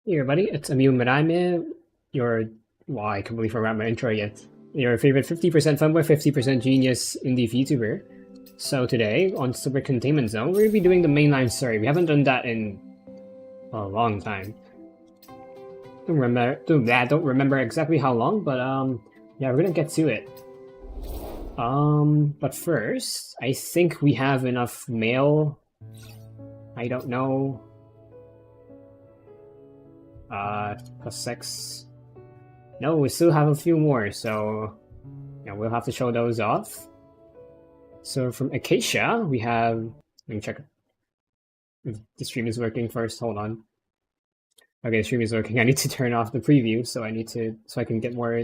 Hey everybody, it's Emil Marame, your, well, I can't believe I forgot my intro yet. Your favorite 50% fanboy, 50% genius indie VTuber. So today, on Super Containment Zone, we're going to be doing the mainline story. We haven't done that in a long time. Don't remember exactly how long, but yeah, we're gonna get to it. But first, I think we have enough mail. I don't know. +6. No, we still have a few more, so yeah, we'll have to show those off. So from Acacia, we have. Let me check if the stream is working first. Hold on. Okay, the stream is working. I need to turn off the preview, so I can get more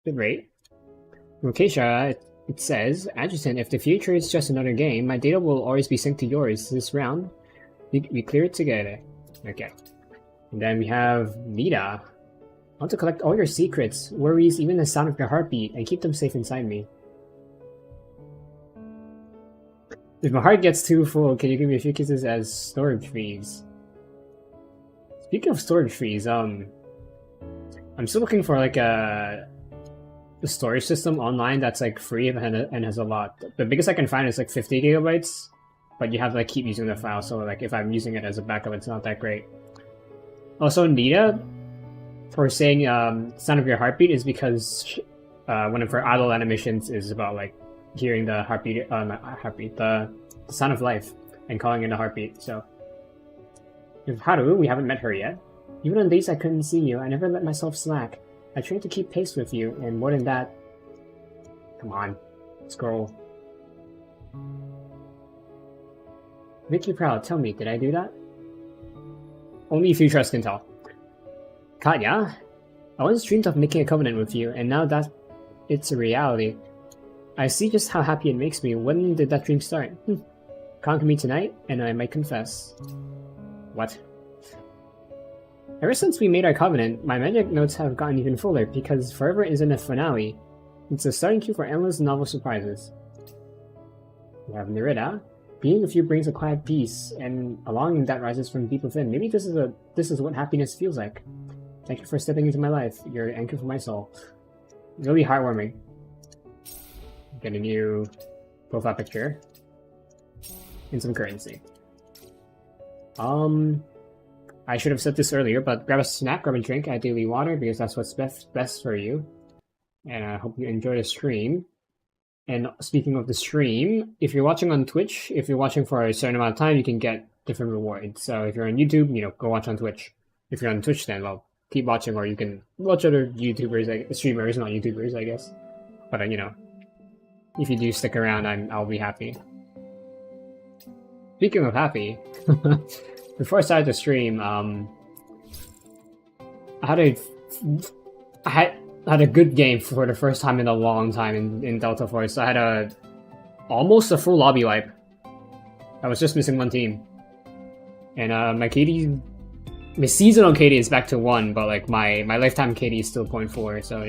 bit rate. From Acacia, it says, Adjutant, if the future is just another game, my data will always be synced to yours. This round, we clear it together. Okay. And then we have Nita. I want to collect all your secrets, worries, even the sound of your heartbeat, and keep them safe inside me. If my heart gets too full, can you give me a few kisses as storage fees? Speaking of storage fees, I'm still looking for like a storage system online that's like free and has a lot. The biggest I can find is like 50 gigabytes, but you have to like keep using the file, so like if I'm using it as a backup, it's not that great. Also, Nita, for saying sound of your heartbeat, is because one of her idle animations is about like hearing the heartbeat, the sound of life and calling in the heartbeat. So, with Haru, we haven't met her yet. Even on days I couldn't see you, I never let myself slack. I tried to keep pace with you, and more than that, come on, scroll. Make you proud. Tell me, did I do that? Only if you trust can tell. Katya, I once dreamed of making a covenant with you, and now that it's a reality. I see just how happy it makes me. When did that dream start? Conquer me tonight, and I might confess. What? Ever since we made our covenant, my magic notes have gotten even fuller, because forever isn't a finale. It's a starting cue for endless novel surprises. We have Nerida. Being with you brings a quiet peace, and a longing that rises from deep within. Maybe this is what happiness feels like. Thank you for stepping into my life. You're an anchor for my soul. Really heartwarming. Get a new profile picture. And some currency. I should have said this earlier, but grab a snack, grab a drink, ideally water, because that's what's best for you. And I hope you enjoy the stream. And speaking of the stream, if you're watching on Twitch, if you're watching for a certain amount of time, you can get different rewards. So if you're on YouTube, go watch on Twitch. If you're on Twitch, then, well, keep watching, or you can watch other YouTubers, streamers, not YouTubers, I guess. But, if you do stick around, I'll be happy. Speaking of happy, before I started the stream, I had a good game for the first time in a long time in Delta Force. I had almost a full lobby wipe. I was just missing one team. And my seasonal KD is back to 1, but like my lifetime KD is still 0.4, so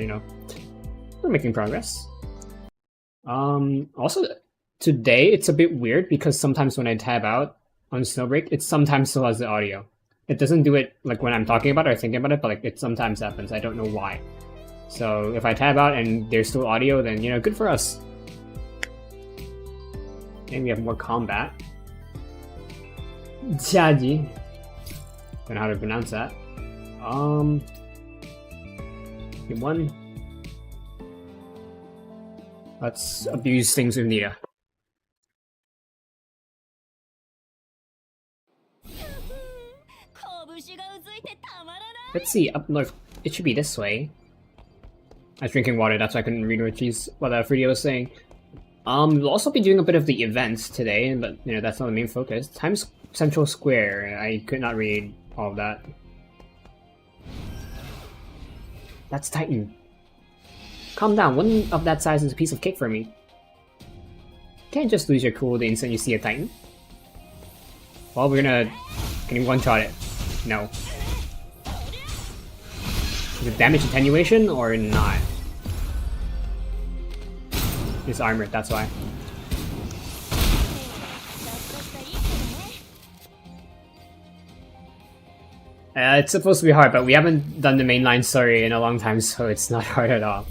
we're making progress. Also today it's a bit weird because sometimes when I tab out on Snowbreak, it sometimes still has the audio. It doesn't do it like when I'm talking about it or thinking about it, but like it sometimes happens. I don't know why. So if I tab out and there's still audio, then good for us. And we have more combat. Jiaji. Don't know how to pronounce that. Game 1. Let's abuse things with Nita. Let's see, up north. It should be this way. I was drinking water, that's why I couldn't read what Fruity was saying. We'll also be doing a bit of the events today, but that's not the main focus. Times Central Square. I could not read all of that. That's Titan. Calm down, one of that size is a piece of cake for me. Can't just lose your cool the instant you see a Titan. Well, can you one-shot it? No. Is it damage attenuation or not? It's armored, that's why. It's supposed to be hard, but we haven't done the mainline story in a long time, so it's not hard at all.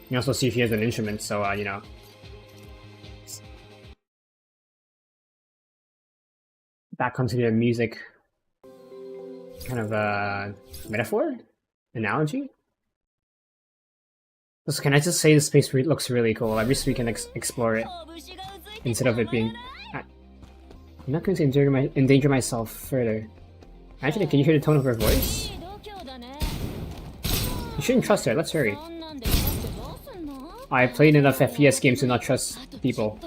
You also see she has an instrument, so, you know. Back onto the music. Kind of a metaphor? Analogy? So can I just say the space looks really cool? I wish we can explore it. Instead of it being... I'm not going to endanger myself further. Actually, can you hear the tone of her voice? You shouldn't trust her, let's hurry. I've played enough FPS games to not trust people.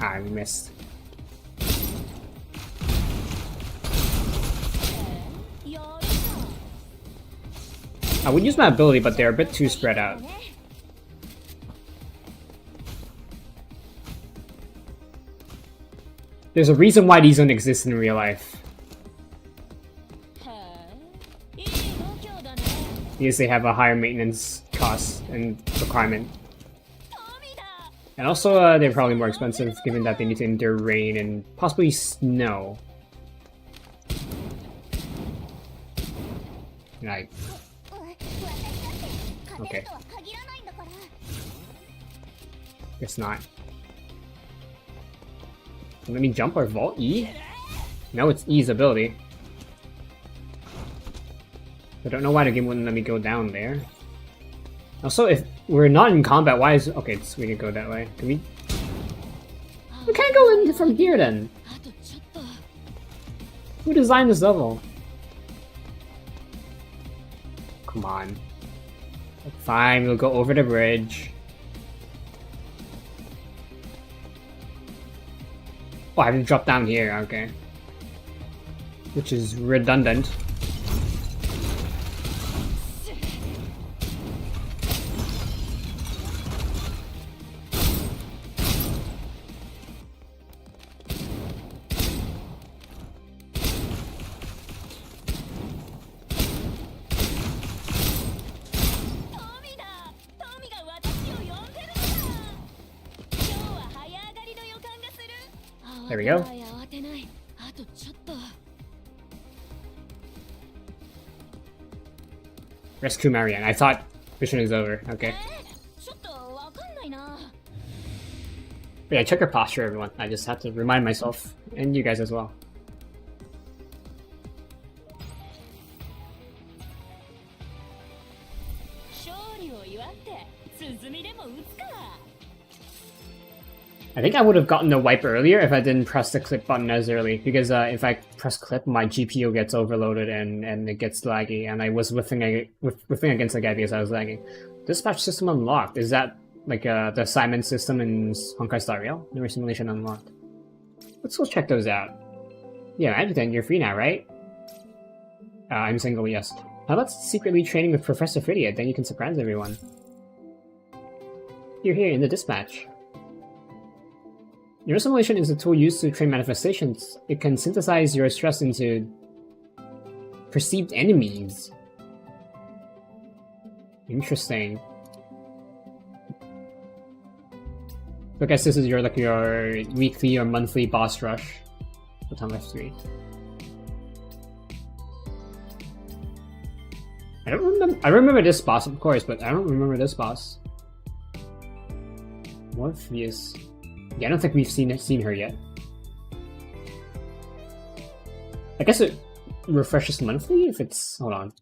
I missed. I would use my ability, but they're a bit too spread out. There's a reason why these don't exist in real life. Because they have a higher maintenance cost and requirement. And also, they're probably more expensive, given that they need to endure rain and possibly snow. Like... Okay. Guess not. Let me jump or vault? E? No, it's E's ability. I don't know why the game wouldn't let me go down there. Also, if we're not in combat, why is... Okay, so we can go that way. Can we... We can't go in from here then! Who designed this level? Come on. Fine, we'll go over the bridge. Oh, I have to drop down here, okay. Which is redundant. There we go. Rescue Marianne. I thought mission is over. Okay. But yeah, check her posture, everyone. I just have to remind myself, and you guys as well. I think I would have gotten the wipe earlier if I didn't press the clip button as early, because if I press clip, my GPU gets overloaded and it gets laggy, and I was whiffing against the guy because I was lagging. Dispatch system unlocked. Is that like the assignment system in Honkai Star Rail? Newer simulation unlocked. Let's go check those out. Yeah, Adjutant, you're free now, right? I'm single, yes. How about secretly training with Professor Fidia? Then you can surprise everyone. You're here in the dispatch. Your simulation is a tool used to train manifestations. It can synthesize your stress into perceived enemies. Interesting. So I guess this is your weekly or monthly boss rush. Time F3. I don't remember. I remember this boss, of course, but I don't remember this boss. Morpheus. Yeah, I don't think we've seen her yet. I guess it refreshes monthly if it's... Hold on.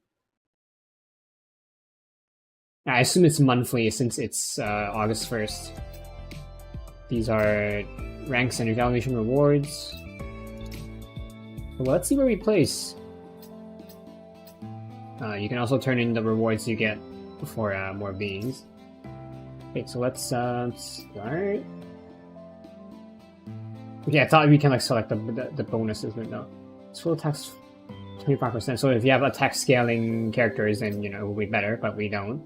I assume it's monthly since it's August 1st. These are ranks and evaluation rewards. Well, let's see where we place. You can also turn in the rewards you get for more beings. Okay, so let's start. Okay, I thought we can like select the bonuses, but no. It's full attacks 25%. So if you have attack scaling characters, then you know it will be better, but we don't.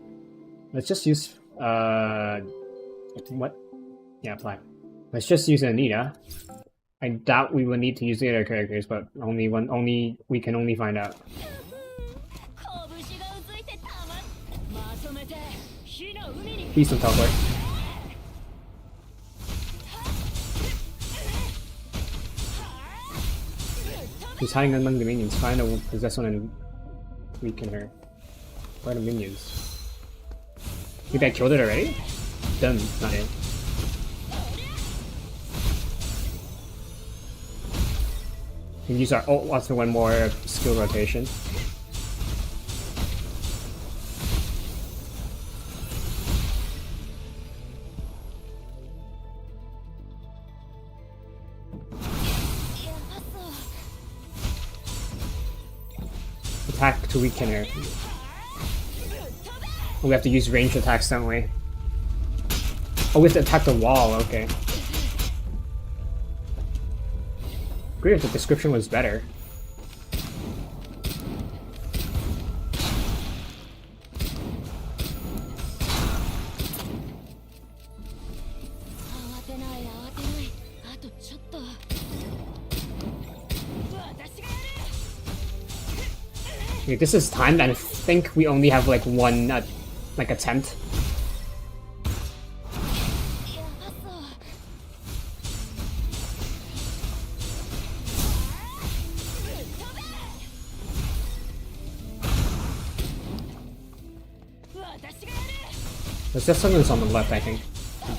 Let's just use what? Yeah, apply. Let's just use Anita. I doubt we will need to use the other characters, but we can only find out. Please don't teleport. He's hiding among the minions. Find a possess one and weaken her. Where are the minions? Maybe I killed it already? Done, not it. We can use our ult after one more skill rotation. Attack to weaken her. We have to use ranged attacks, don't we? Oh, we have to attack the wall, okay. Great if the description was better. Okay, this is timed, and I think we only have like one like attempt. There's just something on the left, I think.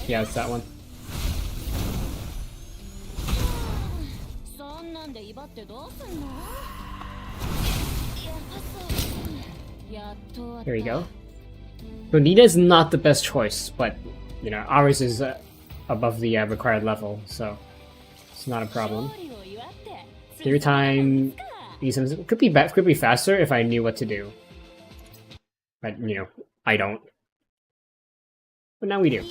Yeah, it's that one. There we go. So Nina is not the best choice, but you know, ours is above the required level, so it's not a problem. Clear time could be faster if I knew what to do, but you know, I don't. But now we do.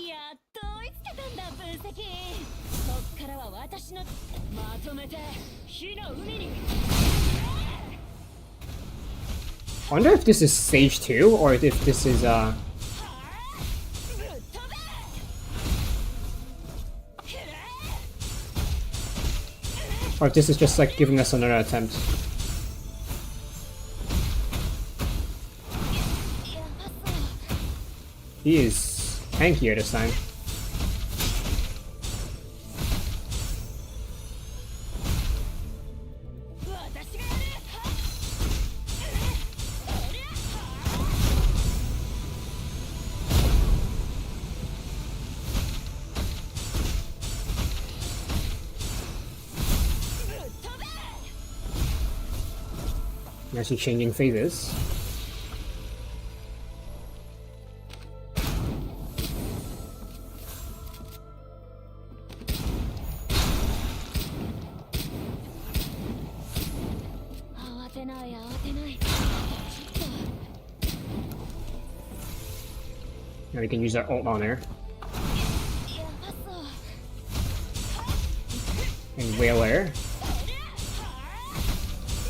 I wonder if this is stage 2 or if this is or if this is just like giving us another attempt. He is tankier this time. I'm actually changing phases. Now we can use our ult on her. And whale her.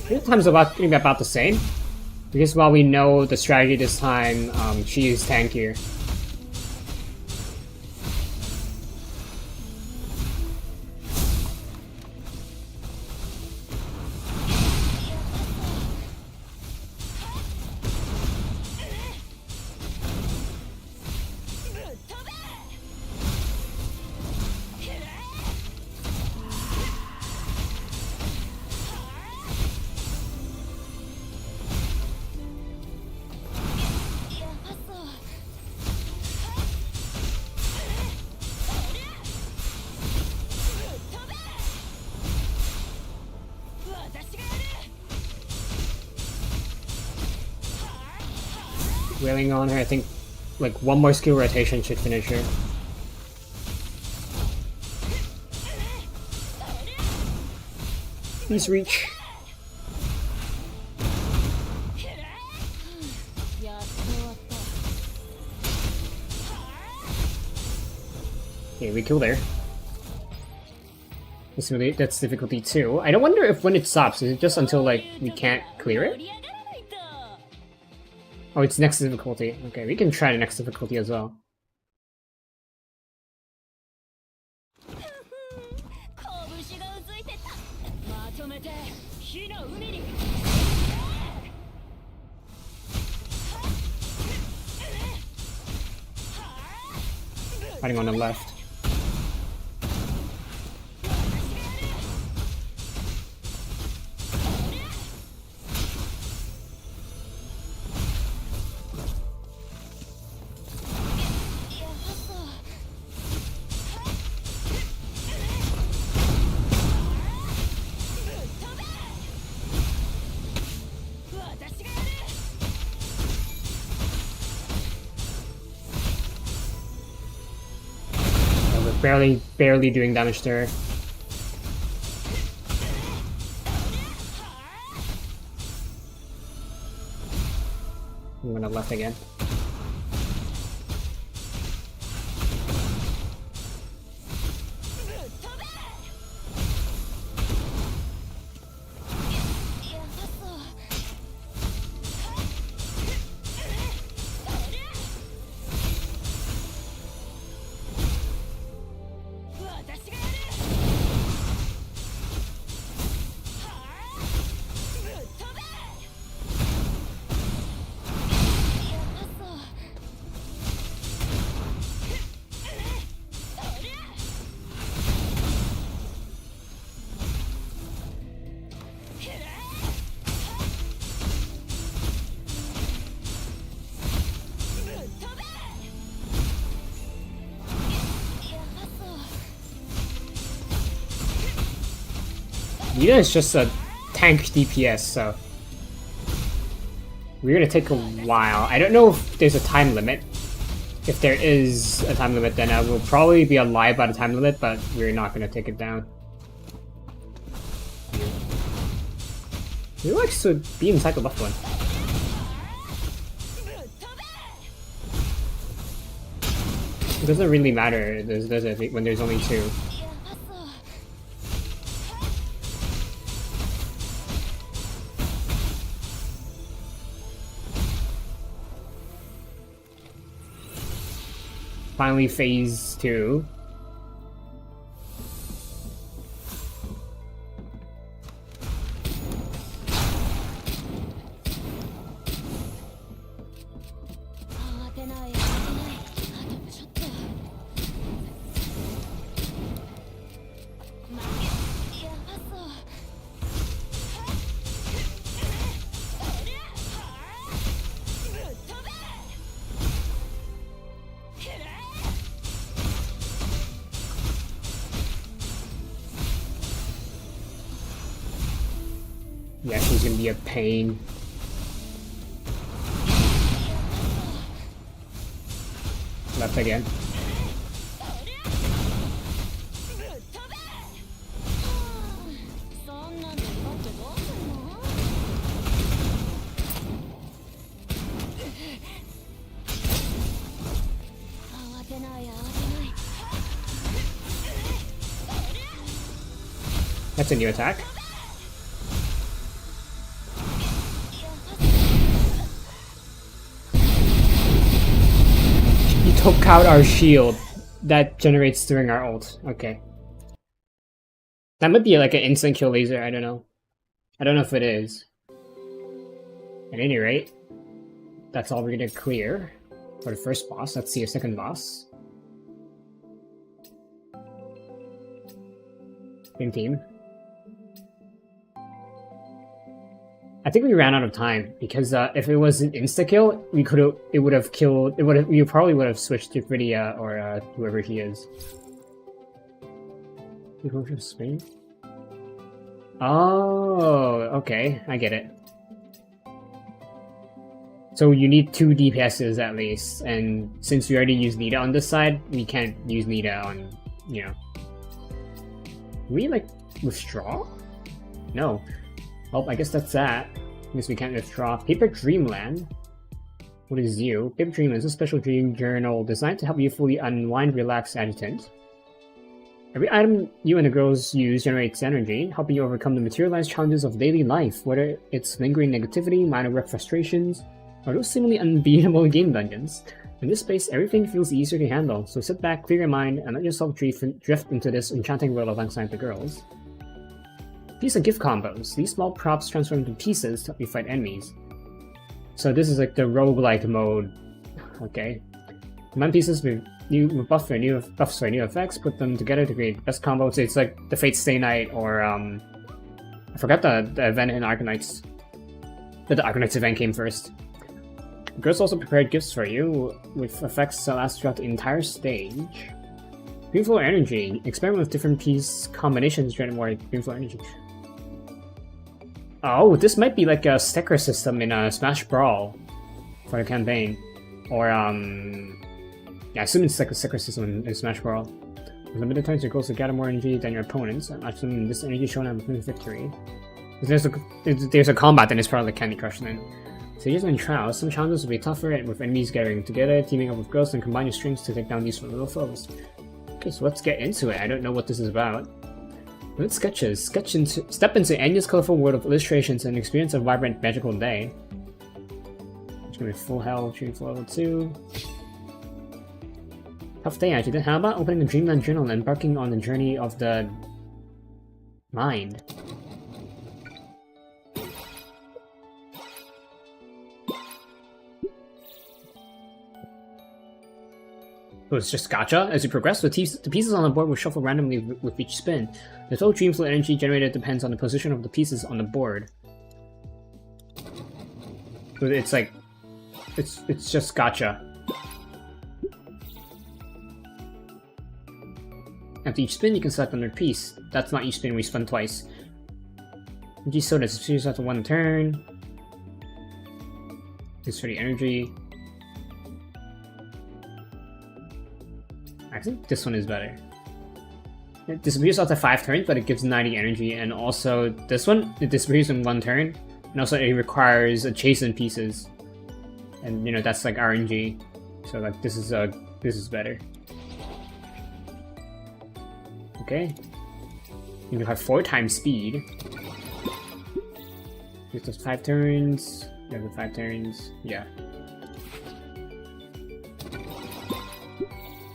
This time's about the same, because while we know the strategy this time, she is tankier. Wailing on her, I think like one more skill rotation should finish her. Please reach. Okay, we killed her. That's difficulty 2. I don't wonder if when it stops, is it just until like we can't clear it? Oh, it's next difficulty. Okay, we can try the next difficulty as well. Fighting on the left. Barely doing damage to her. I'm gonna left again. Nita is just a tank DPS, so we're gonna take a while. I don't know if there's a time limit. If there is a time limit, then I will probably be alive by the time limit, but we're not gonna take it down. He likes to be inside the left one. It doesn't really matter, does it, when there's only two. Finally, phase 2. Yeah, she's gonna be a pain. Left again. That's a new attack. Took out our shield that generates during our ult. Okay. That might be like an instant kill laser, I don't know. I don't know if it is. At any rate, that's all we're gonna clear for the first boss. Let's see a second boss. Same team. I think we ran out of time because if it was an insta kill, we would have killed. We probably would have switched to Vidya or whoever he is. Spain. Oh, okay, I get it. So you need 2 DPSs at least, and since we already used Nita on this side, we can't use Nita on, you know. Can we like withdraw? No. Well, I guess that's that. I guess we can't withdraw. Paper Dreamland. What is you? Paper Dreamland is a special dream journal designed to help you fully unwind, relax, Adjutant. Every item you and the girls use generates energy, helping you overcome the materialized challenges of daily life, whether it's lingering negativity, minor work frustrations, or those seemingly unbeatable game dungeons. In this space, everything feels easier to handle, so sit back, clear your mind, and let yourself drift into this enchanting world alongside the girls. These are gift combos. These small props transform into pieces to help you fight enemies. So this is like the roguelike mode. Okay. Command pieces with new buffs or new effects, put them together to create best combo. So it's like the Fate Stay Night or I forgot the event in Arcanines. But the Arcanines event came first. The girls also prepared gifts for you with effects that last throughout the entire stage. Green Flow Energy. Experiment with different piece combinations to generate more Green Flow Energy. Oh, this might be like a sticker system in a Smash Brawl for the campaign. Or, yeah, I assume it's like a sticker system in Smash Brawl. With limited times, your goal is to gather more energy than your opponents, and maximum this energy shown on the victory. There's a combat, then it's probably like Candy Crush then. Stages and trials. Some challenges will be tougher and with enemies gathering together, teaming up with girls, and combine your strengths to take down these little foes. Okay, so let's get into it. I don't know what this is about. Let's sketches. Step into Anya's colorful world of illustrations and experience a vibrant, magical day. It's gonna be full health, shooting for level 2. Tough day, actually. How about opening a Dreamland journal and embarking on the journey of the mind? So it's just gacha. As you progress, the pieces on the board will shuffle randomly with each spin. The total Dream Flow energy generated depends on the position of the pieces on the board. So it's like, it's just gacha. After each spin, you can select another piece. That's not each spin, we spun twice. Energy Soda disappears after one turn. It's for the energy. I think this one is better. It disappears after 5 turns, but it gives 90 energy, and also this one, it disappears in 1 turn, and also it requires adjacent pieces. And you know, that's like RNG. So like this is better. Okay. You have 4 times speed. Here's those 5 turns. You have the 5 turns. Yeah.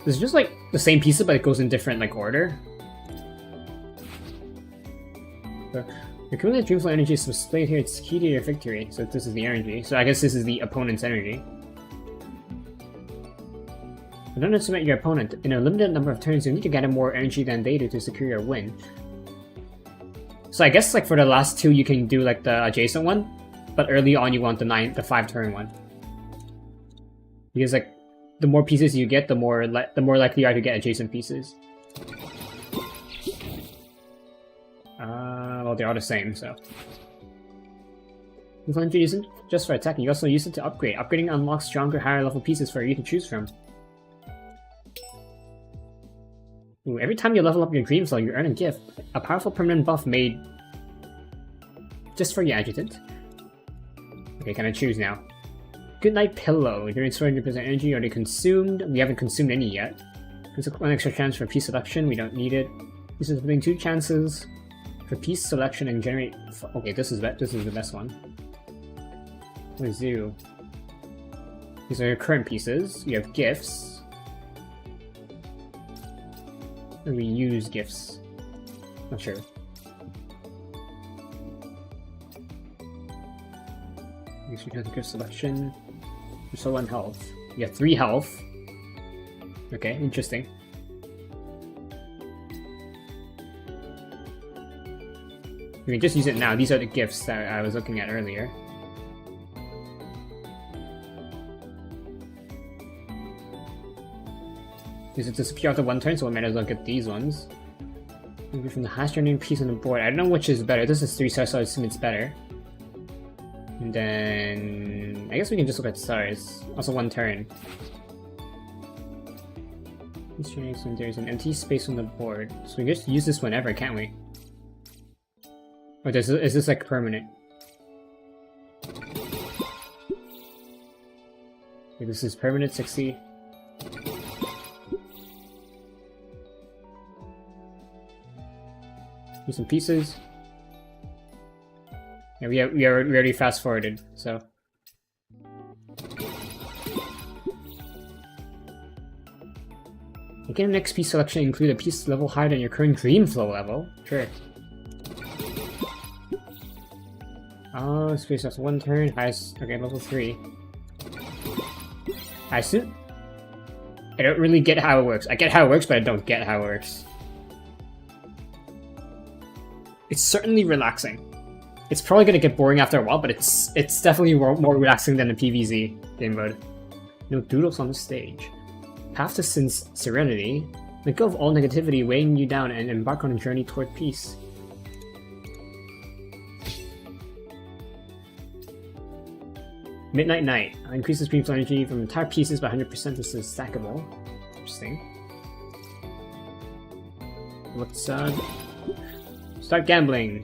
This is just like the same pieces, but it goes in different like order. So, your cumulative Dream Flow energy is displayed here. It's key to your victory. So this is the energy. So I guess this is the opponent's energy. Don't underestimate your opponent. In a limited number of turns, you need to gather more energy than they do to secure your win. So I guess like for the last 2, you can do like the adjacent one, but early on you want the 5 turn one. Because like the more pieces you get, the more likely you are to get adjacent pieces. Well, they're all the same, so. Infantry isn't just for attacking, you also use it to upgrade. Upgrading unlocks stronger, higher level pieces for you to choose from. Ooh, every time you level up your Dream Flow, you earn a gift. A powerful permanent buff made just for your adjutant. Okay, can I choose now? Goodnight Pillow. During 200% energy, are they consumed? We haven't consumed any yet. There's one extra chance for piece selection, we don't need it. This is between 2 chances for piece selection and generate. Okay, this is the best one. What is you? These are your current pieces. You have gifts. And we use gifts. Not sure. Use your gift selection. You're so 1 health. You have 3 health. Okay, interesting. You can just use it now. These are the gifts that I was looking at earlier. These are disappear after 1 turn, so we might as well get these ones. Maybe from the hash generating piece on the board. I don't know which is better. This is 3 stars, so I assume it's better. And then I guess we can just look at stars. Also 1 turn. There's an empty space on the board, so we can just use this whenever, can't we? Or is this like permanent? Okay, this is permanent 60. Use some pieces. Yeah, we already fast forwarded, so. You can next piece selection include a piece level higher than your current Dream Flow level. Sure. Oh, space after 1 turn. Highest. Okay, level 3. I assume I don't really get how it works. I get how it works, but I don't get how it works. It's certainly relaxing. It's probably gonna get boring after a while, but it's definitely more relaxing than the PvZ game mode. No doodles on the stage. Path to serenity. Let go of all negativity weighing you down and embark on a journey toward peace. Midnight Night. Increases stream flow energy from entire pieces by 100%. This is stackable. Interesting. Let's start gambling.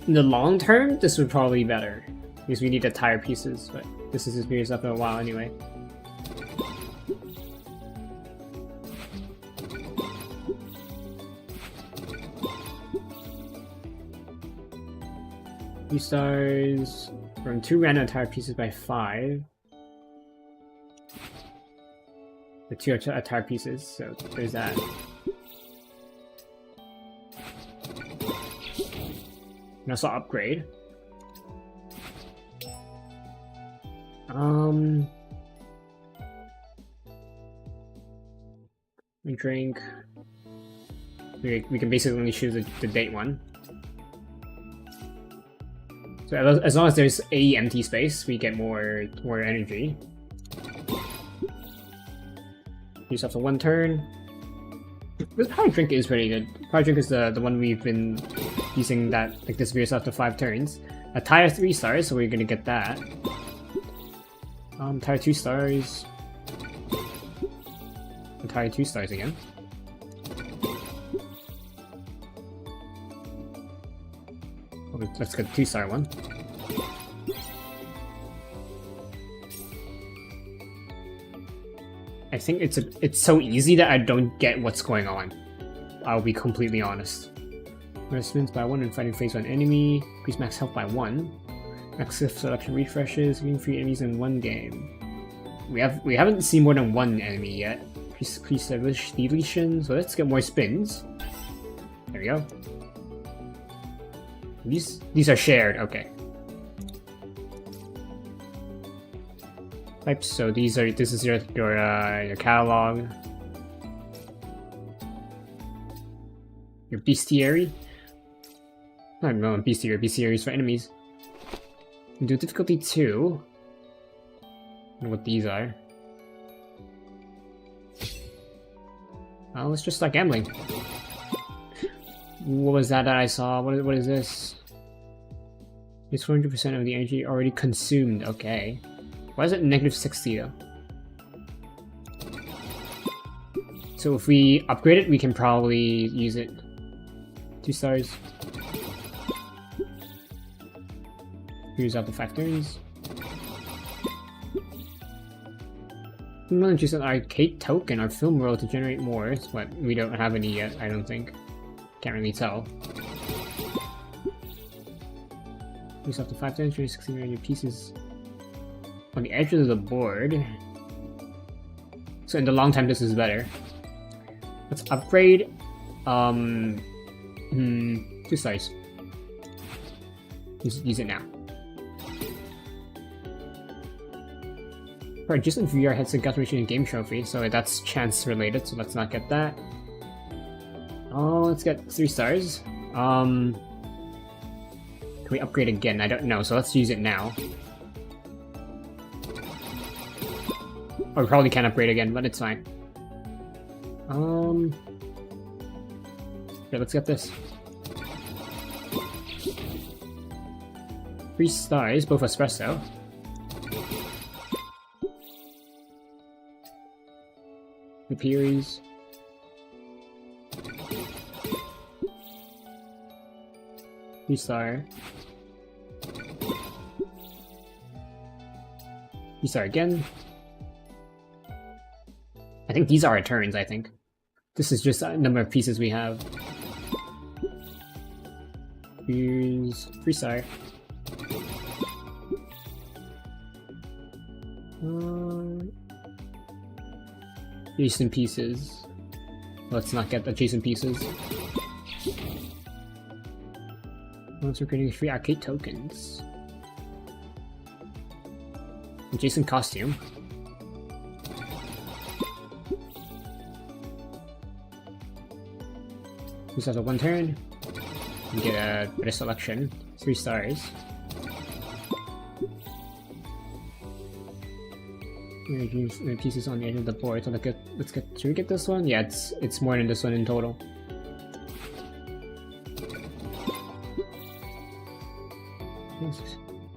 In the long term, this would probably be better. Because we need the tire pieces, but this is just being up in a while anyway. Two stars from 2 random tire pieces by 5. The 2 tire pieces, so there's that. And also upgrade. We drink. We can basically only choose the date one. So as long as there's a empty space, we get more energy. Use up to 1 turn. This power drink is pretty good. Power drink is the one we've been using that like this veers after 5 turns. A tire 3 stars, so we're gonna get that. Tire 2 stars. And tire 2 stars again. Let's get the 2-star one. I think it's so easy that I don't get what's going on. I'll be completely honest. Spins by 1 and fighting phase 1 enemy. Increase max health by 1. Max selection refreshes. Getting 3 enemies in 1 game. We haven't seen more than 1 enemy yet. Increase deletion. So let's get more spins. There we go. These are shared, okay. Types, so this is your catalog. Your bestiary. I don't know, bestiary is for enemies. You do difficulty 2. I don't know what these are. Well, let's just start gambling. What was that I saw? What is this? It's 400% of the energy already consumed. Okay. Why is it negative 60 though? So if we upgrade it, we can probably use it. 2 stars. Use out the factors. I'm gonna use an arcade token or film world to generate more, but we don't have any yet, I don't think. Can't really tell. Use up to 5 times, 16 million pieces on the edges of the board. So in the long time, this is better. Let's upgrade. 2 stars. Use it now. For Adjutant VR heads to gut machine and game trophy, so that's chance related. So let's not get that. Oh, let's get 3 stars. Can we upgrade again? I don't know, so let's use it now. Or we probably can't upgrade again, but it's fine. Yeah, let's get this. 3 stars, both espresso. Imperials. Star. Star again. I think these are our turns, I think. This is just a number of pieces we have. Here's 3 star. Adjacent pieces. Let's not get adjacent pieces. Once we're getting 3 arcade tokens. Adjacent costume. Use that for 1 turn. You get a better selection. 3 stars. Pieces on the edge of the board. So should we get this one? Yeah, it's more than this one in total.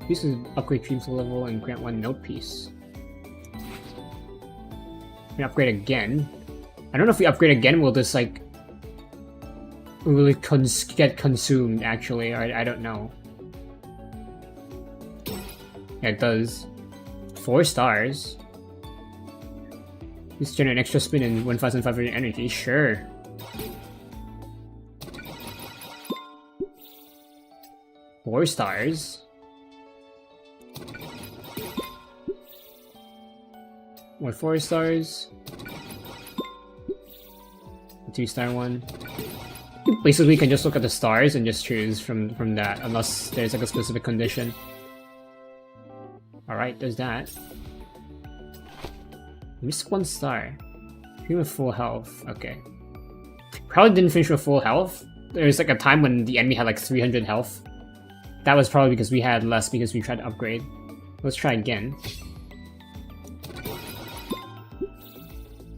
Pieces upgrade troops level and grant 1 note piece. We upgrade again. I don't know if we upgrade again, will this like will it get consumed actually, or I don't know. Yeah, it does. 4 stars. Just generate an extra spin and 1,500 energy, sure. Four stars. More 4 stars. A 2-star one. Basically, we can just look at the stars and just choose from that, unless there's like a specific condition. Alright, there's that. Missed 1 star. Finish with full health. Okay. Probably didn't finish with full health. There was like a time when the enemy had like 300 health. That was probably because we had less because we tried to upgrade. Let's try again.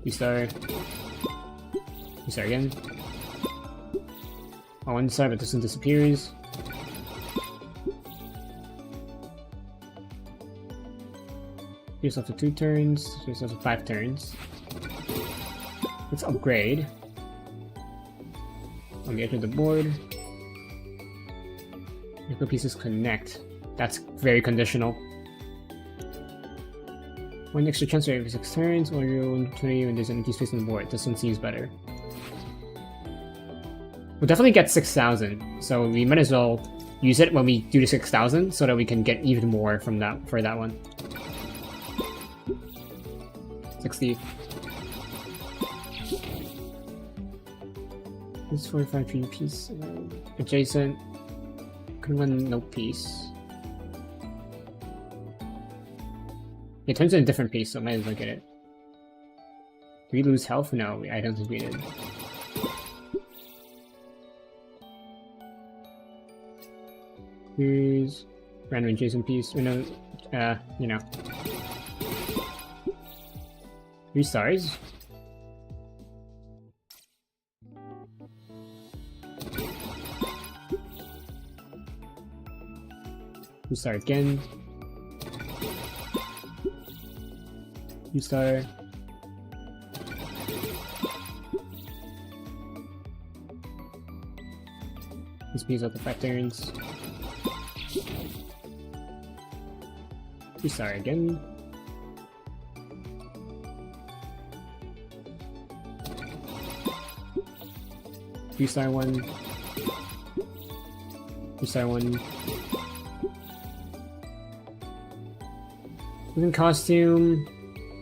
2-star. 2-star again. Oh, 1 star, but this one disappears. Here's after 2 turns. Here's after 5 turns. Let's upgrade. On the edge of the board. Nickel pieces connect. That's very conditional. 1 extra chance every 6 turns, or you roll 20 when there's an empty space on the board. This one seems better. We'll definitely get 6,000, so we might as well use it when we do the 6,000 so that we can get even more from that for that one. 60. This 45 tree piece. Adjacent. Could win no piece. It turns into a different piece, so might as well get it. Do we lose health? No, I don't think we did. Here's random adjacent piece. You know. 3 stars. We start again. 2-star. This piece up the 5 turns. 2-star again. Three-star one. 2-star one. Within costume.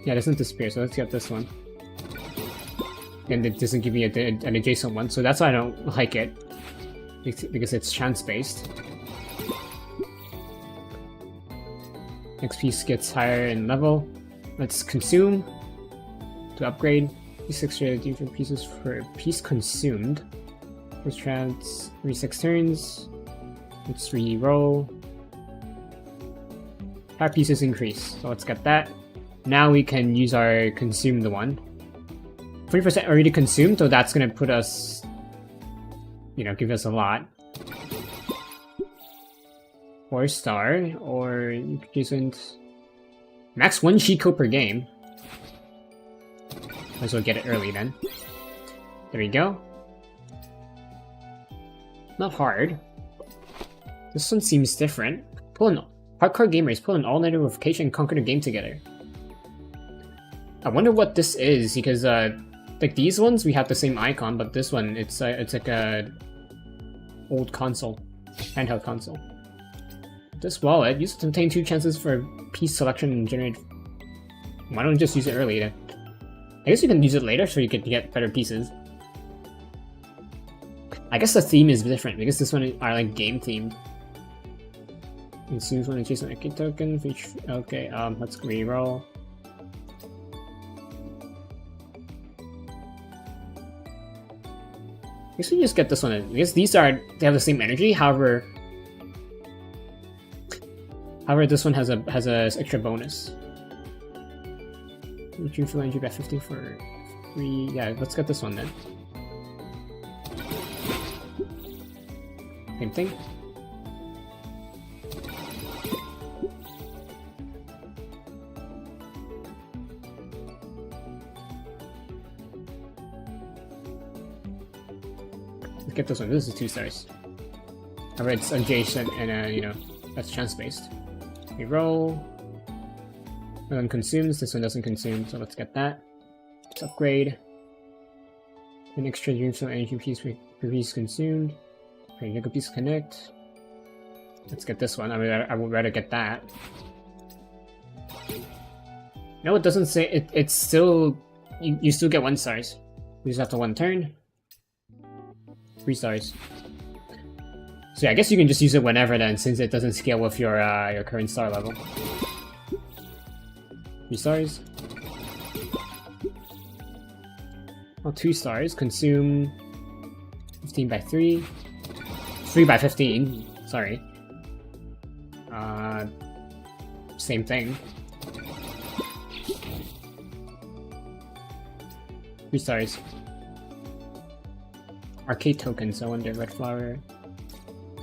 Yeah, it doesn't disappear, so let's get this one. And it doesn't give me an adjacent one, so that's why I don't like it. Because it's chance-based. Next piece gets higher in level. Let's consume to upgrade. These 6 different pieces for a piece consumed. First rounds every 6 turns. Let's re-roll. Power pieces increase, so let's get that. Now we can use our consumed one. 40% already consumed, so that's gonna put us, give us a lot. 4-star, or adjacent. Max 1 cheat code per game. Might as well get it early then. There we go. Not hard. This one seems different. Hardcore gamers pull an all-nighter with vacation and conquer the game together. I wonder what this is, because like these ones we have the same icon, but this one it's like a old console, handheld console. This wallet used to obtain 2 chances for piece selection and generate. Why don't we just use it early then? I guess you can use it later so you can get better pieces. I guess the theme is different because this one are like game themed. Consumes one adjacent Eki token. Okay, let's reroll. I guess we just get this one. I guess they have the same energy. However, this one has a extra bonus. Retrieve fuel energy by 50 for free. Yeah, let's get this one then. Same thing. Let's get this one. This is 2 stars. However, it's adjacent and you know, that's chance based. We roll. That one consumes. This one doesn't consume, so let's get that. Let's upgrade. An extra dream fuel energy piece per piece consumed. Okay, nickel piece connect. Let's get this one. I would rather get that. No, it doesn't say it. It's still you still get 1 stars. You just have to 1 turn. 3 stars. So yeah, I guess you can just use it whenever then, since it doesn't scale with your current star level. 3 stars. Oh, 2 stars. Consume 15 by 3. 3 by 15. Sorry. Same thing. 3 stars. Arcade tokens, I wonder. Red flower.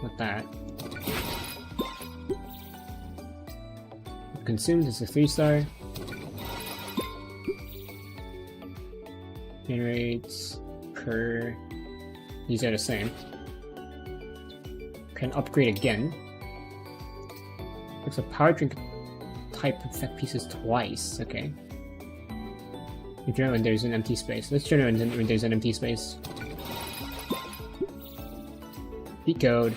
Not that. Consumed is a 3 star. Generates per. These are the same. Can upgrade again. Looks a power drink type effect pieces twice. Okay. You generate when there's an empty space. Let's generate when there's an empty space. Decode.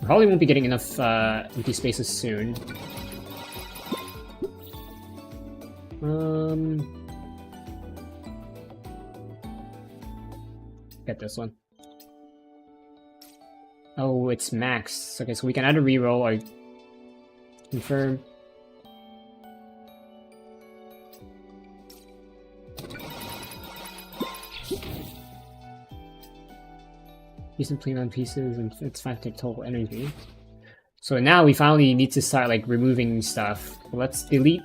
Probably won't be getting enough empty spaces soon. Get this one. Oh, it's max. Okay, so we can either reroll or confirm. Decent plane on pieces and it's 5 to total energy. So now we finally need to start like removing stuff. Let's delete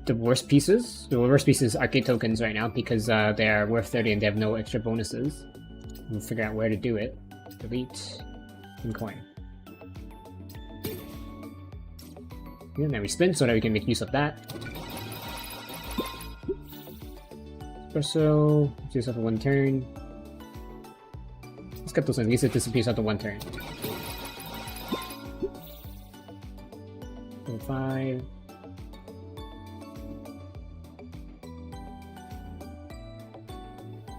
the worst pieces. The worst pieces are arcade tokens right now because they are worth 30 and they have no extra bonuses. We'll figure out where to do it. Delete and coin. And then we spin so that we can make use of that. Espresso, use up for 1 turn. Let's get those in case it disappears after 1 turn. 5.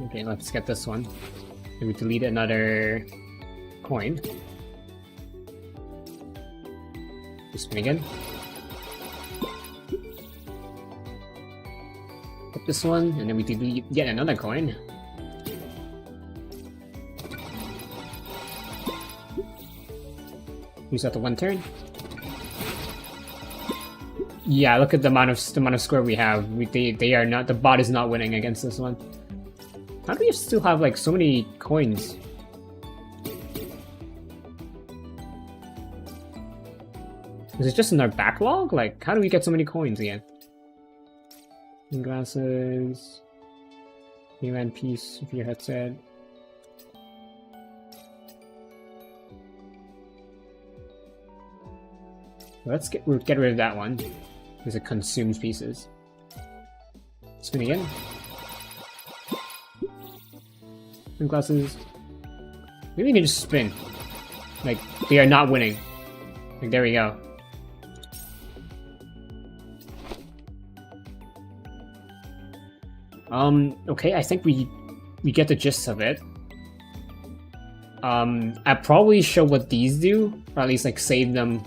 Okay, let's get this one. Then we delete another coin. Spin again. Get this one, and then we delete yet another coin. Use that to 1 turn. Yeah, look at the amount of score we have. They are not. The bot is not winning against this one. How do we still have like so many coins? Is it just in our backlog? Like, how do we get so many coins again? Glasses. Mainland piece for your headset. Let's get rid of that one because it consumes pieces. Spin again. Glasses. Maybe we can just spin. Like, they are not winning. Like, there we go. Okay, I think we get the gist of it. I'll probably show what these do, or at least like save them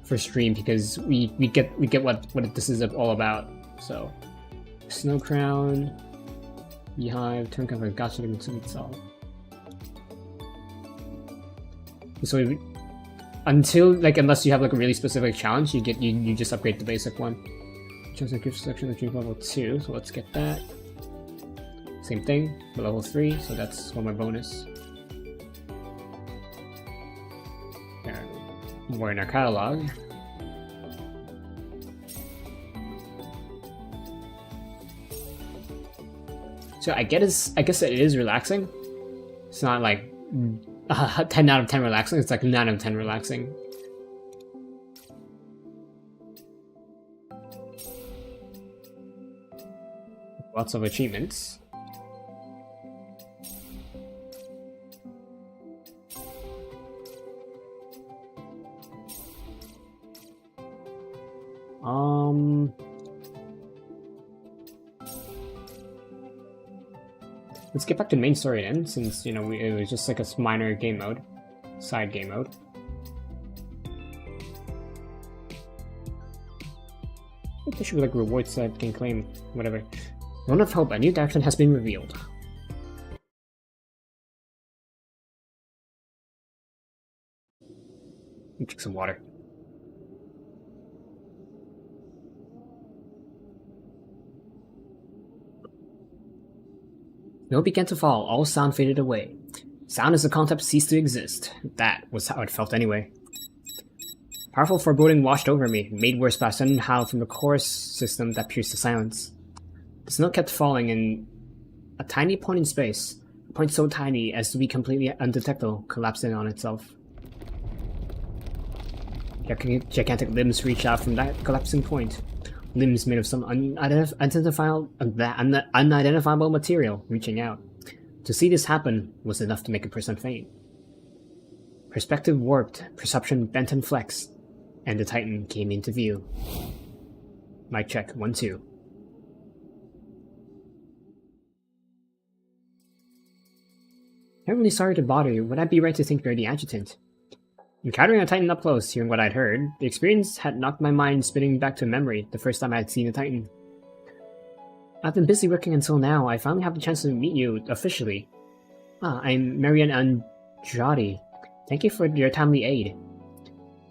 for stream because we get what this is all about. So, Snow Crown, Beehive, turn cover, gotcha to consume itself. So until like unless you have like a really specific challenge, you just upgrade the basic one. Chosen gift selection of dream level 2, so let's get that. Same thing, but level 3, so that's one more bonus. More in our catalog. So I guess it is relaxing. It's not like 10 out of 10 relaxing, it's like 9 out of 10 relaxing. Lots of achievements. Let's get back to the main story then, since, you know, it was just like a minor game mode. Side game mode. I think there should be like rewards that can claim, whatever. One of Hope, a new direction has been revealed. Let me drink some water. Snow began to fall, all sound faded away. Sound as the concept ceased to exist. That was how it felt anyway. Powerful foreboding washed over me, made worse by a sudden howl from the chorus system that pierced the silence. The snow kept falling in a tiny point in space, a point so tiny as to be completely undetectable, collapsed in on itself. Gigantic limbs reached out from that collapsing point. Limbs made of some unidentifiable material reaching out. To see this happen was enough to make a person faint. Perspective warped, perception bent and flexed, and the Titan came into view. Mic check, 1, 2. I'm really sorry to bother you. Would I be right to think you're the Adjutant? Encountering a Titan up close, hearing what I'd heard, the experience had knocked my mind spinning back to memory the first time I had seen a Titan. I've been busy working until now. I finally have the chance to meet you officially. I'm Marian Andrade. Thank you for your timely aid.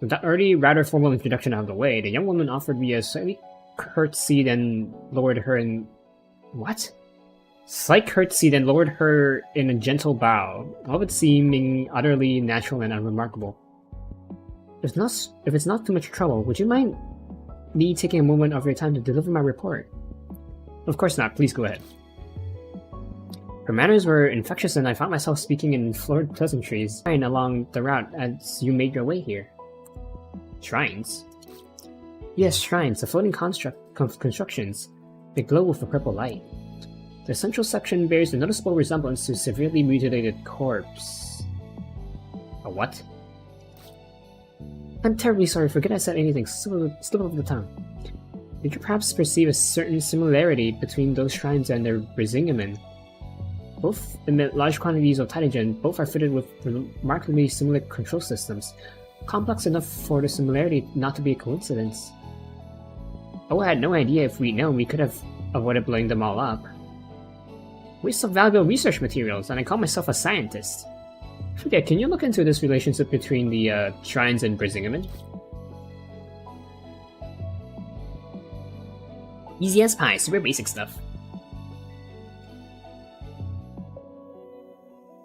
With that already rather formal introduction out of the way, the young woman offered me a slightly curtsy, then lowered her in... What? Slight curtsy, then lowered her in a gentle bow, all of it seeming utterly natural and unremarkable. If it's not too much trouble, would you mind me taking a moment of your time to deliver my report? Of course not, please go ahead. Her manners were infectious and I found myself speaking in florid pleasantries along the route as you made your way here. Shrines? Yes, shrines, the floating constructions. They glow with a purple light. The central section bears a noticeable resemblance to a severely mutilated corpse. A what? I'm terribly sorry, forget I said anything, slip of the tongue. Did you perhaps perceive a certain similarity between those shrines and their Brisingamen? Both emit large quantities of Titagen, both are fitted with remarkably similar control systems, complex enough for the similarity not to be a coincidence. Oh, I had no idea. If we'd known, we could have avoided blowing them all up. Waste of valuable research materials, and I call myself a scientist. Forget, can you look into this relationship between the shrines and Brisingamen? Easy as pie, super basic stuff.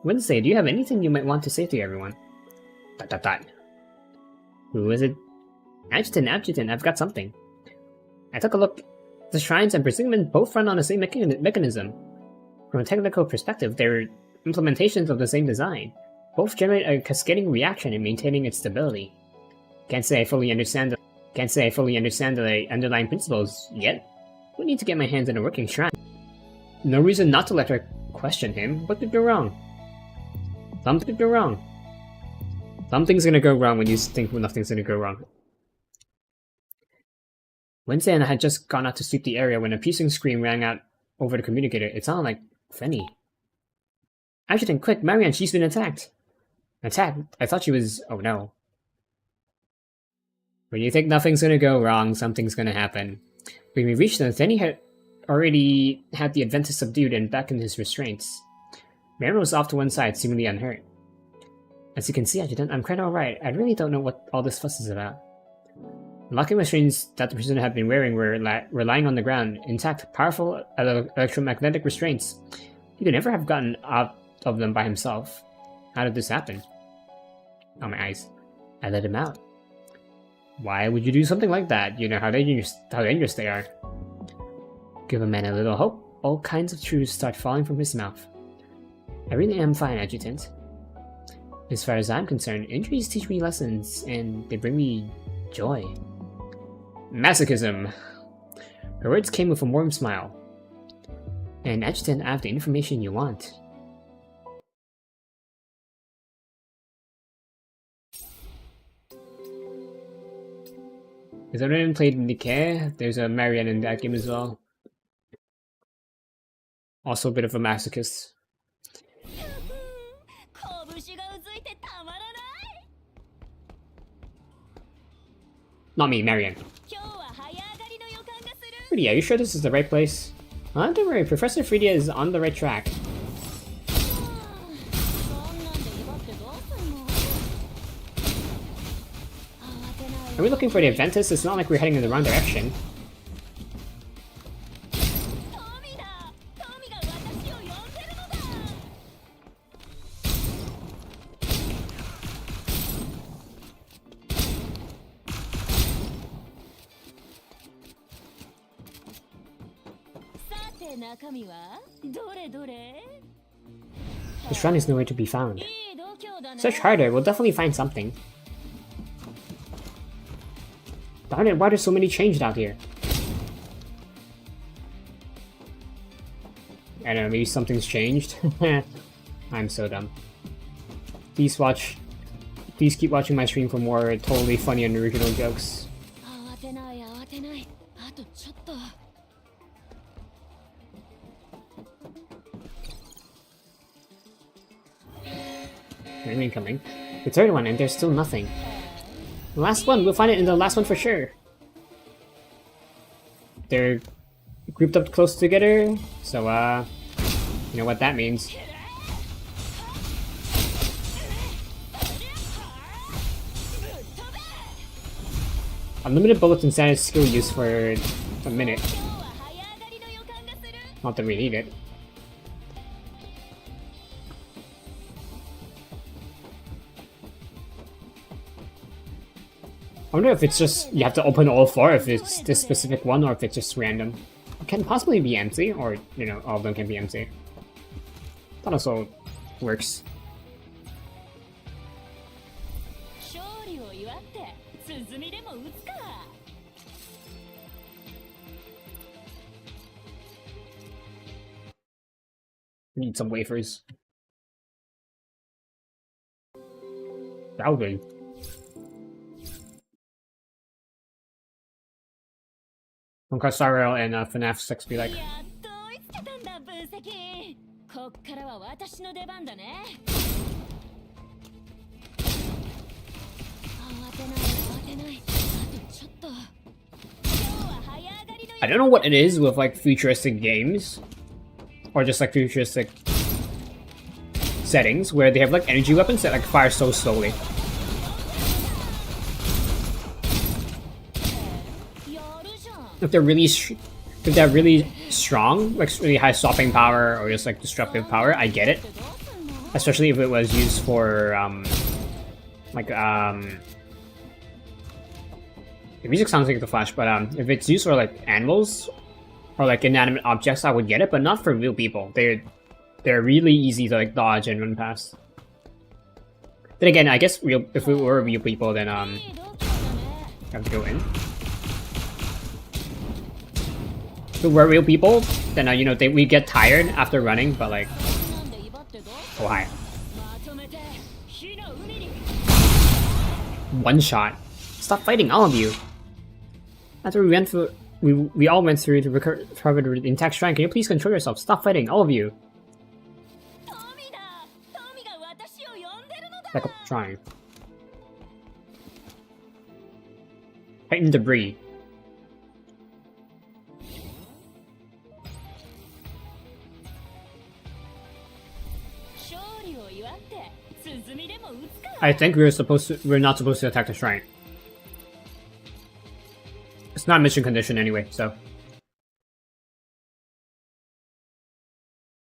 Wednesday, do you have anything you might want to say to everyone? ... Who is it? Adjutant, I've got something. I took a look. The shrines and Brisingamen both run on the same mechanism. From a technical perspective, they're implementations of the same design. Both generate a cascading reaction in maintaining its stability. Can't say I fully understand the underlying principles yet. We need to get my hands on a working shrine. No reason not to let her question him. What did go wrong? Something did go wrong. Something's gonna go wrong when you think nothing's gonna go wrong. Wednesday and I had just gone out to sweep the area when a piercing scream rang out over the communicator. It sounded like Fenny. Adjutant, quick, Marianne, she's been attacked. Attacked? I thought she was... Oh no. When you think nothing's gonna go wrong, something's gonna happen. When we reached them, Fenny had already had the Adventist subdued and back in his restraints. Marianne was off to one side, seemingly unhurt. As you can see, Adjutant, I'm quite alright. I really don't know what all this fuss is about. The locking machines that the prisoner had been wearing were lying on the ground, intact, powerful electromagnetic restraints. He could never have gotten out of them by himself. How did this happen? Oh, my eyes. I let him out. Why would you do something like that? You know how dangerous they are. Give a man a little hope, all kinds of truths start falling from his mouth. I really am fine, Adjutant. As far as I'm concerned, injuries teach me lessons, and they bring me joy. Masochism. Her words came with a warm smile. And Adjutant, I have the information you want. Has anyone played Decay? There's a Marianne in that game as well. Also a bit of a masochist. Not me, Marianne. Freedia, are you sure this is the right place? Don't worry, Professor Freedia is on the right track. Are we looking for the Adventus? It's not like we're heading in the wrong direction. The shrine is nowhere to be found. Search harder, we'll definitely find something. Darn it, why are there so many changed out here? I don't know, maybe something's changed? I'm so dumb. Please keep watching my stream for more totally funny and original jokes. Enemy incoming. The third one, and there's still nothing. The last one, we'll find it in the last one for sure. They're grouped up close together, so you know what that means. Unlimited bullets and standard skill use for a minute. Not that we need it. I wonder if it's just, you have to open all four if it's this specific one, or if it's just random. It can possibly be empty, or, you know, all of them can be empty. That also works. We need some wafers. That'll do. Starrail and FNAF 6 be like. I don't know what it is with like futuristic games, or just like futuristic settings where they have like energy weapons that like fire so slowly. If they're really strong, like really high stopping power or just like destructive power, I get it. Especially if it was used for the music sounds like The Flash, but if it's used for like animals or like inanimate objects, I would get it, but not for real people. They're really easy to like dodge and run past. Then again, I guess if we were real people, then have to go in. If we're real people, then you know we get tired after running, but like, oh hi, one shot. Stop fighting, all of you. After we went through, we all went through to recover the intact shrine. Can you please control yourself? Stop fighting, all of you. Back up trying. Heighten debris. I think we're not supposed to attack the shrine. It's not a mission condition anyway, so.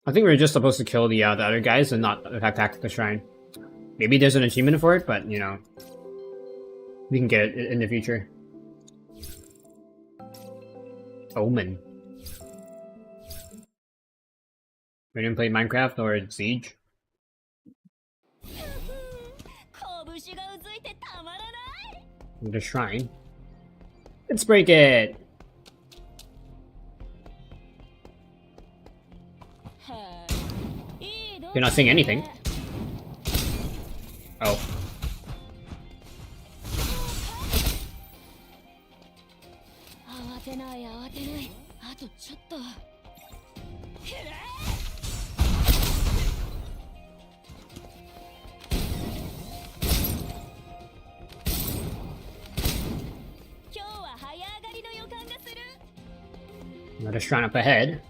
I think we were just supposed to kill the other guys and not attack the shrine. Maybe there's an achievement for it, but, you know, we can get it in the future. Omen. We didn't play Minecraft or Siege. The shrine. Let's break it! You're not saying anything. Oh. Another shrine up ahead.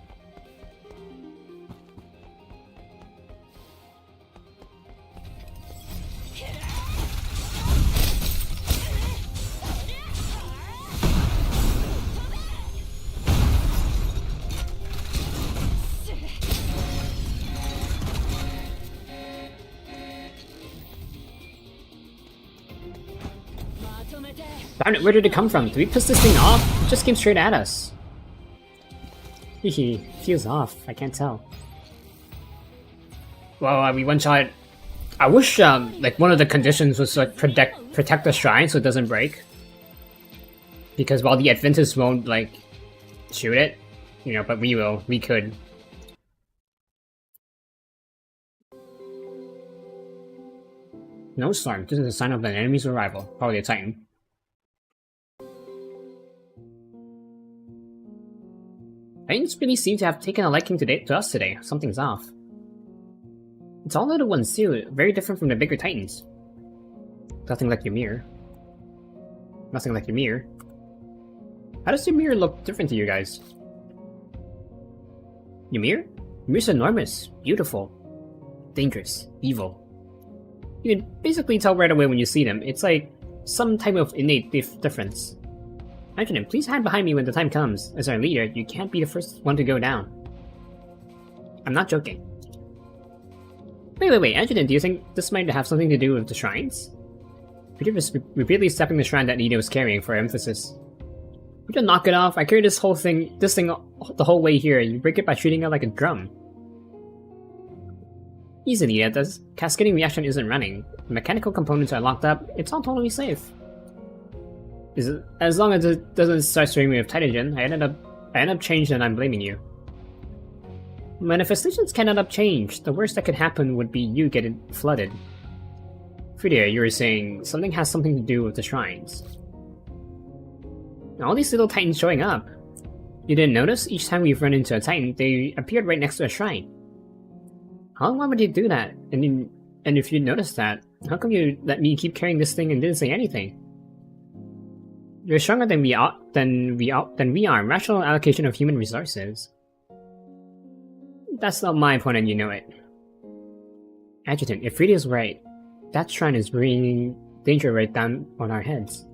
Darn it, where did it come from? Did we piss this thing off? It just came straight at us. He feels off, I can't tell. Well, we one-shot. I wish like one of the conditions was to like, protect the shrine so it doesn't break. Because while the Adventists won't like shoot it, you know, but we will. We could. No storm. This is a sign of an enemy's arrival. Probably a Titan. Titans really seem to have taken a liking to us today. Something's off. It's all little ones too, very different from the bigger Titans. Nothing like Ymir. Nothing like Ymir. How does Ymir look different to you guys? Ymir? Ymir's enormous, beautiful, dangerous, evil. You can basically tell right away when you see them. It's like some type of innate difference. Adjutant, please hide behind me when the time comes. As our leader, you can't be the first one to go down. I'm not joking. Wait, Adjutant, do you think this might have something to do with the shrines? Peter was repeatedly stepping the shrine that Nina was carrying for emphasis. We don't knock it off. I carry this thing the whole way here. You break it by shooting it like a drum. Easy, Nina. The cascading reaction isn't running. The mechanical components are locked up. It's all totally safe. As long as it doesn't start streaming with Titan, I end up changed and I'm blaming you. Manifestations can end up changed. The worst that could happen would be you getting flooded. Frida, you were saying something has something to do with the shrines. All these little Titans showing up. You didn't notice? Each time we've run into a Titan, they appeared right next to a shrine. How long would you do that? And if you noticed that, how come you let me keep carrying this thing and didn't say anything? You're stronger than we are. Rational allocation of human resources. That's not my point, and you know it. Adjutant, if Frida is right, that shrine is bringing danger right down on our heads.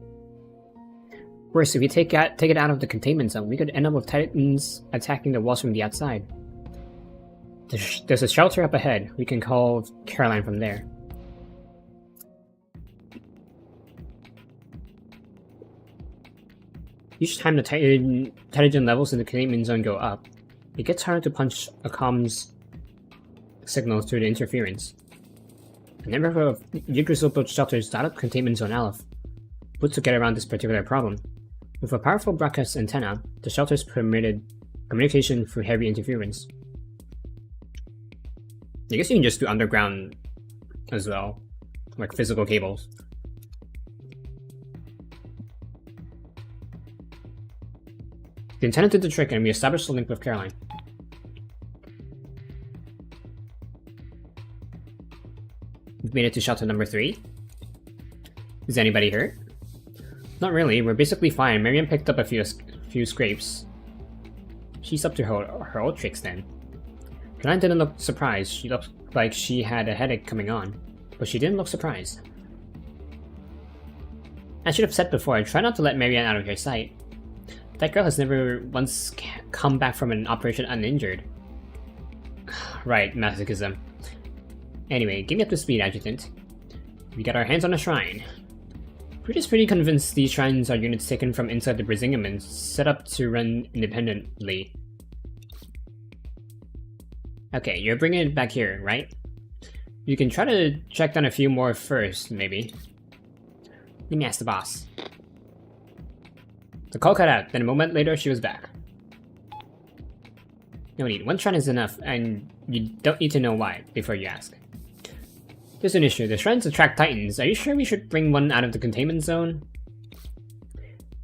Worse, if we take it out of the containment zone, we could end up with Titans attacking the walls from the outside. There's a shelter up ahead. We can call Caroline from there. Each time the Titan levels in the containment zone go up, it gets harder to punch a comms signal through the interference. A number of Yggdrasil-built shelters dot up Containment Zone Aleph, put to get around this particular problem. With a powerful broadcast antenna, the shelters permitted communication through heavy interference. I guess you can just do underground as well, like physical cables. The antenna did the trick and we established a link with Caroline. We've made it to shelter number 3. Is anybody hurt? Not really, we're basically fine. Miriam picked up a few scrapes. She's up to her old tricks then. Caroline didn't look surprised. She looked like she had a headache coming on, but she didn't look surprised. I should have said before, try not to let Marianne out of your sight. That girl has never once come back from an operation uninjured. right, masochism. Anyway, get me up to speed, Adjutant. We got our hands on a shrine. We're just pretty convinced these shrines are units taken from inside the Brazilium and set up to run independently. Okay, you're bringing it back here, right? You can try to check down a few more first, maybe. Let me ask the boss. The call cut out, then a moment later she was back. No need, one shrine is enough, and you don't need to know why before you ask. There's an issue, the shrines attract titans. Are you sure we should bring one out of the containment zone?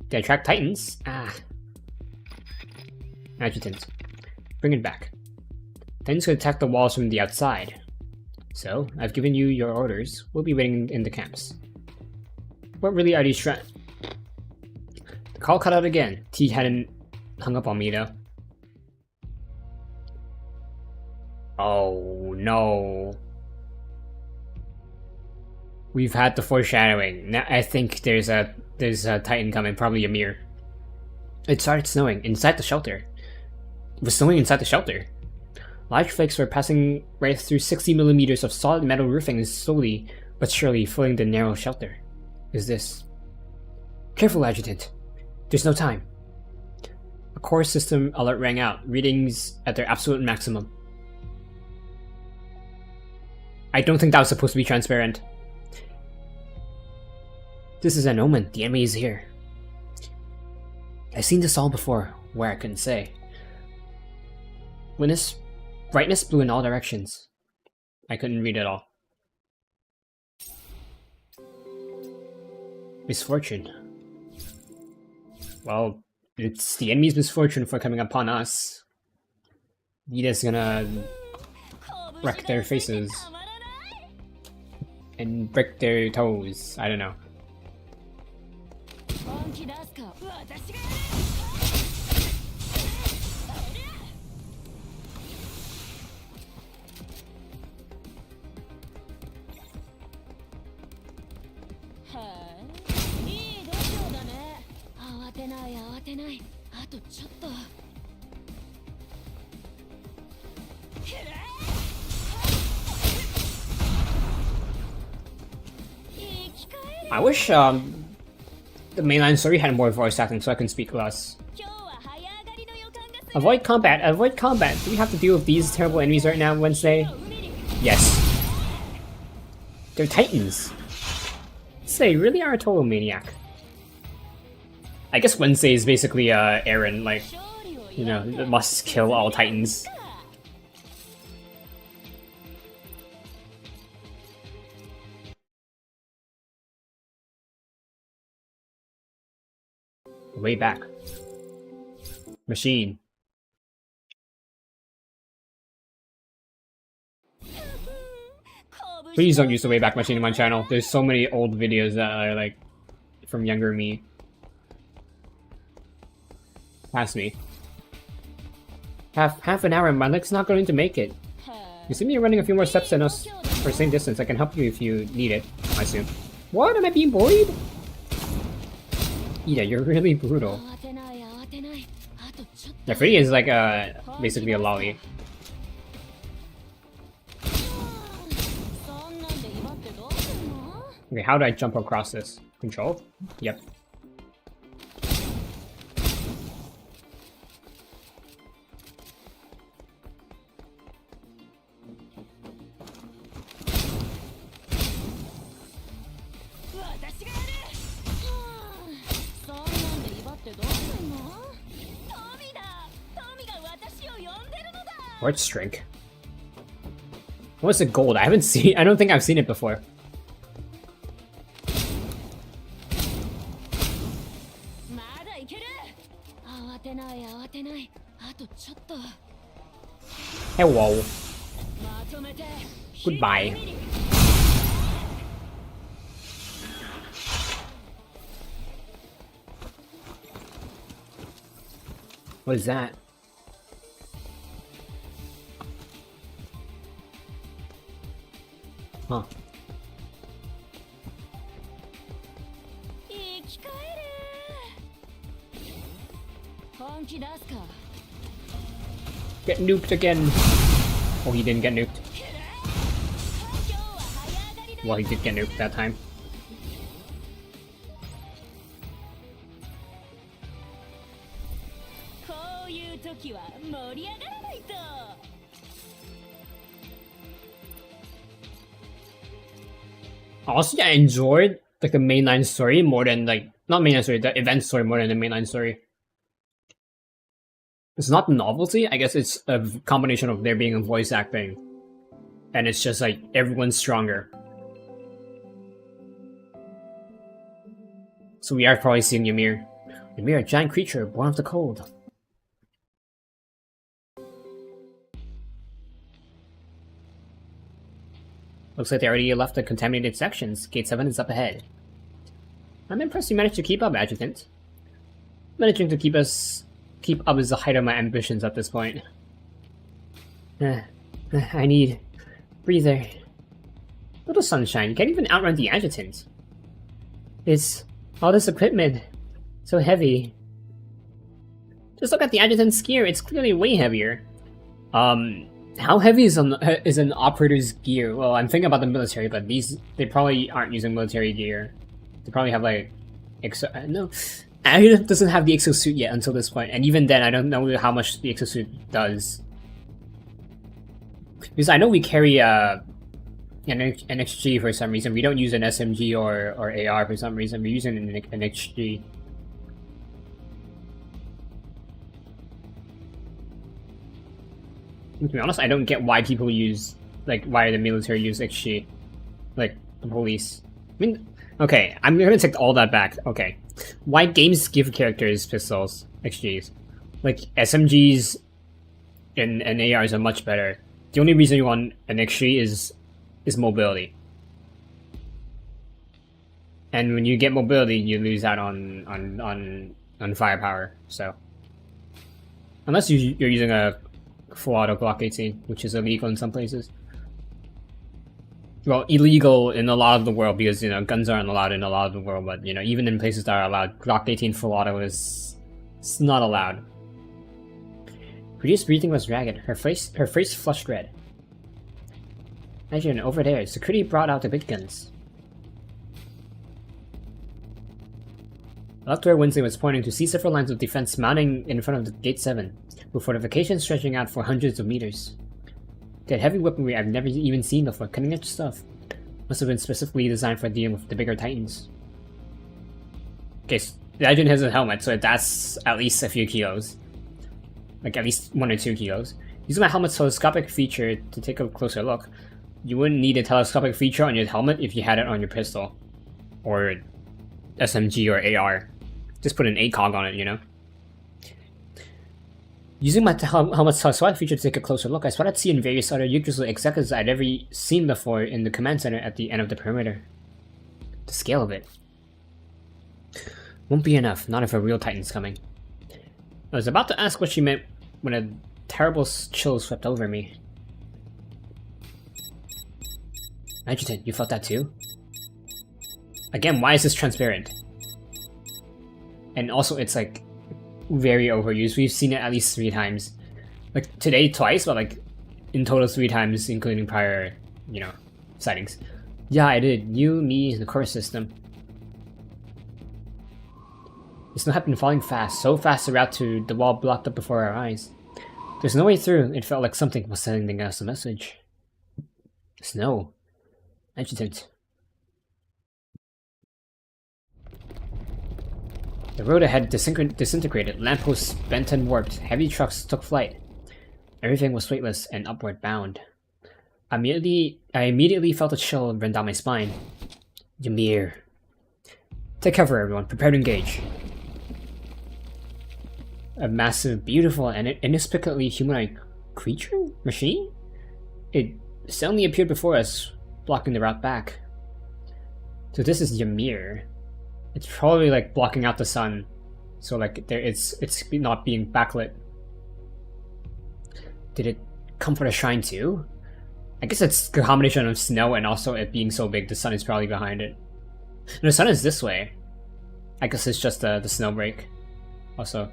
They attract titans? Ah. Adjutant, bring it back. Titans could attack the walls from the outside. So, I've given you your orders. We'll be waiting in the camps. What really are these shrines? The call cut out again. T hadn't hung up on me though. Oh no. We've had the foreshadowing. Now I think there's a Titan coming, probably a mirror. It started snowing inside the shelter. It was snowing inside the shelter. Large flakes were passing right through 60 millimeters of solid metal roofing and slowly but surely filling the narrow shelter. Is this... Careful, Adjutant. There's no time. A core system alert rang out, readings at their absolute maximum. I don't think that was supposed to be transparent. This is an omen. The enemy is here. I've seen this all before, where I couldn't say. When this brightness blew in all directions, I couldn't read it all. Misfortune. Well, it's the enemy's misfortune for coming upon us. Nida's gonna wreck their faces and break their toes. I don't know. I wish the mainline story had more voice acting so I can speak less. Avoid combat, avoid combat! Do we have to deal with these terrible enemies right now, Wednesday? Yes. They're titans! Say, really are a total maniac. I guess Wednesday is basically Aaron, like, you know, must kill all titans. Way back. Machine. Please don't use the Wayback Machine in my channel. There's so many old videos that are like from younger me. Pass me. Half an hour and my leg's not going to make it. You see me running a few more steps than us for the same distance. I can help you if you need it, I assume. What? Am I being bullied? Ida, you're really brutal. Yeah, Freddy is like basically a lolly. Okay, how do I jump across this? Control? Yep. Quartz drink. What's the gold? I don't think I've seen it before. Hello. Goodbye. What is that? Huh. Get nuked again. Oh, he didn't get nuked. Well, he did get nuked that time. Honestly, I enjoyed like the mainline story more than like not mainline story, the event story more than the mainline story. It's not the novelty. I guess it's a combination of there being a voice acting, and it's just like everyone's stronger. So we are probably seeing Ymir. Ymir, a giant creature born of the cold. Looks like they already left the contaminated sections. Gate 7 is up ahead. I'm impressed you managed to keep up, Adjutant. Managing to keep up is the height of my ambitions at this point. I need breather. Little sunshine, you can't even outrun the Adjutant. It's all this equipment, so heavy. Just look at the Adjutant's gear, it's clearly way heavier. How heavy is an operator's gear? Well, I'm thinking about the military, but they probably aren't using military gear. They probably have like no. Adjutant doesn't have the exosuit yet until this point, and even then, I don't know how much the exosuit does. Because I know we carry an XG for some reason. We don't use an SMG or AR for some reason. We're using an XG. To be honest, I don't get why people use, like, why the military use XG. Like, the police. I mean, okay, I'm gonna take all that back. Okay. Why games give characters pistols, XGs? Like, SMGs and ARs are much better. The only reason you want an XG is mobility. And when you get mobility, you lose out on firepower, so. Unless you're using a full auto Glock 18, which is illegal in some places. Well, illegal in a lot of the world because, you know, guns aren't allowed in a lot of the world, but, you know, even in places that are allowed, Glock 18 full auto it's not allowed. Ryu's breathing was ragged, her face flushed red. Imagine, over there, security brought out the big guns. Left where Wednesday was pointing to see several lines of defense mounting in front of the Gate 7, with fortifications stretching out for hundreds of meters. They had heavy weaponry I've never even seen before, cutting edge stuff. Must have been specifically designed for dealing with the bigger titans. Okay, so the Adjutant has a helmet, so that's at least a few kilos. Like at least 1 or 2 kilos. Using my helmet's telescopic feature to take a closer look. You wouldn't need a telescopic feature on your helmet if you had it on your pistol. Or SMG or AR. Just put an ACOG on it, you know? Using my helmet's telescopic feature to take a closer look, I spotted C and various other usual executives I'd ever seen before in the command center at the end of the perimeter. The scale of it. Won't be enough, not if a real titan's coming. I was about to ask what she meant when a terrible chill swept over me. Adjutant, you felt that too? Again, why is this transparent? And also, it's like very overused. We've seen it at least 3 times. Like today, twice, but like in total 3 times, including prior, you know, sightings. Yeah, I did. You, me, the core system. The snow had been falling fast, so fast the route to the wall blocked up before our eyes. There's no way through. It felt like something was sending us a message. Snow. Adjutant. The road ahead disintegrated, lampposts bent and warped, heavy trucks took flight. Everything was weightless and upward bound. I immediately felt a chill run down my spine. Ymir. Take cover, everyone. Prepare to engage. A massive, beautiful, and inexplicably humanoid creature? Machine? It suddenly appeared before us, blocking the route back. So this is Ymir. It's probably like blocking out the sun, so like it's not being backlit. Did it come for the shrine too? I guess it's a combination of snow and also it being so big. The sun is probably behind it. And the sun is this way. I guess it's just the Snowbreak. Also.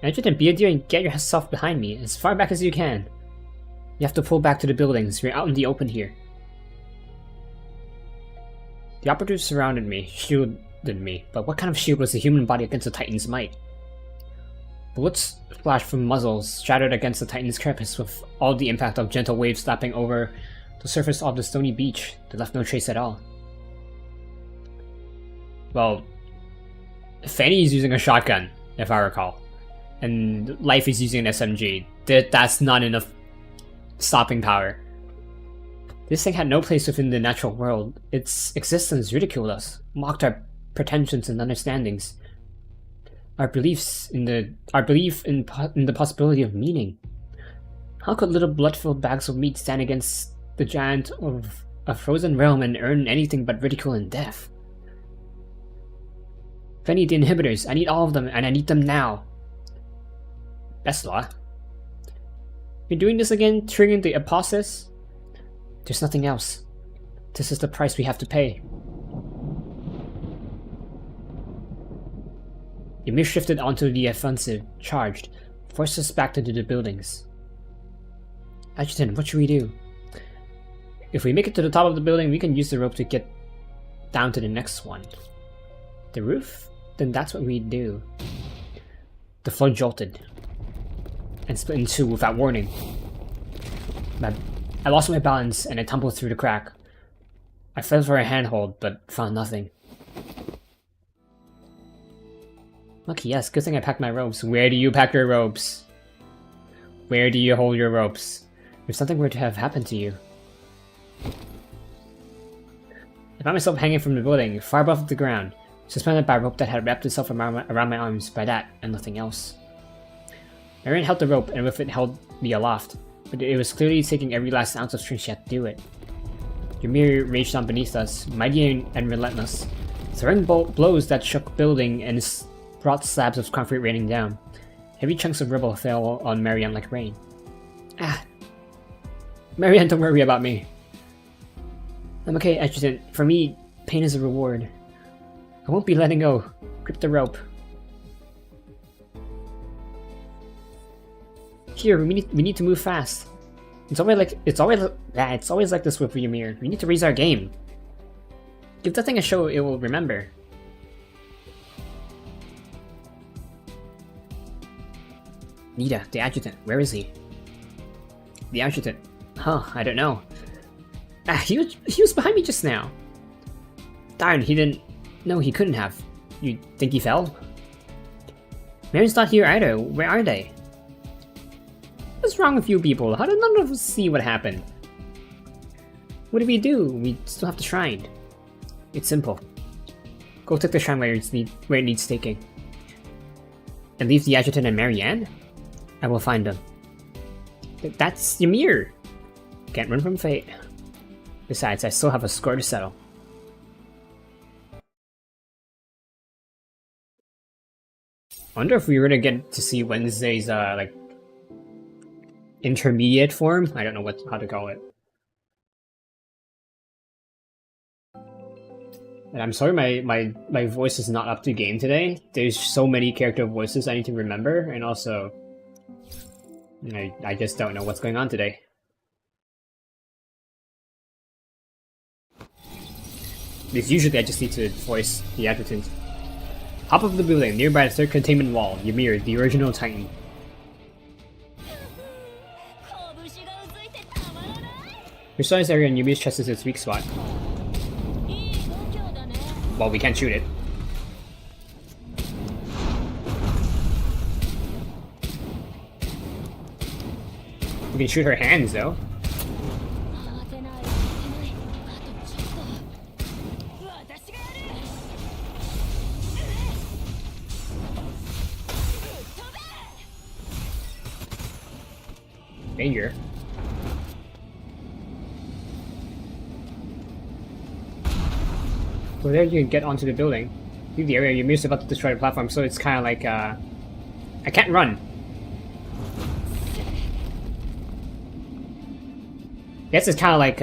Adjutant, be a dear and get yourself behind me, as far back as you can. You have to pull back to the buildings, we're out in the open here. The operatives surrounded me, shielded me, but what kind of shield was the human body against the Titan's might? Bullets splashed from muzzles, shattered against the Titan's carapace with all the impact of gentle waves slapping over the surface of the stony beach. They left no trace at all. Well, Fanny is using a shotgun, if I recall. And Life is using an SMG. That's not enough stopping power. This thing had no place within the natural world. Its existence ridiculed us, mocked our pretensions and understandings. Our belief in the possibility of meaning. How could little blood-filled bags of meat stand against the giant of a frozen realm and earn anything but ridicule and death? Fanny, the inhibitors. I need all of them, and I need them now. Bestla. You're doing this again, triggering the apostasis? There's nothing else. This is the price we have to pay. Ymir shifted onto the offensive, charged, forced us back into the buildings. Adjutant, what should we do? If we make it to the top of the building, we can use the rope to get down to the next one. The roof? Then that's what we do. The floor jolted and split in two without warning. I lost my balance and I tumbled through the crack. I felt for a handhold, but found nothing. Lucky, yes, good thing I packed my ropes. Where do you pack your ropes? Where do you hold your ropes? If something were to have happened to you. I found myself hanging from the building, far above the ground, suspended by a rope that had wrapped itself around my arms, by that, and nothing else. Marianne held the rope, and with it held me aloft, but it was clearly taking every last ounce of strength she had to do it. Ymir raged on beneath us, mighty and relentless, throwing blows that shook building and brought slabs of concrete raining down. Heavy chunks of rubble fell on Marianne like rain. Ah! Marianne, don't worry about me. I'm okay, Adjutant. For me, pain is a reward. I won't be letting go. Grip the rope. Here, we need to move fast. It's always like this with Ymir. We need to raise our game. Give that thing a show it will remember. Nita, the Adjutant, where is he? The Adjutant. Huh, I don't know. Ah, he was behind me just now. Darn, he didn't... No, he couldn't have. You think he fell? Mary's not here either. Where are they? What's wrong with you people? How did none of us see what happened? What do? We still have the shrine. It's simple. Go take the shrine where it needs taking. And leave the Adjutant and Marianne? I will find them. That's Ymir! Can't run from fate. Besides, I still have a score to settle. I wonder if we were to get to see Wednesday's, like, intermediate form? I don't know how to call it. And I'm sorry my voice is not up to game today. There's so many character voices I need to remember, and also... I just don't know what's going on today. Because usually I just need to voice the Adjutant. Top of the building, nearby the third containment wall, Ymir, the original Titan. Precise area in Ymir's chest is its weak spot. Well, we can't shoot it. We can shoot her hands, though. Danger. So there you can get onto the building. Leave the area. Ymir's about to destroy the platform, so it's kind of like, I can't run. I guess it's kind of like,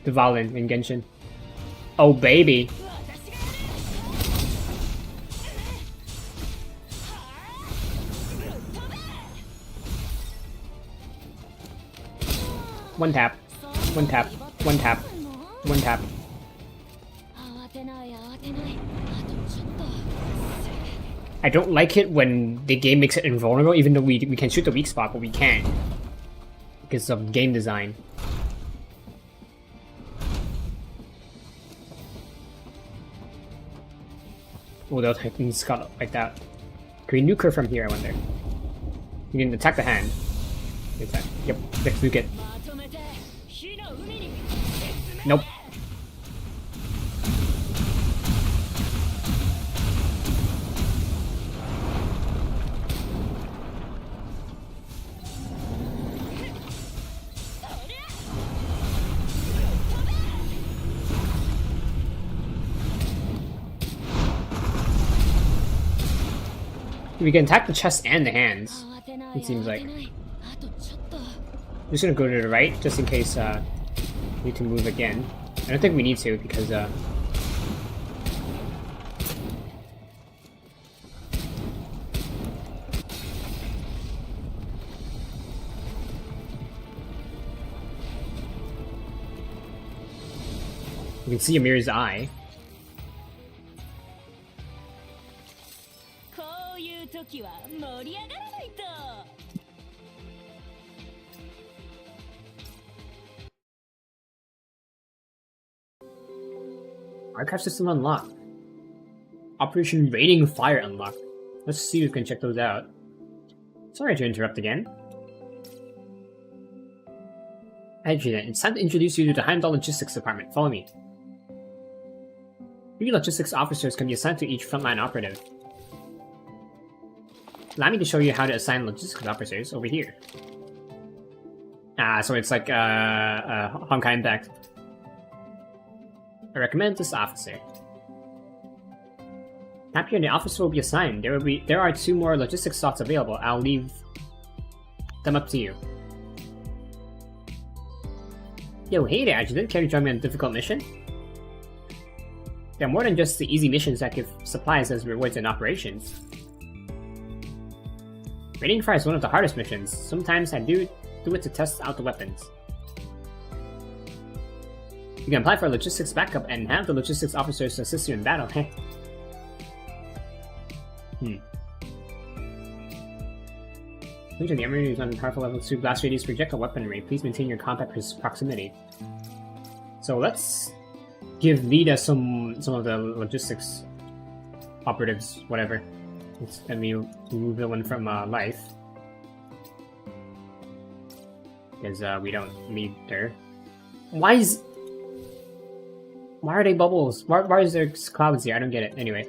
the Valen in Genshin. Oh, baby. One tap. One tap. One tap. One tap. I don't like it when the game makes it invulnerable, even though we can shoot the weak spot, but we can't. Because of game design. Oh, they'll Titan Scott like that. Can we nuke her from here, I wonder? We can attack the hand. Attack. Yep, let's nuke it. Nope. We can attack the chest and the hands, it seems like. I'm just gonna go to the right, just in case we need to move again. I don't think we need to, because you can see Amir's eye. Archive system unlocked. Operation Raiding Fire unlocked. Let's see if we can check those out. Sorry to interrupt again. Adjutant, it's time to introduce you to the Heimdall Logistics Department. Follow me. 3 logistics officers can be assigned to each frontline operative. Allow me to show you how to assign logistics officers over here. So it's like Honkai Impact. I recommend this officer. Tap here and the officer will be assigned. There are 2 more logistics slots available. I'll leave them up to you. Yo, hey there, Adjutant. Care to join me on a difficult mission? There are more than just the easy missions that give supplies as rewards in operations. Raiding Fire is one of the hardest missions. Sometimes I do it to test out the weapons. You can apply for a logistics backup and have the logistics officers to assist you in battle. Due to the enemy is on powerful level 2 blast radius projectile weaponry, please maintain your combat proximity. So let's give Lita some of the logistics operatives, whatever. Let me remove the one from life. Because we don't need her. Why are they bubbles? Why is there clouds here? I don't get it. Anyway.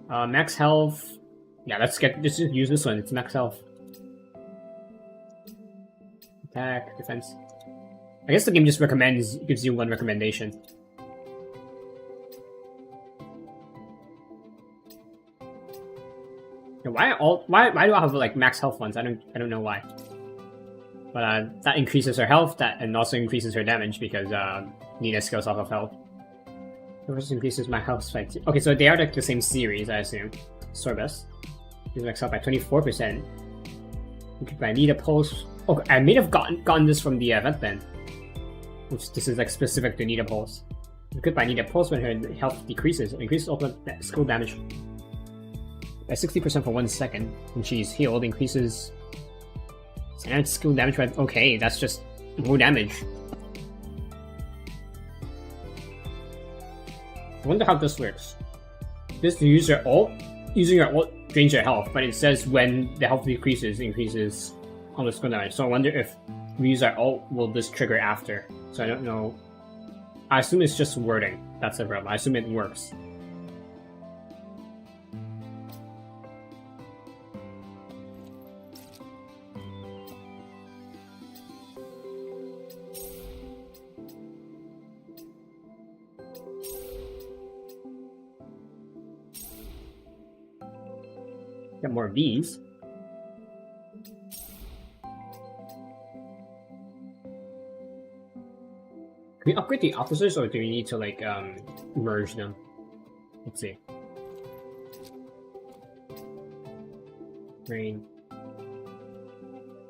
Max health. Yeah, let's just use this one. It's max health. Attack, defense. I guess the game just gives you one recommendation. Why do I have like max health ones? I don't know why. But that increases her health, and also increases her damage because Nina scales off of health. It just increases my health by 2. Okay, so they are like the same series, I assume. Sorbus. He's max health by 24%. I need a pulse. Okay, I may have gotten this from the event then. Which this is like specific to Nita Pulse. Goodbye, Nita Pulse when her health decreases. It increases ultimate skill damage by 60% for 1 second. When she's healed, increases standard skill damage by. Okay, that's just more damage. I wonder how this works. Just to use your ult, using your ult drains your health, but it says when the health decreases, increases all the skill damage. So I wonder if we use our ult, will this trigger after? So I don't know. I assume it's just wording. That's the problem. I assume it works. Get more V's. Can we upgrade the officers, or do we need to like merge them? Let's see. Rain.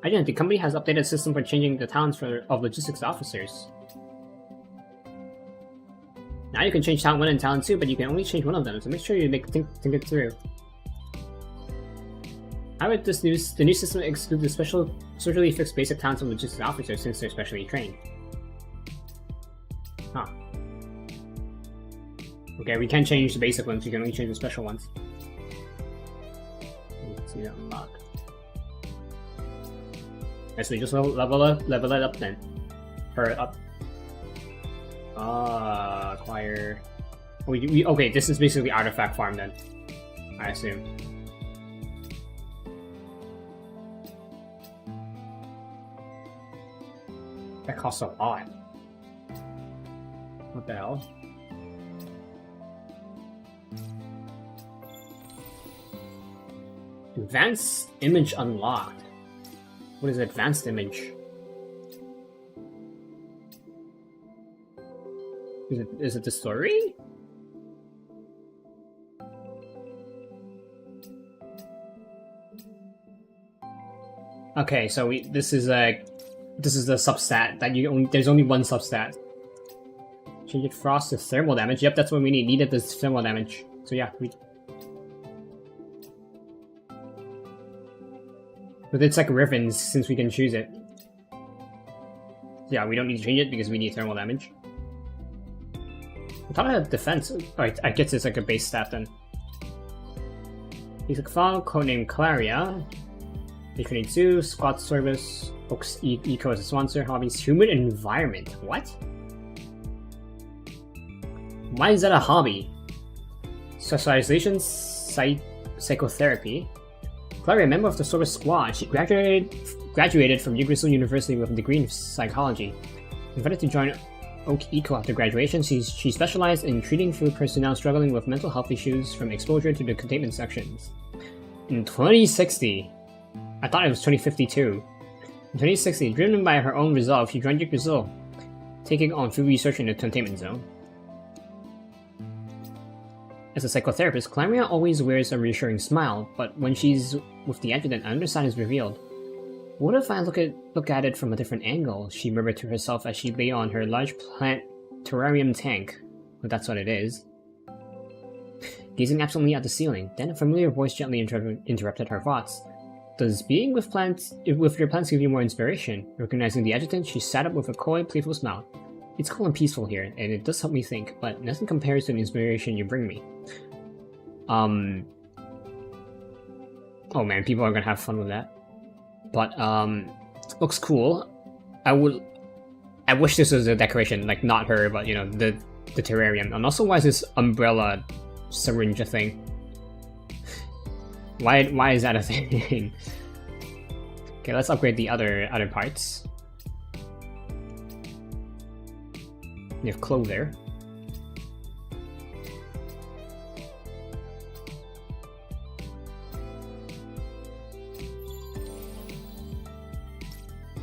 Again, the company has updated a system for changing the talents of logistics officers. Now you can change talent 1 and talent 2, but you can only change one of them, so make sure you think it through. How would the new system exclude the specially fixed basic talents of logistics officers since they're specially trained? Huh. Okay, we can change the basic ones, we can only change the special ones. Let's see that unlock. Okay, so we just level it up then. Or up. Acquire. Okay, this is basically artifact farm then, I assume. That costs a lot. What the hell? Advanced image unlocked. What is advanced image? Is it the story? Okay, so this is the substat that there's only one substat. Change it frost to thermal damage. Yep, that's what we need. Needed this thermal damage. So yeah, but it's like ribbons since we can choose it. So yeah, we don't need to change it because we need thermal damage. I thought I had defense. Alright, I guess it's like a base stat then. Basic file, codename Claria. H22, squad service, books eco as a sponsor, hobbies, human environment. What? Why is that a hobby? Specialization, psychotherapy. Claria, a member of the service squad, she graduated from Yggdrasil University with a degree in psychology. Invited to join Oak Eco after graduation, she specialized in treating field personnel struggling with mental health issues from exposure to the containment sections. In 2060, I thought it was 2052. In 2060, driven by her own resolve, she joined Yggdrasil, taking on field research in the Containment Zone. As a psychotherapist, Claria always wears a reassuring smile, but when she's with the Adjutant, an underside is revealed. What if I look at it from a different angle? She murmured to herself as she lay on her large plant terrarium tank. Well, that's what it is. Gazing absently at the ceiling, then a familiar voice gently interrupted her thoughts. Does being with your plants give you more inspiration? Recognizing the Adjutant, she sat up with a coy, playful smile. It's cool and peaceful here, and it does help me think, but nothing compares to the inspiration you bring me. Oh man, people are gonna have fun with that. But, looks cool. I wish this was a decoration, like not her, but you know, the terrarium. And also, why is this umbrella syringe a thing? Why is that a thing? Okay, let's upgrade the other parts. We have clother.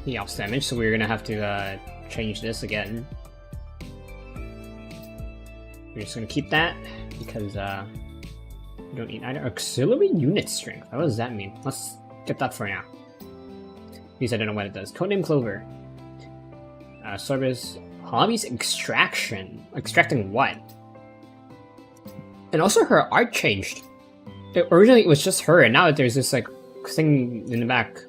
The ops damage, so we're gonna have to change this again. We're just gonna keep that because we don't need either auxiliary unit strength. What does that mean? Let's get that for now. Because I don't know what it does. Codename Clover. Service. Hobbies extraction. Extracting what? And also her art changed. Originally it was just her, and now there's this like thing in the back.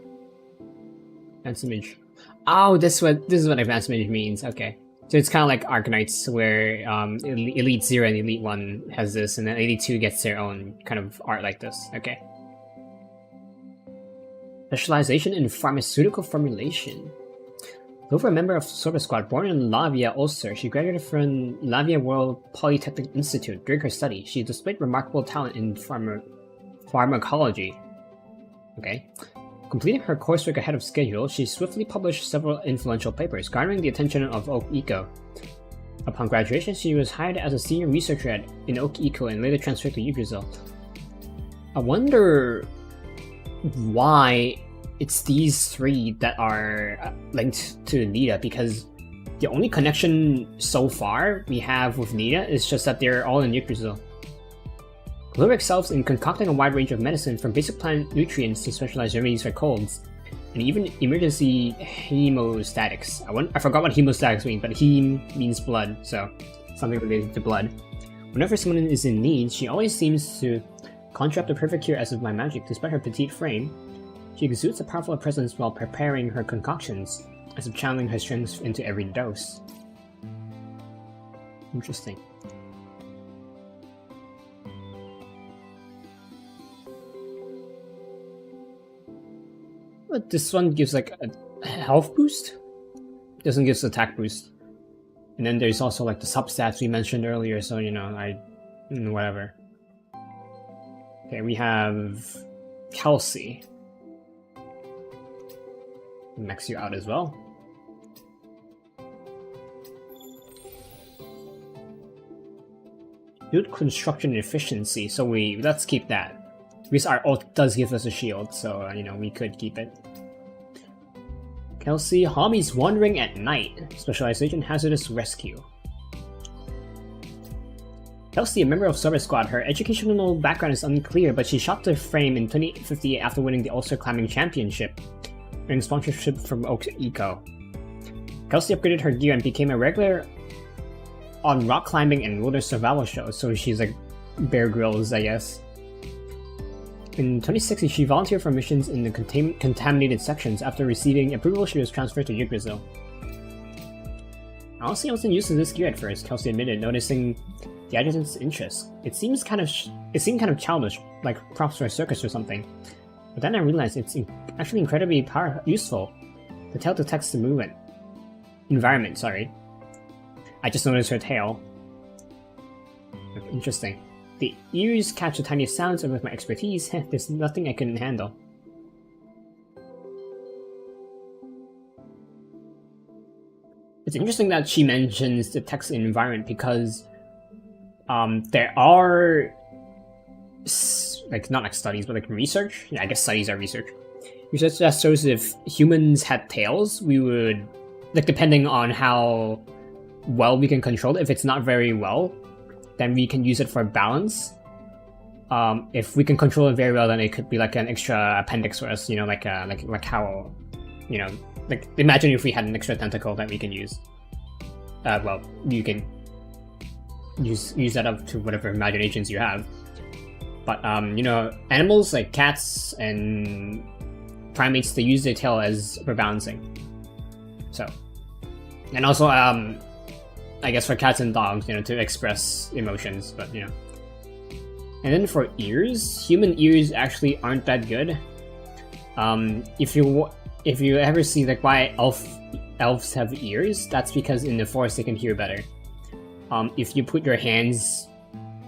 Advanced image. Oh, this is what advanced image means. Okay, so it's kind of like Arkanites, where Elite 0 and Elite 1 has this, and then Elite 2 gets their own kind of art like this. Okay. Specialization in pharmaceutical formulation. Though a member of the Service Squad, born in Lavia, Ulster, she graduated from Lavia World Polytechnic Institute. During her study, she displayed remarkable talent in pharmacology. Okay. Completing her coursework ahead of schedule, she swiftly published several influential papers, garnering the attention of Oak Eco. Upon graduation, she was hired as a senior researcher in Oak Eco and later transferred to Yggdrasil. I wonder why it's these three that are linked to Nita, because the only connection so far we have with Nita is just that they're all in Yggdrasil. Clover excels in concocting a wide range of medicine, from basic plant nutrients to specialized remedies for colds. and even emergency hemostatics. I forgot what hemostatics mean, but heme means blood, so something related to blood. Whenever someone is in need, she always seems to conjure up the perfect cure as if by magic. Despite her petite frame, she exudes a powerful presence while preparing her concoctions, as if channeling her strength into every dose. Interesting. But this one gives like a health boost? Doesn't give us attack boost. And then there's also like the substats we mentioned earlier, so you know, whatever. Okay, we have Kelsey. Max you out as well. Good construction efficiency, so let's keep that. Because our ult does give us a shield, so you know, we could keep it. Kelsey, hobbies wandering at night. Specialization hazardous rescue. Kelsey, a member of Service Squad. Her educational background is unclear, but she shot to fame in 2058 after winning the Ulster Climbing Championship, earning sponsorship from Oak Eco. Kelsey upgraded her gear and became a regular on rock climbing and wilderness survival shows, so she's like Bear Grylls, I guess. In 2060, she volunteered for missions in the contaminated sections. After receiving approval, she was transferred to Yggdrasil. Honestly, I wasn't used to this gear at first, Kelsey admitted, noticing the adjutant's interest. It seemed kind of childish, like props for a circus or something. But then I realized it's actually incredibly useful. The tail detects the environment, sorry. I just noticed her tail. Interesting. The ears catch the tiniest sounds, and with my expertise, there's nothing I couldn't handle. It's interesting that she mentions the text in environment because there are not like studies, but like research. Yeah, I guess studies are research. Research that shows if humans had tails, we would, like, depending on how well we can control it. If it's not very well, then we can use it for balance. If we can control it very well, then it could be like an extra appendix for us, you know, like how, you know, like imagine if we had an extra tentacle that we can use. Well, you can use that up to whatever imaginations you have. But you know, animals like cats and primates, they use their tail as for balancing. So, and also I guess for cats and dogs, you know, to express emotions, but you know. And then for ears, human ears actually aren't that good. If you ever see like why elves have ears, that's because in the forest they can hear better. If you put your hands,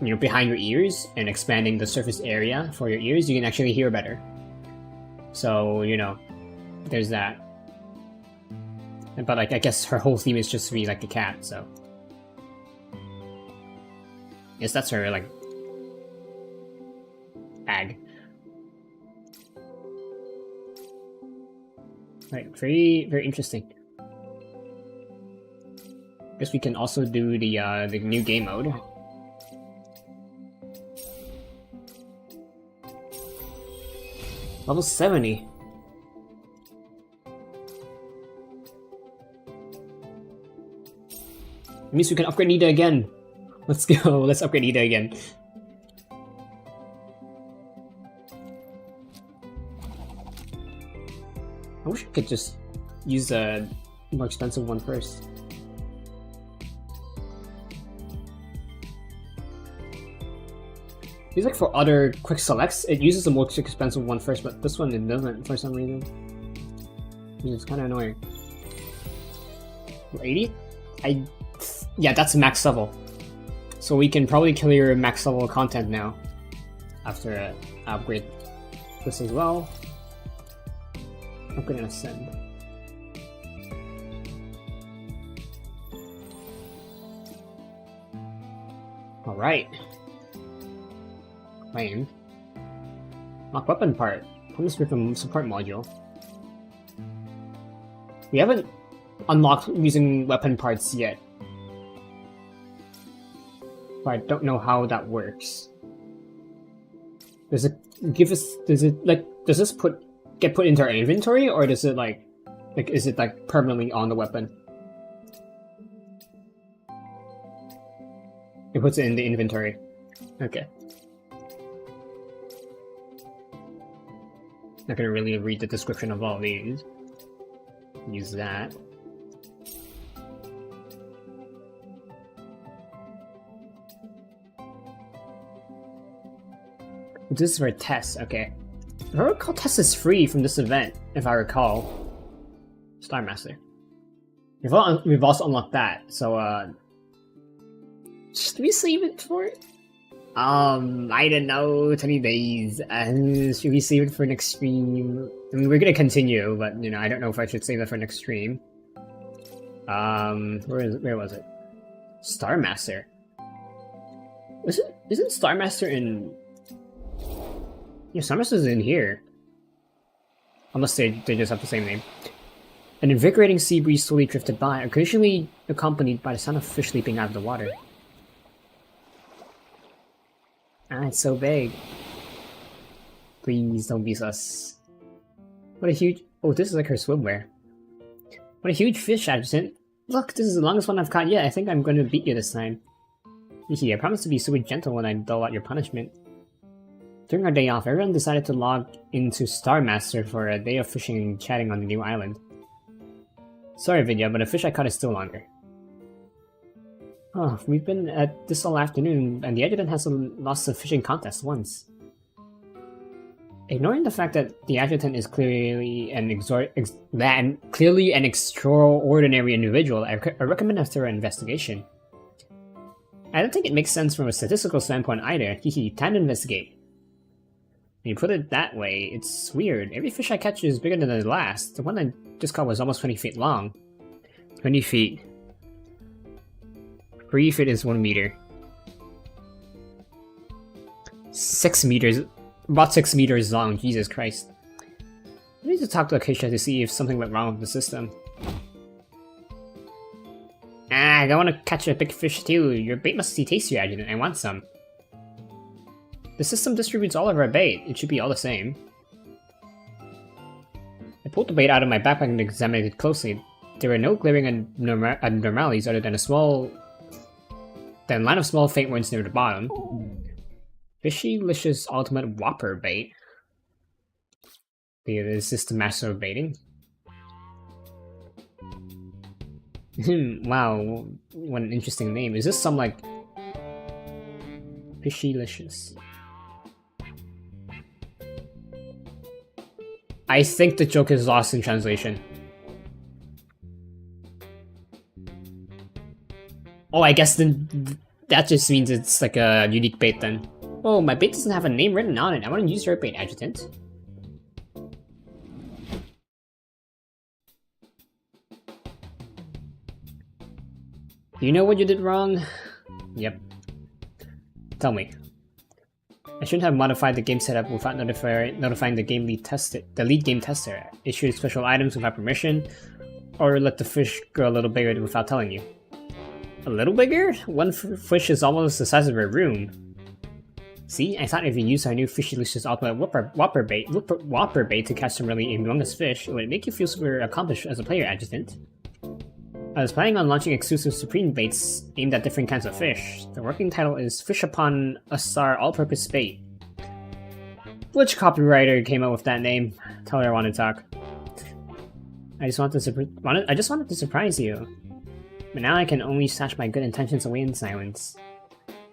you know, behind your ears and expanding the surface area for your ears, you can actually hear better. So you know, there's that. But like I guess her whole theme is just to be like a cat, so. Yes, that's her, like, ag. Right, very, very interesting. Guess we can also do the new game mode. Level 70. It means we can upgrade Nita again. Let's go, let's upgrade Nita again. I wish I could just use a more expensive one first. It's like for other quick selects, it uses the most expensive one first, but this one it doesn't for some reason. It's kind of annoying. 80? Yeah, that's max level. So we can probably clear max level content now after upgrade this as well. Upgrade and ascend. Alright. Claim. Lock weapon part. Promise with a support module. We haven't unlocked using weapon parts yet. But I don't know how that works. Does it give us, does this put get put into our inventory, or does it like is it like permanently on the weapon? It puts it in the inventory. Okay. Not gonna really read the description of all these. Use that. This is for a test, okay. If I recall, test is free from this event, if I recall. Star Master. We've also unlocked that, so should we save it for it? I don't know, 20 days. Should we save it for next stream? I mean, we're gonna continue, but, you know, I don't know if I should save that for next stream. Where was it? Star Master. Isn't Star Master in... Yeah, Star Master's in here. Unless they just have the same name. An invigorating sea breeze slowly drifted by, occasionally accompanied by the sound of fish leaping out of the water. Ah, it's so big. Please don't be sus. What a huge... Oh, this is like her swimwear. What a huge fish, Adjutant. Look, this is the longest one I've caught yet. I think I'm going to beat you this time. I promise to be super gentle when I dole out your punishment. During our day off, everyone decided to log into Star Master for a day of fishing and chatting on the new island. Sorry, Vidya, but the fish I caught is still longer. Oh, we've been at this all afternoon, and the Adjutant has lost a fishing contest once. Ignoring the fact that the Adjutant is clearly an extraordinary individual, I recommend a thorough investigation. I don't think it makes sense from a statistical standpoint either. Time to investigate. When you put it that way, it's weird. Every fish I catch is bigger than the last. The one I just caught was almost 20 feet long. 20 feet. 3 feet is 1 meter. 6 meters. About 6 meters long, Jesus Christ. I need to talk to Acacia to see if something went wrong with the system. I don't want to catch a big fish too. Your bait must be tasty, Adjutant. I want some. The system distributes all of our bait. It should be all the same. I pulled the bait out of my backpack and examined it closely. There were no glaring abnormalities other than a line of small faint ones near the bottom. Fishy-licious ultimate whopper bait. Is this the master of baiting? Wow, what an interesting name. Is this some, like... Fishy-licious? I think the joke is lost in translation. Oh, I guess then that just means it's like a unique bait then. Oh, my bait doesn't have a name written on it. I want to use your bait, Adjutant. Do you know what you did wrong? Yep. Tell me. I shouldn't have modified the game setup without notifying the lead game tester. Issued special items without permission, or let the fish grow a little bigger without telling you. A little bigger? One fish is almost the size of a room. See, I thought if you use our new Fishy-licious ultimate whopper bait to catch some really humongous fish, it would make you feel super accomplished as a player, Adjutant. I was planning on launching exclusive Supreme baits aimed at different kinds of fish. The working title is Fish Upon a Star All-Purpose Bait. Which copywriter came up with that name? Tell her I want to talk. I just wanted to surprise you. But now I can only stash my good intentions away in silence.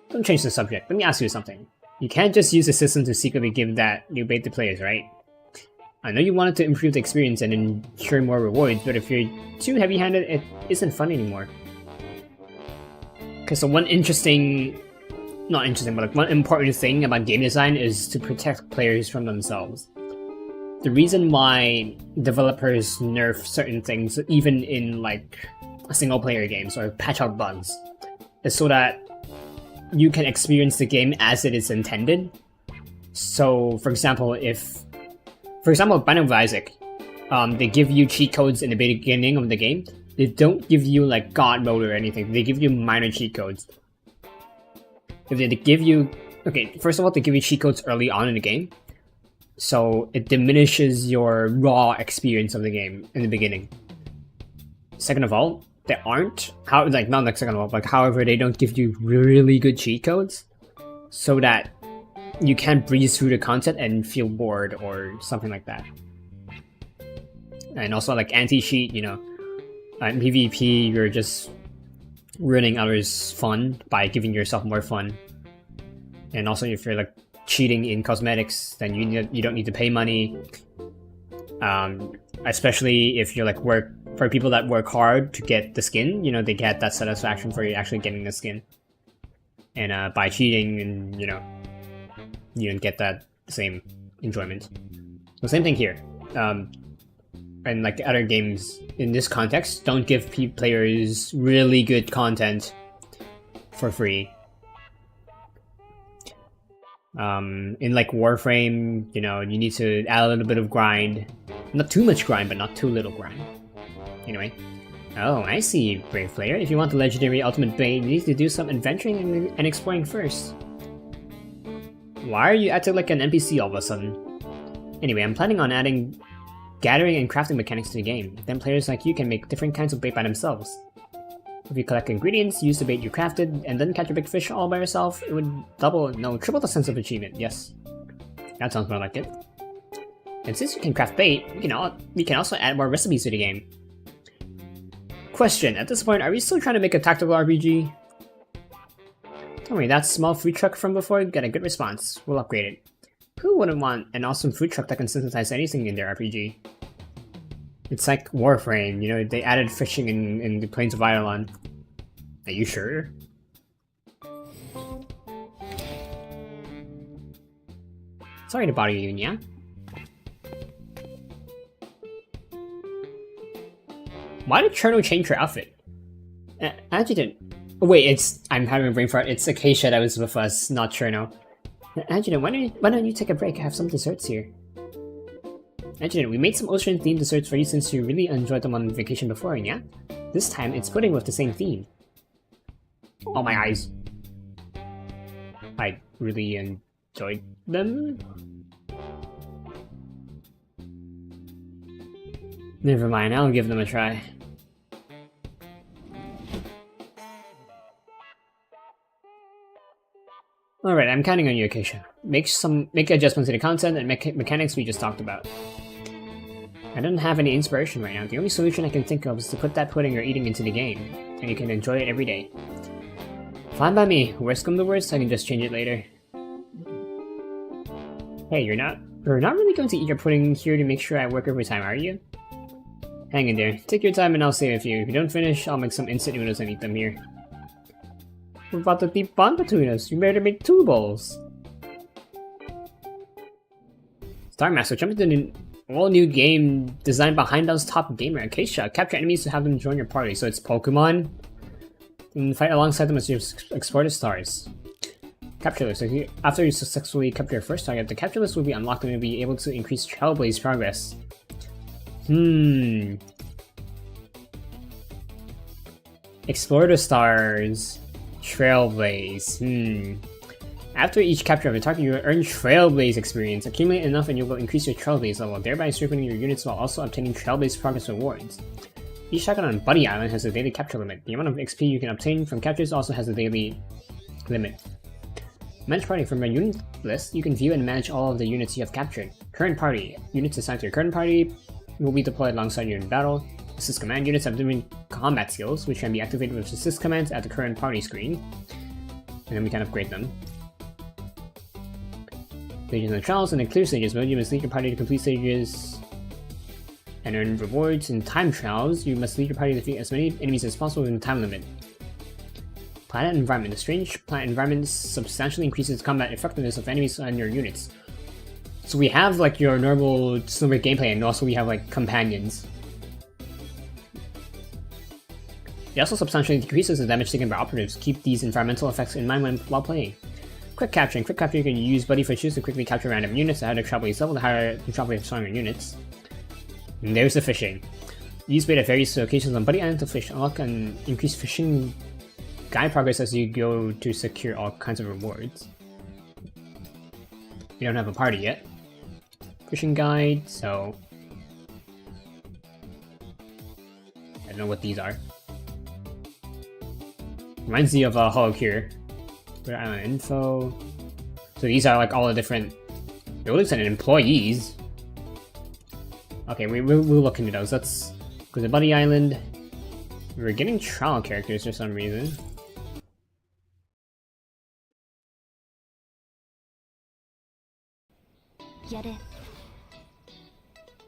Don't change the subject. Let me ask you something. You can't just use the system to secretly give that new bait to players, right? I know you wanted to improve the experience and ensure more rewards, but if you're too heavy-handed, it isn't fun anymore. Okay, so one important thing about game design is to protect players from themselves. The reason why developers nerf certain things, even in like single-player games or patch out bugs, is so that you can experience the game as it is intended. So, for example, Binding of Isaac, they give you cheat codes in the beginning of the game. They don't give you like God mode or anything. They give you minor cheat codes. If they give you, okay, first of all, they give you cheat codes early on in the game. so it diminishes your raw experience of the game in the beginning. Second of all, there aren't however, they don't give you really good cheat codes, so that you can't breeze through the content and feel bored or something like that. And also like anti-cheat, you know, in PvP you're just ruining others' fun by giving yourself more fun. And also if you're like cheating in cosmetics, then you don't need to pay money. Especially if you're like for people that work hard to get the skin, you know, they get that satisfaction for you actually getting the skin. And by cheating, and you know, you don't get that same enjoyment. The same thing here. And like other games in this context, don't give players really good content for free. In like Warframe, you know, you need to add a little bit of grind. Not too much grind, but not too little grind. Anyway. Oh, I see, Brave Player. If you want the legendary ultimate bait, you need to do some adventuring and exploring first. Why are you acting like an NPC all of a sudden? Anyway, I'm planning on adding gathering and crafting mechanics to the game. Then players like you can make different kinds of bait by themselves. If you collect ingredients, use the bait you crafted, and then catch a big fish all by yourself, it would triple the sense of achievement, yes. That sounds more like it. And since you can craft bait, we can also add more recipes to the game. Question, at this point, are we still trying to make a tactical RPG? Don't worry, that small food truck from before got a good response. We'll upgrade it. Who wouldn't want an awesome food truck that can synthesize anything in their RPG? It's like Warframe, you know, they added fishing in the Plains of Ireland. Are you sure? Sorry to bother you, yeah? Why did Cherno change her outfit? Adjutant. Oh, wait, I'm having a brain fart. It's Acacia that was with us, not Cherno. Adjutant, why don't you take a break? I have some desserts here. Adjutant, we made some ocean-themed desserts for you since you really enjoyed them on vacation before, yeah? This time, it's pudding with the same theme. Oh, my eyes. I really enjoyed them? Never mind, I'll give them a try. Alright, I'm counting on you, Acacia. Make adjustments to the content and mechanics we just talked about. I don't have any inspiration right now. The only solution I can think of is to put that pudding you're eating into the game, and you can enjoy it every day. Fine by me. Worst come to worst, I can just change it later. Hey, you're not really going to eat your pudding here to make sure I work overtime, are you? Hang in there. Take your time and I'll save a few. If you don't finish, I'll make some instant noodles and eat them here. What about the deep bond between us? You better make 2 bowls. Star Master, jump into the all-new game designed by Heimdall's top gamer, Acacia. Capture enemies to have them join your party. So it's Pokemon? And fight alongside them as you explore the stars. Capture list. After you successfully capture your first target, the capture list will be unlocked and you'll be able to increase Trailblaze progress. Explore the stars. Trailblaze. After each capture of a target, you will earn Trailblaze experience. Accumulate enough and you will increase your Trailblaze level, thereby strengthening your units while also obtaining Trailblaze progress rewards. Each target on Buddy Island has a daily capture limit. The amount of XP you can obtain from captures also has a daily limit. Manage party. From your unit list, you can view and manage all of the units you have captured. Current party. Units assigned to your current party will be deployed alongside you in battle. Assist command. Units have different combat skills, which can be activated with assist commands at the current party screen. And then we can upgrade them. Stages and trials. In the clear stages mode, you must lead your party to complete stages and earn rewards. In time trials, you must lead your party to defeat as many enemies as possible within the time limit. Planet environment. The strange planet environment substantially increases combat effectiveness of enemies and your units. So we have like your normal Snowbreak gameplay, and also we have like companions. It also substantially decreases the damage taken by operatives. Keep these environmental effects in mind while playing. Quick capture. In quick capture, you can use buddy fishes to quickly capture random units. The higher the Trailblaze level, the higher the Trailblaze of stronger units. And there's the fishing. Use bait at various locations on Buddy Island to fish. Unlock and increase fishing guide progress as you go to secure all kinds of rewards. You don't have a party yet. fishing guide, so I don't know what these are. Reminds me of Hollow Cure. Island info. So these are like all the different buildings and employees. Okay, we'll look into those. Let's go to Buddy Island. We're getting trial characters for some reason. The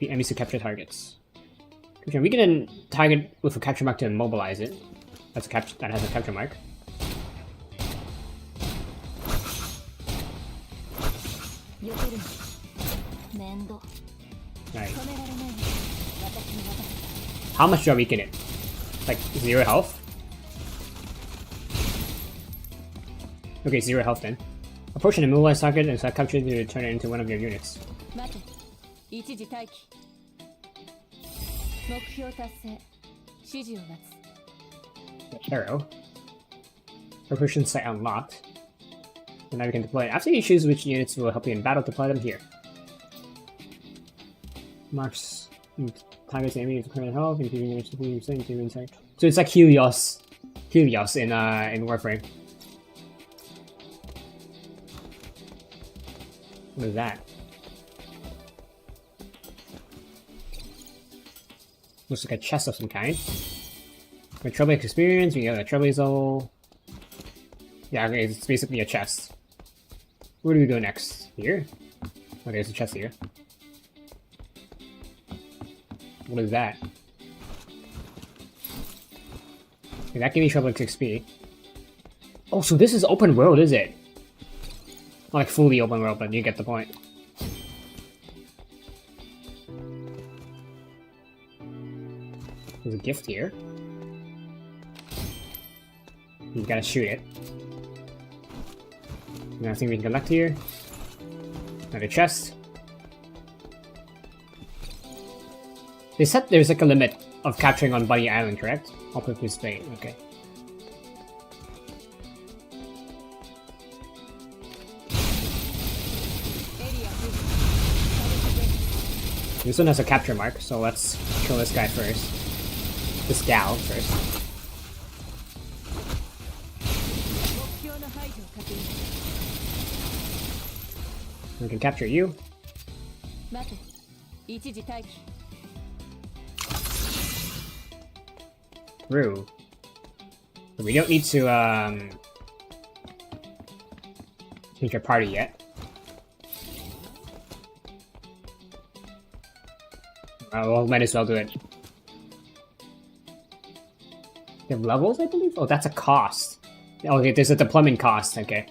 enemies to capture targets. Okay, we get a target with a capture mark to immobilize it. That's a capture that has a capture mark. Right. How much do I weaken it? Like 0 health? Okay, 0 health then. Approach an immobilized target and start capturing to turn it into one of your units. Arrow. Proficient sight unlocked. And now we can deploy it. After you choose which units will help you in battle, deploy them here. Marks targets enemy with current health, including units to insect. So it's like Helios in Warframe. What is that? Looks like a chest of some kind. For trouble experience, we got a Trailblazer. Yeah, okay, it's basically a chest. Where do we go next? Here? Oh, there's a chest here. What is that? Okay, that gave me trouble XP. Oh, so this is open world, is it? Not like fully open world, but you get the point. There's a gift here. You gotta shoot it. Another thing we can collect here. Another chest. They said there's like a limit of capturing on Buddy Island, correct? I'll put this bait, okay. This one has a capture mark, so let's kill this guy first. This gal first. We can capture you. Through. But we don't need to change our party yet. Well, might as well do it. They have levels, I believe? Oh, that's a cost. Okay, there's a deployment cost, okay.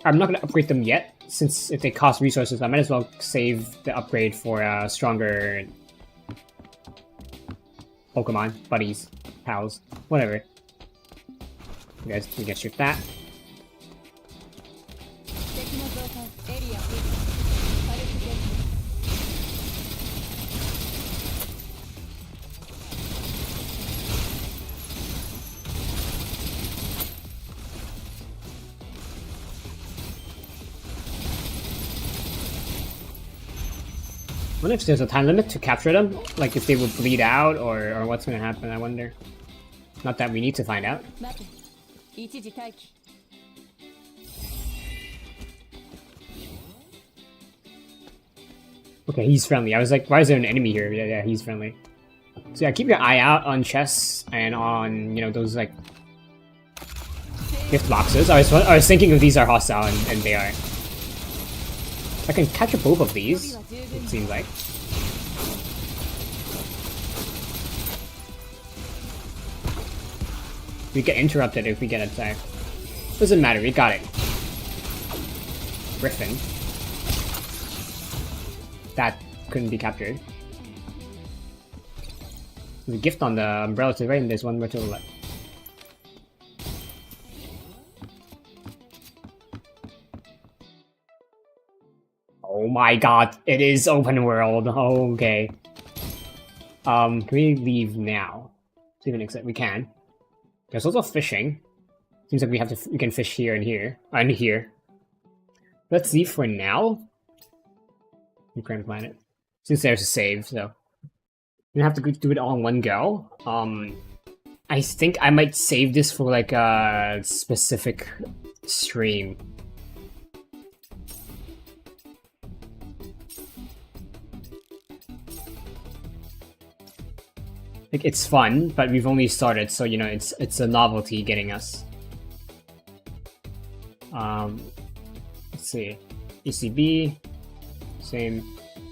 I'm not going to upgrade them yet, since if they cost resources, I might as well save the upgrade for stronger Pokemon, buddies, pals, whatever. You guys shoot that. I wonder if there's a time limit to capture them, like if they will bleed out or what's gonna happen, I wonder. Not that we need to find out. Okay, he's friendly. I was like, why is there an enemy here? Yeah, he's friendly. So yeah, keep your eye out on chests and on, you know, those like gift boxes. I was thinking if these are hostile and they are. I can capture both of these, it seems like. We get interrupted if we get attacked. Doesn't matter, we got it. Griffin. That couldn't be captured. There's a gift on the umbrella to the right and there's one more to the left. Oh my god, it is open world. Oh, okay. Can we leave now? See the next we can. There's also fishing. Seems like we can fish here and here. And here. Let's leave for now. Ukraine planet. Since there's a save, so you have to do it all in one go. I think I might save this for like a specific stream. Like, it's fun, but we've only started, so you know it's a novelty getting us. Let's see, ECB, same,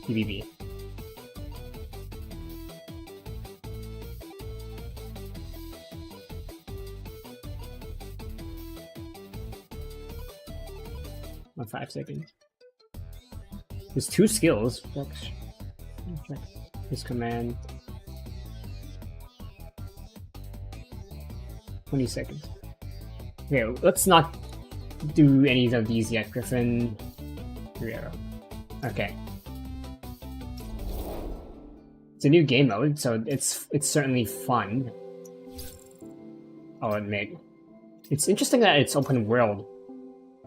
PBB. On 5 seconds. There's 2 skills. Check this command. 20 seconds. Okay, let's not do any of these yet. Griffin, Guerrero. Okay. It's a new game mode, so it's certainly fun. I'll admit. It's interesting that it's open world.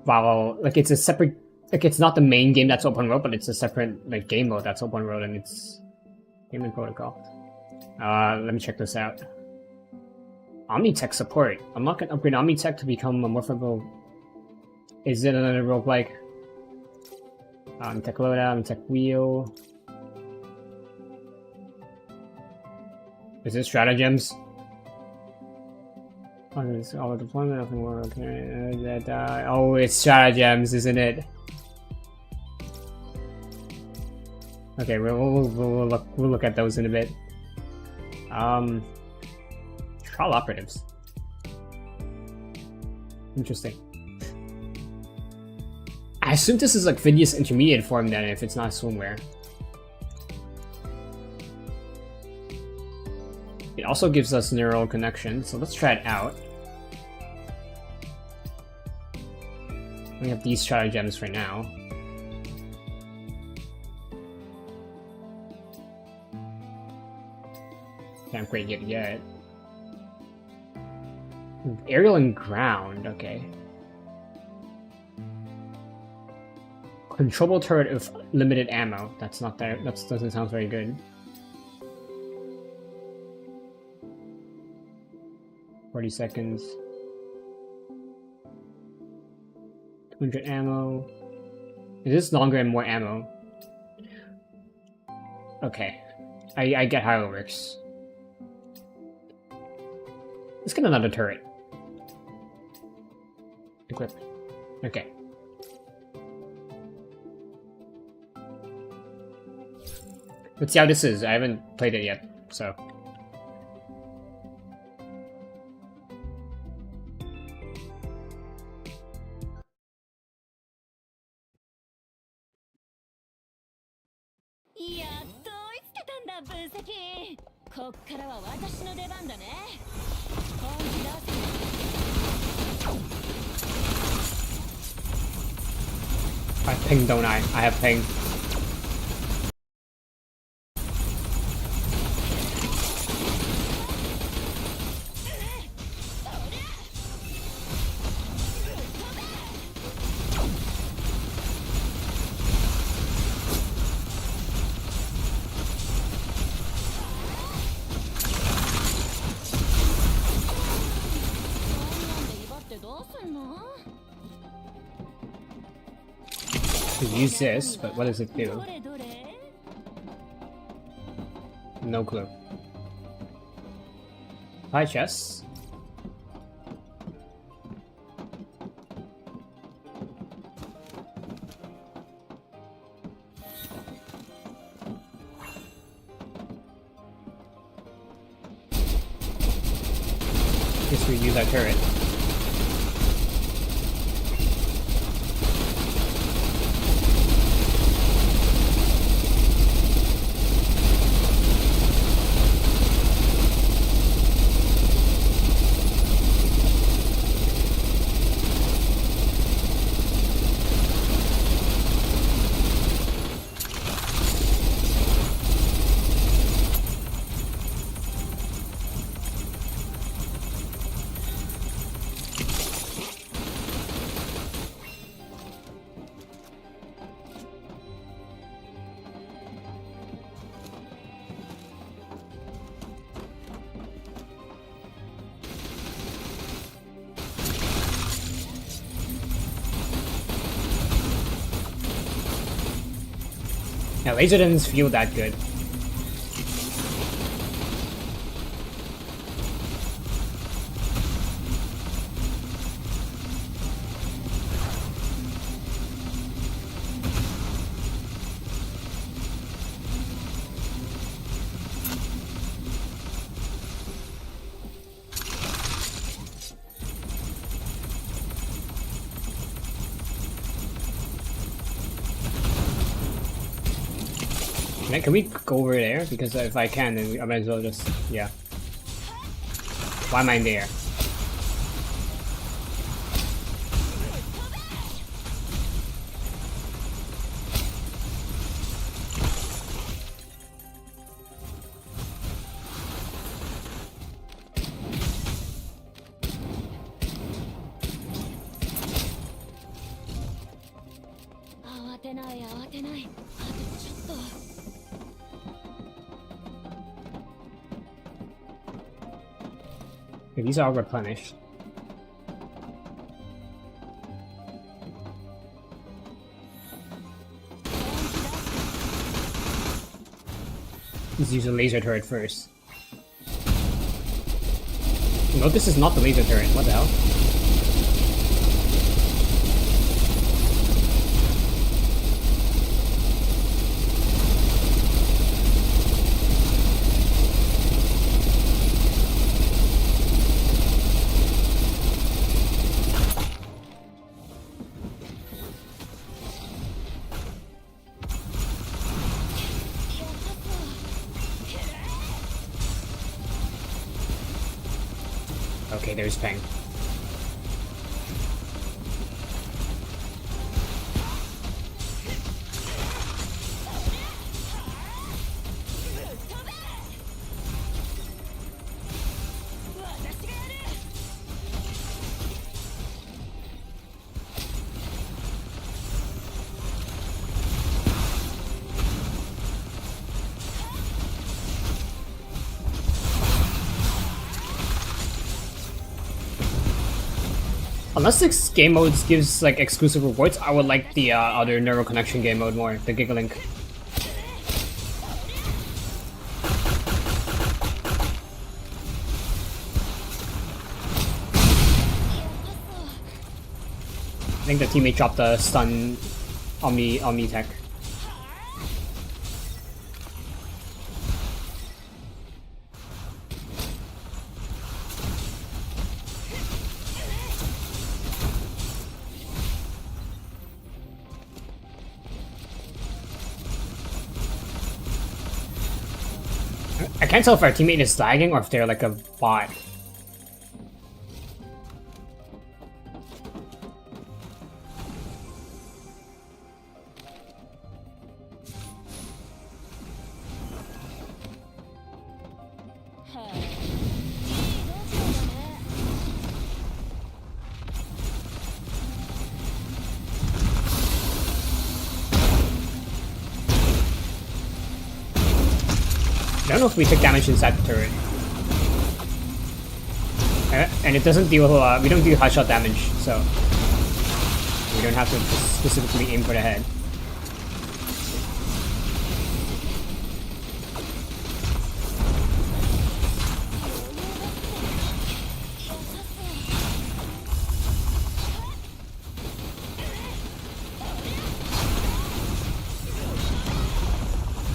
While like it's a separate, like it's not the main game that's open world, but it's a separate like game mode that's open world, and it's Gaming Protocol. Let me check this out. Omnitech support. I'm not gonna upgrade Omnitech to become a morphable. Is it another roguelike? Tech loadout, tech wheel. Is it stratagems? All the deployment, nothing more. Okay. Oh, it's stratagems, isn't it? Okay, we'll look at those in a bit. Trial operatives. Interesting. I assume this is like Phineas intermediate form then, if it's not swimwear. It also gives us neural connection, so let's try it out. We have these stratagems for now. Can't upgrade it yet. Aerial and ground, okay. Controllable turret with limited ammo. That's not there. That doesn't sound very good. 40 seconds. 200 ammo. Is this longer and more ammo? Okay. I get how it works. Let's get another turret. Equip. Okay. Let's see how this is. I haven't played it yet, so. I have ping, don't I? I have ping. Use this, but what does it do? No clue. Hi, chess. Guess we use that turret. Yeah, laser doesn't feel that good. Can we go over there? Because if I can, then I might as well just... yeah. Why am I in there? Okay, these are all replenished. Let's use a laser turret first. No, this is not the laser turret. What the hell? Okay, there's Peng. Unless this game mode gives like exclusive rewards, I would like the other neural connection game mode more, the Gigalink. I think the teammate dropped the stun Omni tech. I can't tell if our teammate is lagging or if they're like a bot. I don't know if we took damage inside the turret. And it doesn't deal, we don't do hot-shot damage, so we don't have to specifically aim for the head.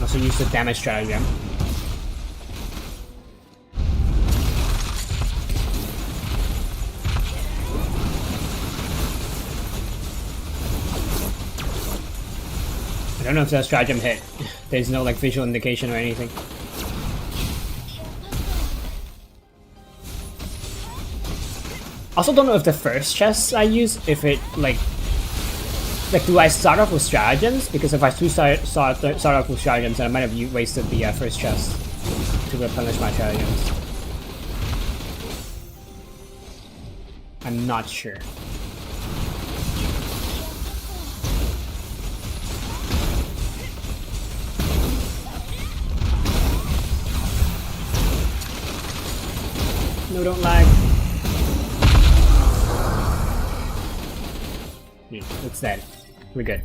Also use the damage stratagem. I don't know if that stratagem hit. There's no like visual indication or anything. Also don't know if the first chest I use, if it like do I start off with stratagems? Because if I start off with stratagems, then I might have wasted the first chest to replenish my stratagems. I'm not sure. No, don't lag. It's dead. We're good.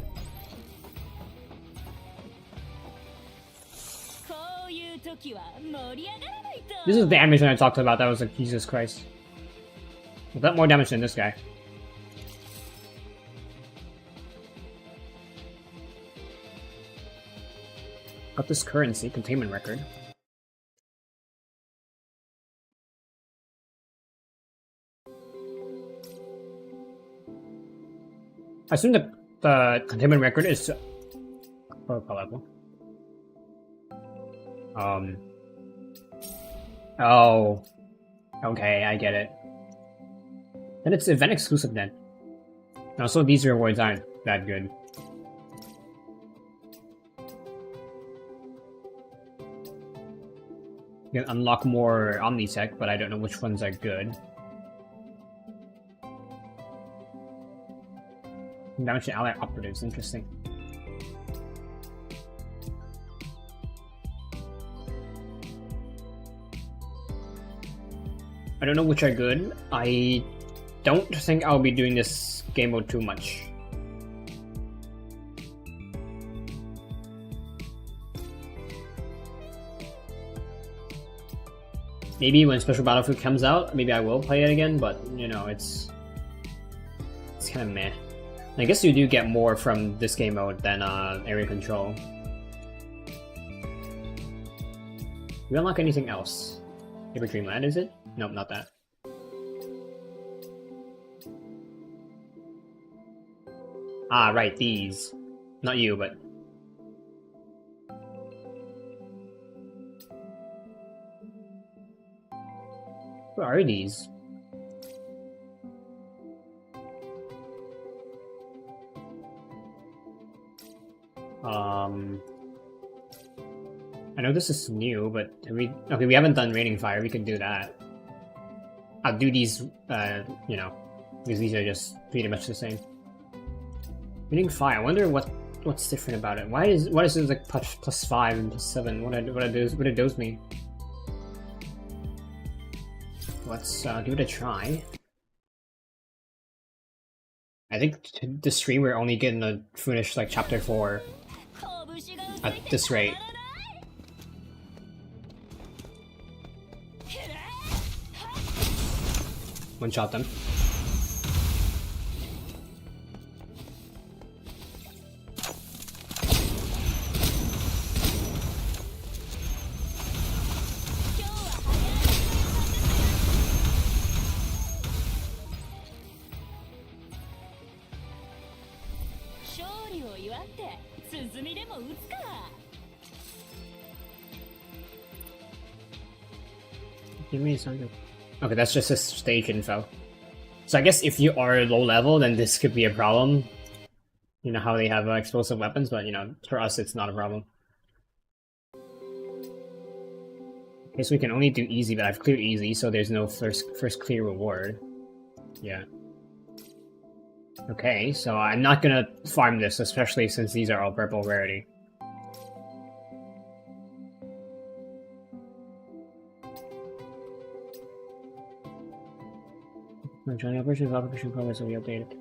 This is the animation I talked about. That was like, Jesus Christ. A lot more damage than this guy. Got this currency, containment record. I assume the containment record is protocol level. Oh. Okay, I get it. Then it's event exclusive then. Also, these rewards aren't that good. You can unlock more Omnitech, but I don't know which ones are good. Damage to ally operatives, interesting. I don't know which are good. I don't think I'll be doing this game mode too much. Maybe when Special Battlefield comes out, maybe I will play it again, but you know, it's kind of meh. I guess you do get more from this game mode than area control. We unlock anything else? Paper Dreamland, is it? Nope, not that. Ah, right, these. Not you, but... What are these? I know this is new, but okay, we haven't done Raining Fire, we can do that. I'll do these, you know, because these are just pretty much the same. Raining Fire, I wonder what's different about it. Why is it like +5 and +7? What do those mean? Let's give it a try. I think this stream we're only getting to finish like chapter 4 at this rate. One shot them. Give me something. Okay, that's just a stage info. So I guess if you are low level, then this could be a problem. You know how they have explosive weapons, but you know, for us it's not a problem. Okay, so we can only do easy, but I've cleared easy, so there's no first clear reward. Yeah. Okay, so I'm not gonna farm this, especially since these are all purple rarity. Joining operation progress will be updated.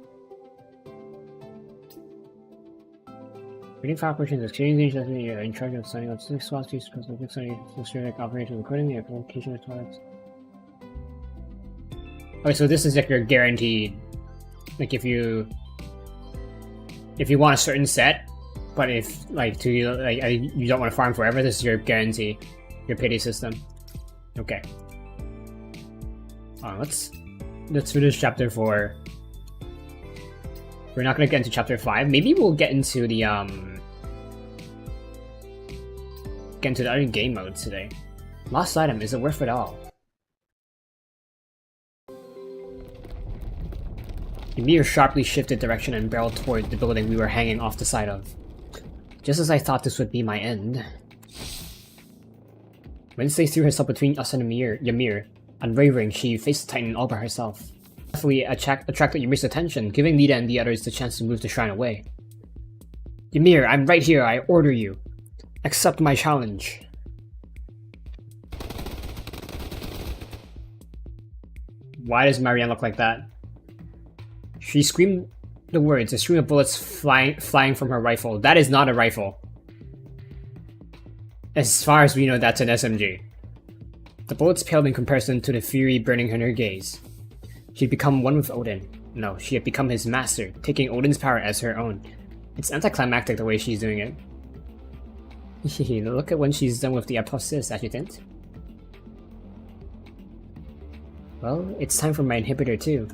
Reading file operations, exchanging you're in charge of signing up 6 slots to specific strategic operation accordingly if location is targets. Okay, so this is like your guaranteed, like if you want a certain set, but if like you don't want to farm forever, this is your guarantee, your pity system. Okay. Let's finish chapter 4. We're not gonna get into chapter 5. Maybe we'll get into the other game modes today. Lost item, is it worth it all? Ymir sharply shifted direction and barreled toward the building we were hanging off the side of. Just as I thought this would be my end. Wednesday threw herself between us and Ymir. Unwavering, she faced the Titan all by herself. Definitely attracted Ymir's attention, giving Nita and the others the chance to move the shrine away. Ymir, I'm right here, I order you. Accept my challenge. Why does Marianne look like that? She screamed the words, a stream of bullets flying from her rifle. That is not a rifle. As far as we know, that's an SMG. The bullets paled in comparison to the fury burning in her gaze. She'd become one with Odin. No, she had become his master, taking Odin's power as her own. It's anticlimactic the way she's doing it. Look at when she's done with the apotheosis, Adjutant. Well, it's time for my inhibitor too.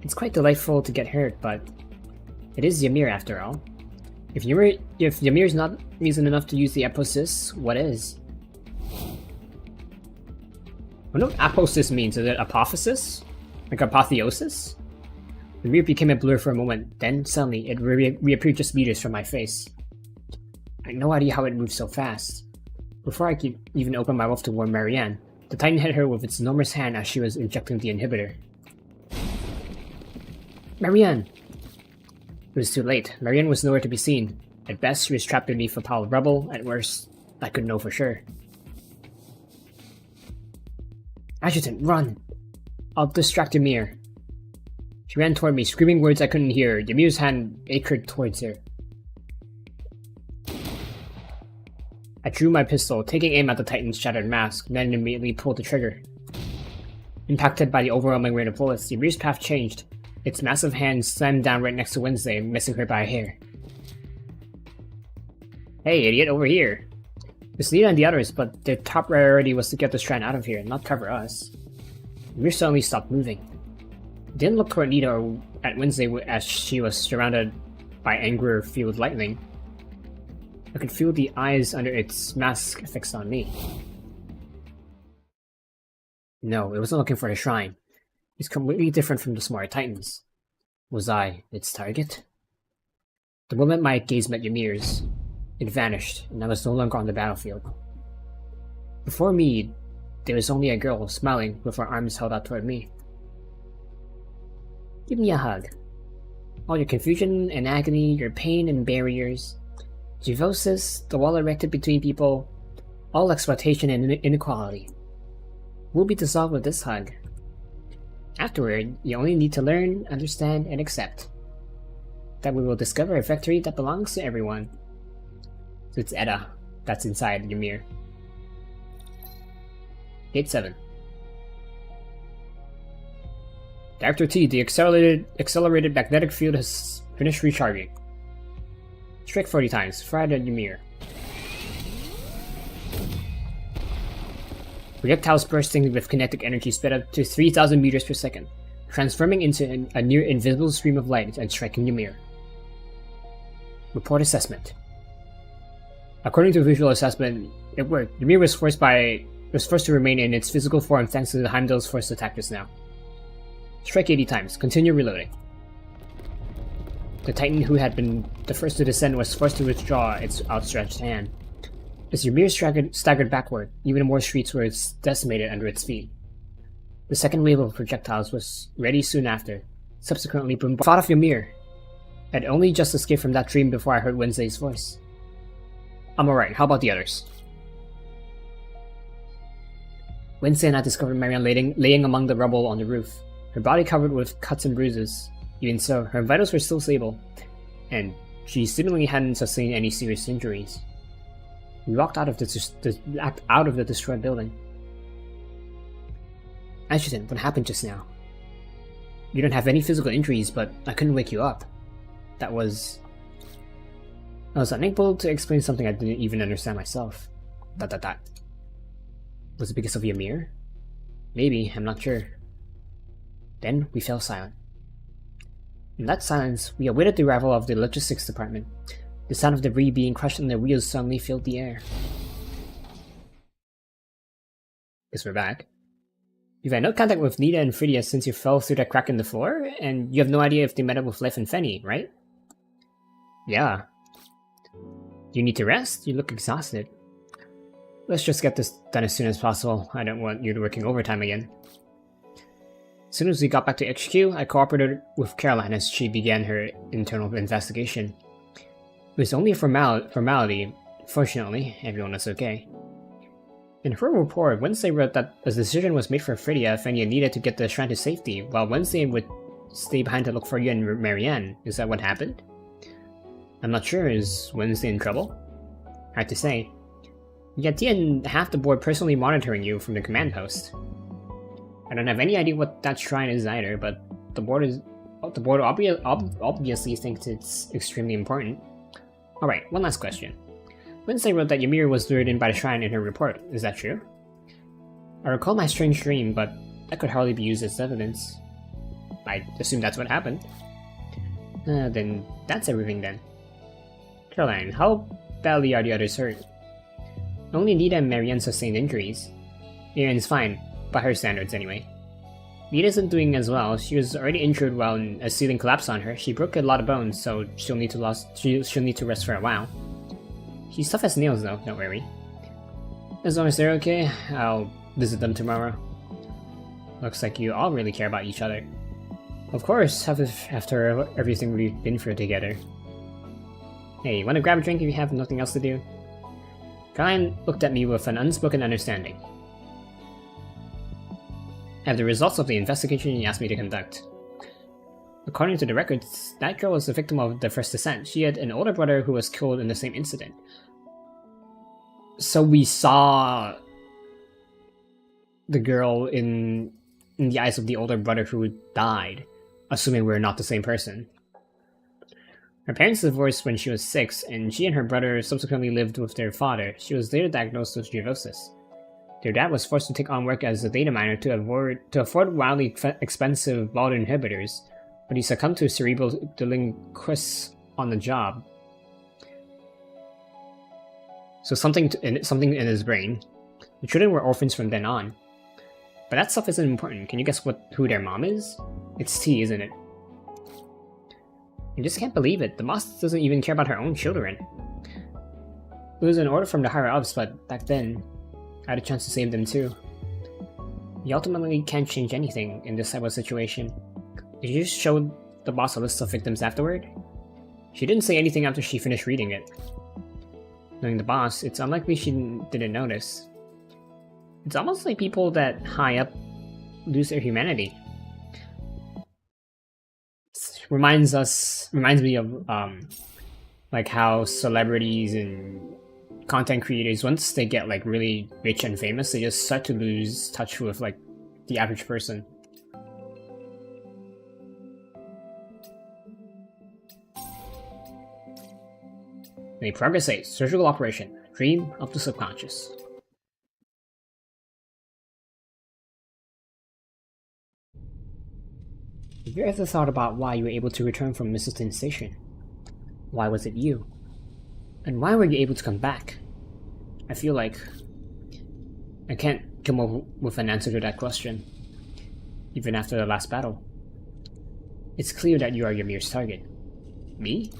It's quite delightful to get hurt, but it is Ymir after all. If Ymir's not reason enough to use the apotheosis, what is? I wonder what apotheosis means. Is it apophysis? Like apotheosis? The rear became a blur for a moment, then suddenly it reappeared just meters from my face. I had no idea how it moved so fast. Before I could even open my mouth to warn Marianne, the Titan hit her with its enormous hand as she was injecting the inhibitor. Marianne! It was too late. Marianne was nowhere to be seen. At best, she was trapped beneath a pile of rubble. At worst, I couldn't know for sure. Adjutant, run! I'll distract Ymir. She ran toward me, screaming words I couldn't hear. Ymir's hand ached towards her. I drew my pistol, taking aim at the Titan's shattered mask, then immediately pulled the trigger. Impacted by the overwhelming weight of bullets, Ymir's path changed. Its massive hand slammed down right next to Wednesday, missing her by a hair. Hey, idiot, over here! It's Nita and the others, but their top priority was to get the strand out of here, not cover us. Ymir suddenly stopped moving. It didn't look toward Nita or at Wednesday as she was surrounded by anger-fueled lightning. I could feel the eyes under its mask fixed on me. No, it wasn't looking for the shrine. It's completely different from the smart Titans. Was I its target? The moment my gaze met Ymir's, it vanished, and I was no longer on the battlefield. Before me, there was only a girl, smiling, with her arms held out toward me. Give me a hug. All your confusion and agony, your pain and barriers, Jivosis, the wall erected between people, all exploitation and inequality, will be dissolved with this hug. Afterward, you only need to learn, understand, and accept that we will discover a victory that belongs to everyone. So it's Edda that's inside Ymir. Gate 7. Director T, the accelerated magnetic field has finished recharging. Strike 40 times, fired at Ymir. Projectiles bursting with kinetic energy sped up to 3,000 meters per second, transforming into a near-invisible stream of light and striking Ymir. Report assessment. According to visual assessment, it worked. Ymir was forced to remain in its physical form thanks to the Heimdall's Force attack just now. Strike 80 times. Continue reloading. The Titan who had been the first to descend was forced to withdraw its outstretched hand. As Ymir staggered backward, even more streets were decimated under its feet. The second wave of projectiles was ready soon after, subsequently fought off Ymir. I'd only just escaped from that dream before I heard Wednesday's voice. I'm alright, how about the others? Wednesday and I discovered Marianne laying among the rubble on the roof, her body covered with cuts and bruises. Even so, her vitals were still stable, and she seemingly hadn't sustained any serious injuries. We walked out of the destroyed building. Adjutant, what happened just now? You don't have any physical injuries, but I couldn't wake you up. I was unable to explain something I didn't even understand myself. Was it because of Ymir? Maybe, I'm not sure. Then we fell silent. In that silence, we awaited the arrival of the logistics department. The sound of debris being crushed in the wheels suddenly filled the air. Guess we're back. You've had no contact with Nita and Phrygia since you fell through that crack in the floor, and you have no idea if they met up with Leif and Fenny, right? Yeah. Do you need to rest? You look exhausted. Let's just get this done as soon as possible. I don't want you working overtime again. As soon as we got back to HQ, I cooperated with Caroline as she began her internal investigation. It was only a formality. Fortunately, everyone was okay. In her report, Wednesday wrote that a decision was made for Phrygia, Fenny, and Nita to get the shrine to safety, while Wednesday would stay behind to look for you and Marianne. Is that what happened? I'm not sure. Is Wednesday in trouble? Hard to say. Yet Tia and half the board personally monitoring you from the command post. I don't have any idea what that shrine is either, but the board obviously thinks it's extremely important. Alright, one last question. Wednesday wrote that Ymir was lured in by the shrine in her report. Is that true? I recall my strange dream, but that could hardly be used as evidence. I assume that's what happened. Then that's everything then. Caroline, how badly are the others hurt? Only Nita and Marianne sustained injuries. Marianne's fine, by her standards anyway. Nita isn't doing as well. She was already injured when a ceiling collapsed on her. She broke a lot of bones, so she'll need to rest for a while. She's tough as nails though, don't worry. As long as they're okay, I'll visit them tomorrow. Looks like you all really care about each other. Of course, after everything we've been through together. Hey, wanna grab a drink if you have nothing else to do? Caroline looked at me with an unspoken understanding. I have the results of the investigation you asked me to conduct. According to the records, that girl was the victim of the first descent. She had an older brother who was killed in the same incident. So we saw the girl in the eyes of the older brother who died, assuming we're not the same person. Her parents divorced when she was 6, and she and her brother subsequently lived with their father. She was later diagnosed with cirrhosis. Their dad was forced to take on work as a data miner to afford wildly expensive blood inhibitors, but he succumbed to cerebral delinquency on the job. So something in his brain. The children were orphans from then on. But that stuff isn't important. Can you guess who their mom is? It's T, isn't it? I just can't believe it. The boss doesn't even care about her own children. It was an order from the higher-ups, but back then, I had a chance to save them too. You ultimately can't change anything in this type of situation. Did you just show the boss a list of victims afterward? She didn't say anything after she finished reading it. Knowing the boss, it's unlikely she didn't notice. It's almost like people that high up lose their humanity. Reminds me of like how celebrities and content creators, once they get like really rich and famous, they just start to lose touch with like the average person. A Progress 8 Surgical Operation Dream of the Subconscious. Have you ever thought about why you were able to return from Mistleton Station? Why was it you? And why were you able to come back? I feel like I can't come up with an answer to that question, even after the last battle. It's clear that you are Ymir's target. Me?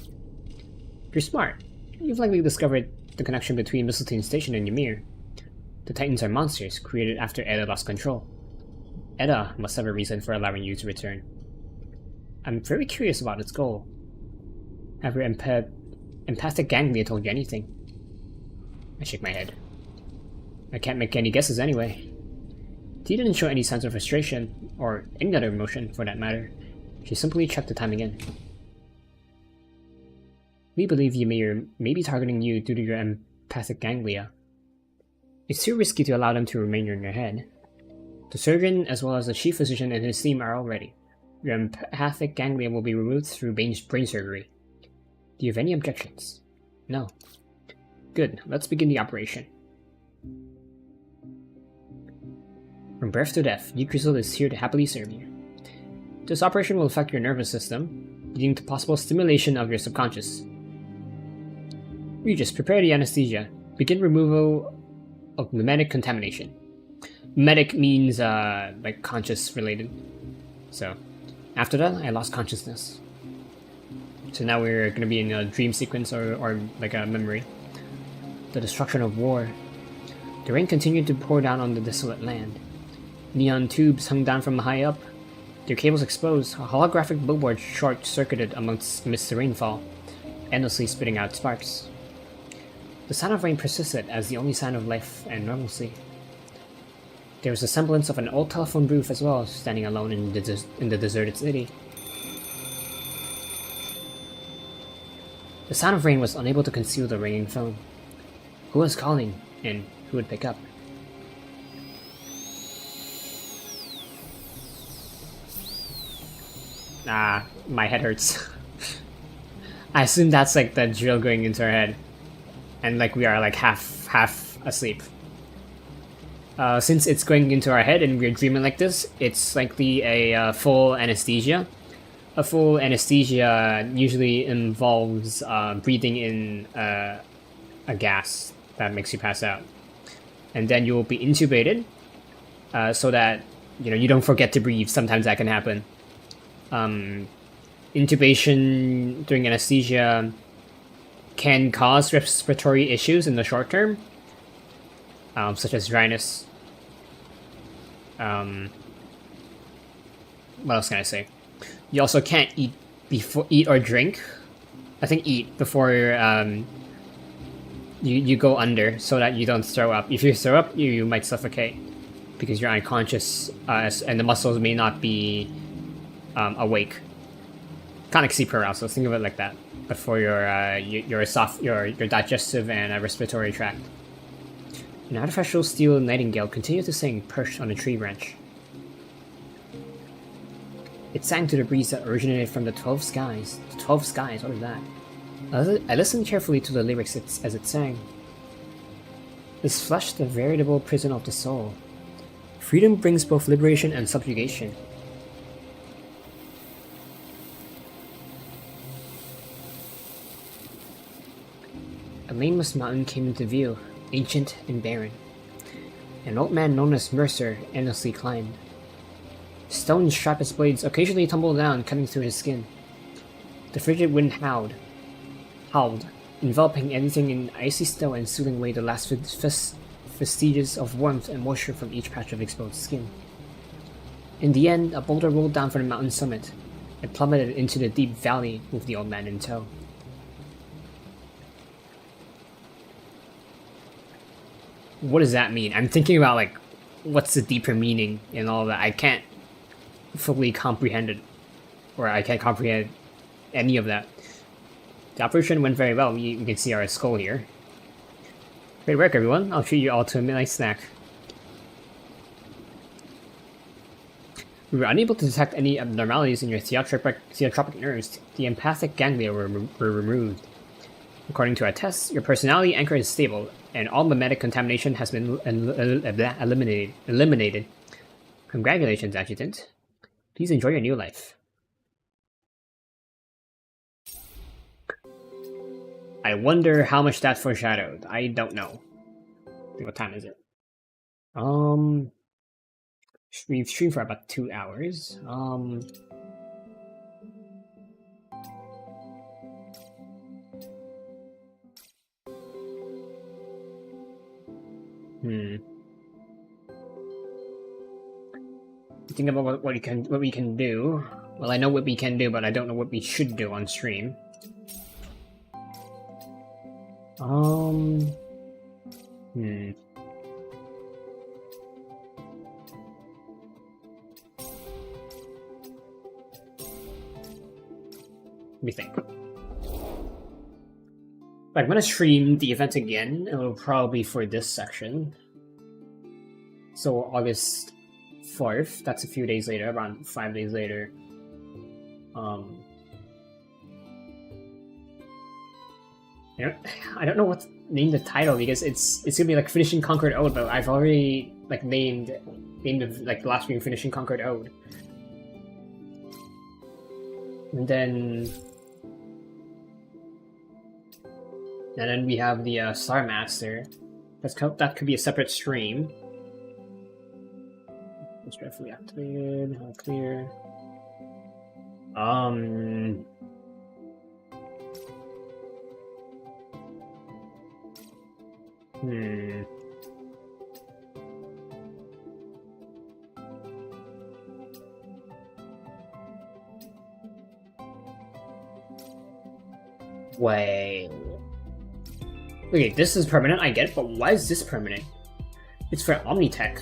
You're smart. You've likely discovered the connection between Mistleton Station and Ymir. The Titans are monsters created after Edda lost control. Edda must have a reason for allowing you to return. I'm very curious about its goal. Have your empathic ganglia told you anything? I shake my head. I can't make any guesses anyway. T didn't show any signs of frustration, or any other emotion for that matter. She simply checked the timing in. We believe Ymir may be targeting you due to your empathic ganglia. It's too risky to allow them to remain in your head. The surgeon, as well as the chief physician and his team, are all ready. Your empathic ganglia will be removed through brain surgery. Do you have any objections? No. Good, let's begin the operation. From birth to death, New Crystal is here to happily serve you. This operation will affect your nervous system, leading to possible stimulation of your subconscious. Regis, prepare the anesthesia. Begin removal of mimetic contamination. Mimetic means, like, conscious related. So, after that, I lost consciousness. So now we're gonna be in a dream sequence or like a memory. The destruction of war. The rain continued to pour down on the desolate land. Neon tubes hung down from high up. Their cables exposed, a holographic billboard short-circuited amidst the rainfall, endlessly spitting out sparks. The sound of rain persisted as the only sign of life and normalcy. There was a semblance of an old telephone booth as well, standing alone in the deserted city. The sound of rain was unable to conceal the ringing phone. Who was calling? And who would pick up? Ah, my head hurts. I assume that's like the drill going into our head. And like we are like half asleep. Since it's going into our head and we're dreaming like this, it's likely a full anesthesia. A full anesthesia usually involves breathing in a gas that makes you pass out. And then you will be intubated so that you don't forget to breathe. Sometimes that can happen. Intubation during anesthesia can cause respiratory issues in the short term, such as dryness. What else can I say? You also can't eat or drink. I think eat before you go under, so that you don't throw up. If you throw up, you might suffocate because you're unconscious, and the muscles may not be awake. Kind of like sleep paralysis. Think of it like that, but for your digestive and respiratory tract. An artificial steel nightingale continued to sing, perched on a tree branch. It sang to the breeze that originated from the 12 skies. The 12 skies, what is that? I listened carefully to the lyrics as it sang. Is flesh the veritable prison of the soul? Freedom brings both liberation and subjugation. A nameless mountain came into view, ancient and barren. An old man known as Mercer endlessly climbed. Stone's sharpest blades occasionally tumbled down, cutting through his skin. The frigid wind howled, enveloping everything in icy snow and soothing away the last vestiges of warmth and moisture from each patch of exposed skin. In the end, a boulder rolled down from the mountain summit. It plummeted into the deep valley with the old man in tow. What does that mean? I'm thinking about like, what's the deeper meaning in all that? I can't fully comprehend it, or I can't comprehend any of that. The operation went very well. You can see our skull here. Great work, everyone. I'll treat you all to a midnight snack. We were unable to detect any abnormalities in your theotropic nerves. The empathic ganglia were removed. According to our tests, your personality anchor is stable, and all mimetic contamination has been eliminated. Congratulations, Adjutant. Please enjoy your new life. I wonder how much that foreshadowed. I don't know. What time is it? We've streamed for about 2 hours. Think about what we can do. Well, I know what we can do, but I don't know what we should do on stream. Let me think. I'm gonna stream the event again. It'll probably be for this section. So August 4th. That's a few days later, around 5 days later. I don't know what to name the title because it's gonna be like Finishing Conquered Ode, but I've already like named like the last stream Finishing Conquered Ode. And then we have the Star Master. That could be a separate stream. It's rightfully activated. All clear. Wait. Okay, this is permanent, I get it, but why is this permanent? It's for Omnitech.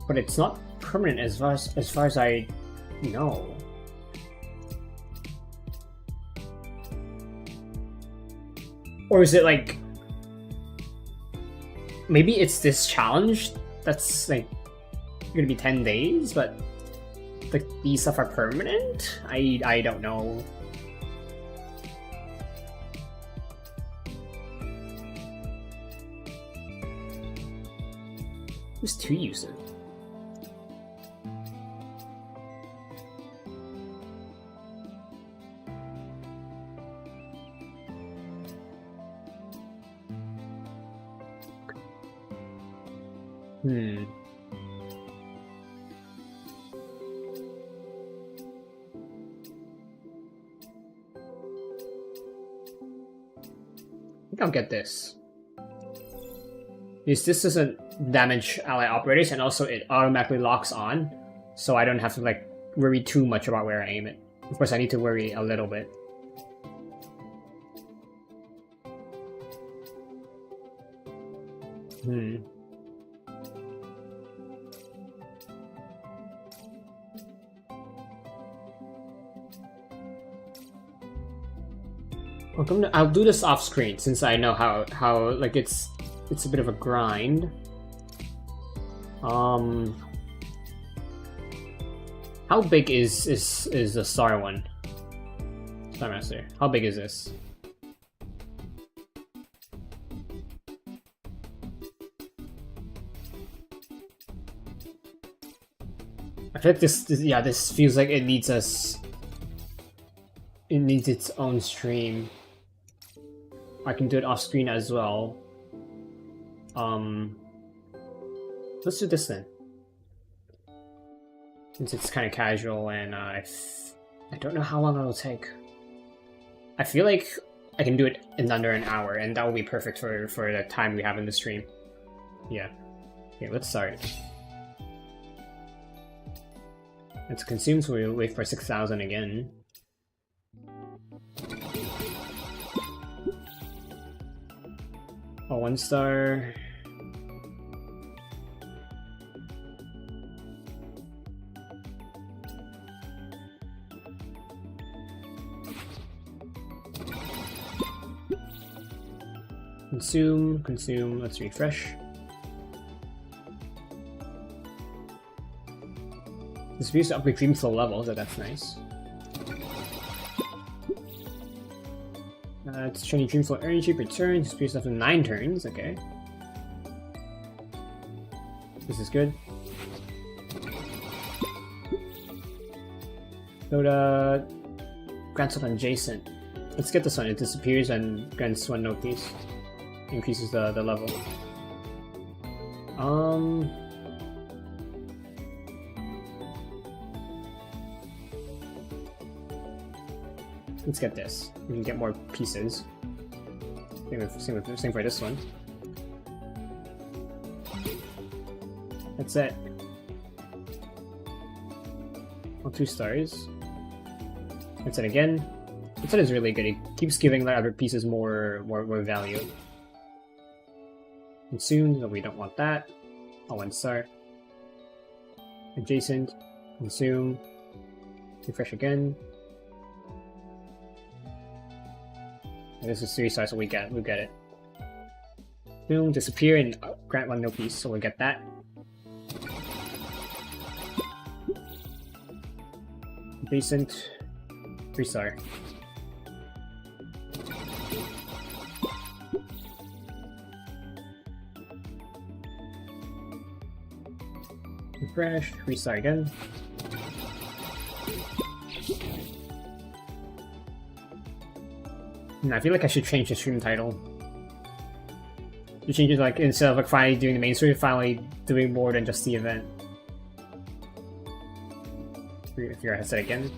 But it's not permanent as far as I know. Or is it like... maybe it's this challenge that's like gonna be 10 days, but like these stuff are permanent? I don't know. Who's to use it? I think I'll get this. Because this doesn't damage ally operators, and also it automatically locks on, so I don't have to like worry too much about where I aim it. Of course, I need to worry a little bit. I'll do this off screen since I know how like it's a bit of a grind. How big is the star one? Star Master. How big is this? I feel like this feels like it needs us. It needs its own stream. I can do it off screen as well. Let's do this then. Since it's kind of casual and I don't know how long it'll take. I feel like I can do it in under an hour, and that will be perfect for the time we have in the stream. Yeah. Okay, let's start. It's consumed, so we'll wait for 6,000 again. Oh, 1 star. Consume, let's refresh. This appears to upgrade dream flow levels, so that's nice. It's training dream flow energy per turn, this appears after 9 turns, okay. This is good. Soda grants up adjacent. Let's get this one, it disappears and grants 1 no piece. Increases the level. Let's get this. We can get more pieces. Same for this one. That's it. Well, 2 stars. That's it again. That's it is really good. It keeps giving the other pieces more value. Consume, no, we don't want that. Oh, 1 star. Adjacent. Consume. Refresh again. And this is 3 stars, so we get it. Boom, disappear and grant 1 no piece, so we'll get that. Adjacent. 3 star. Refresh, restart again. I feel like I should change the stream title. You change it like instead of like finally doing the main story, finally doing more than just the event. If you're headset again.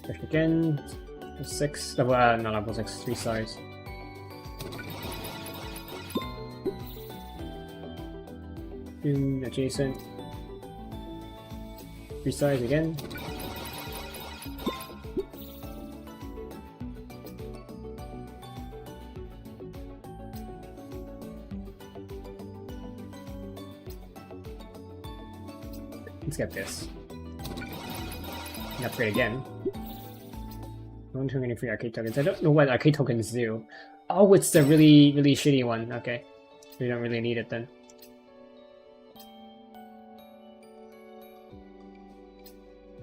Refresh again. 6, no, level 6, 3 stars. Boom, adjacent. 3 stars again. Let's get this. And upgrade again. Don't turn any free arcade tokens. I don't know what arcade tokens do. Oh, it's the really shitty one. Okay. We don't really need it then.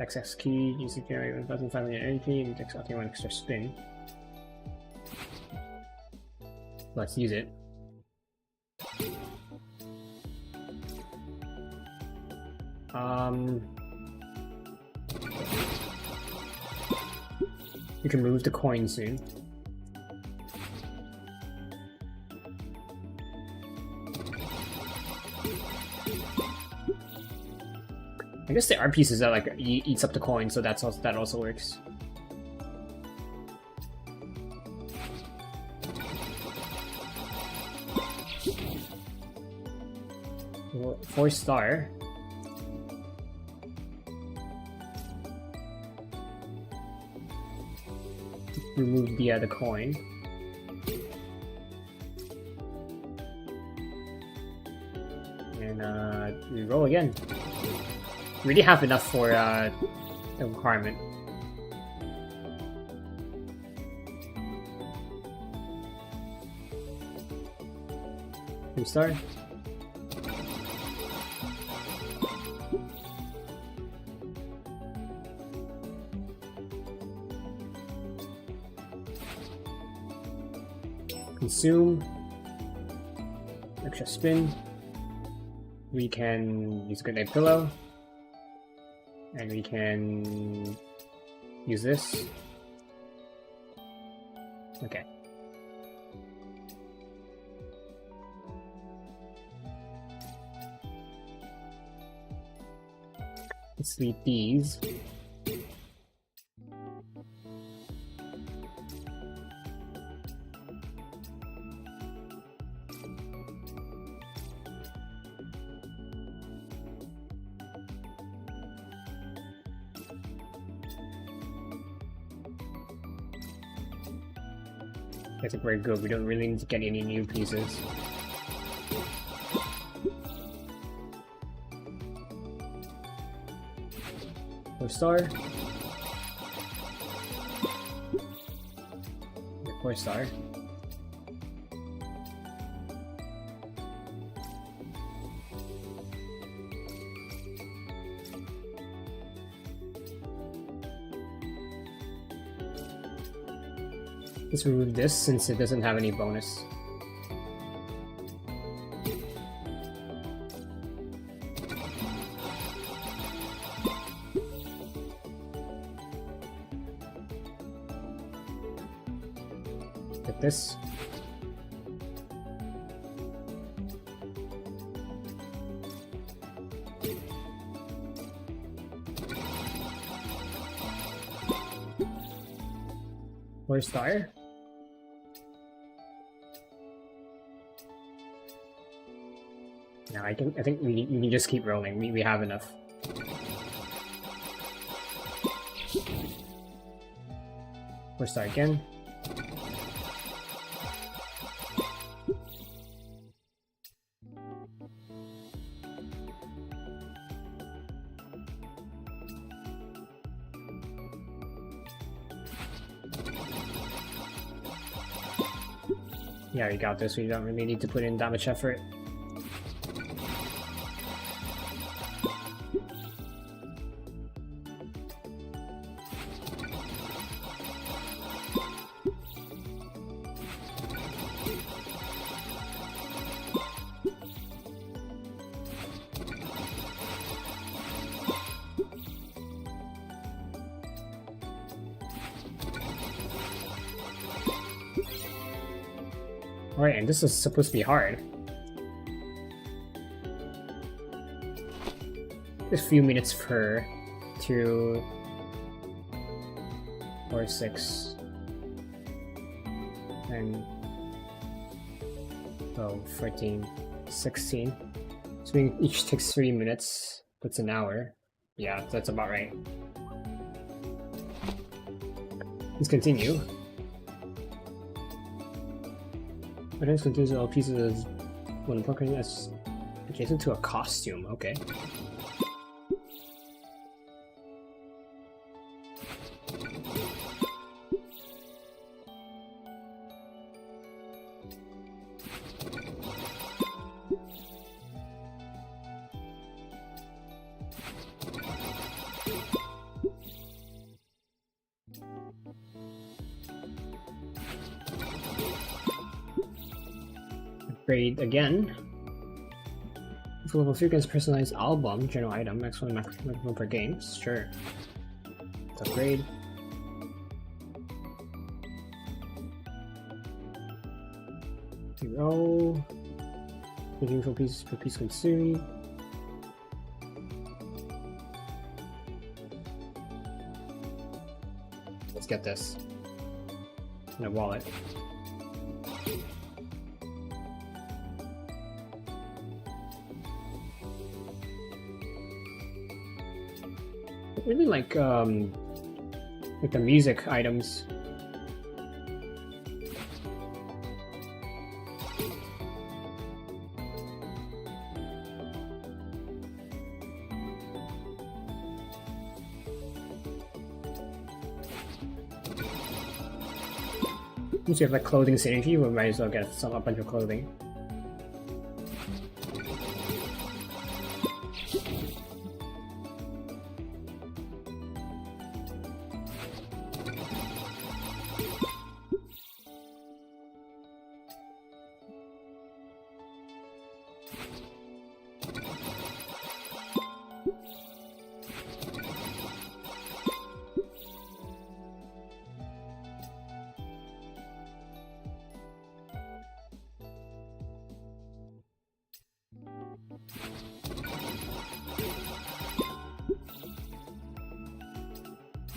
XX key, use to generate 1500 energy, and takes out 1 extra spin. Let's use it. You can move the coin soon. I guess there are pieces that like eats up the coin, so that also works. Well, 4-star. Remove the coin. And we roll again. We already have enough for the requirement. Restart. Consume. Extra spin. We can use a good night pillow. And we can use this. Okay. Let's leave these. I think we're good. We don't really need to get any new pieces. Four-star. 4-star. Let's remove this since it doesn't have any bonus. Get this. Four-star. No, I think we can just keep rolling. We have enough. Four-star again. Yeah, we got this. We don't really need to put in that much effort. Alright, and this is supposed to be hard. Just a few minutes per 2, 4, 6, and 12, 14, 16. So each takes 3 minutes. That's an hour. Yeah, that's about right. Let's continue. Items contains all pieces when broken as adjacent to a costume. Okay. Upgrade again. For level 3 gets personalized album, general item, maximum per game. Sure. Let's upgrade. Zero. Using for piece consumed. Let's get this. In a wallet. Really like the music items. Since we have like clothing synergy, we might as well get a bunch of clothing.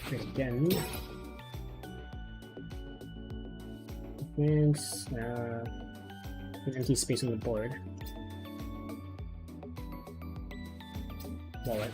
Again. Thanks. Empty space on the board. Wallet.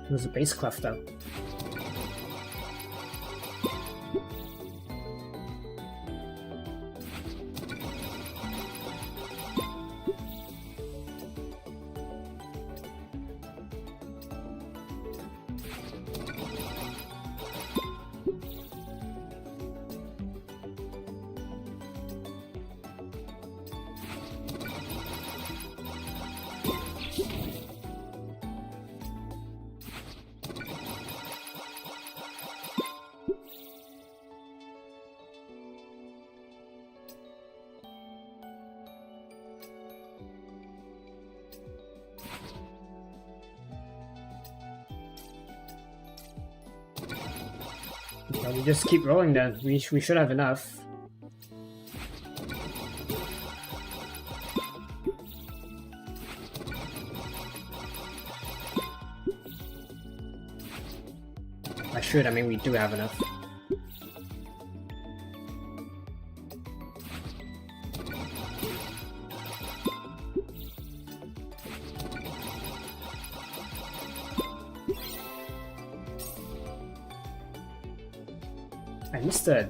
There's a bass clef though. Well, we just keep rolling then. We should have enough. I mean we do have enough. I missed the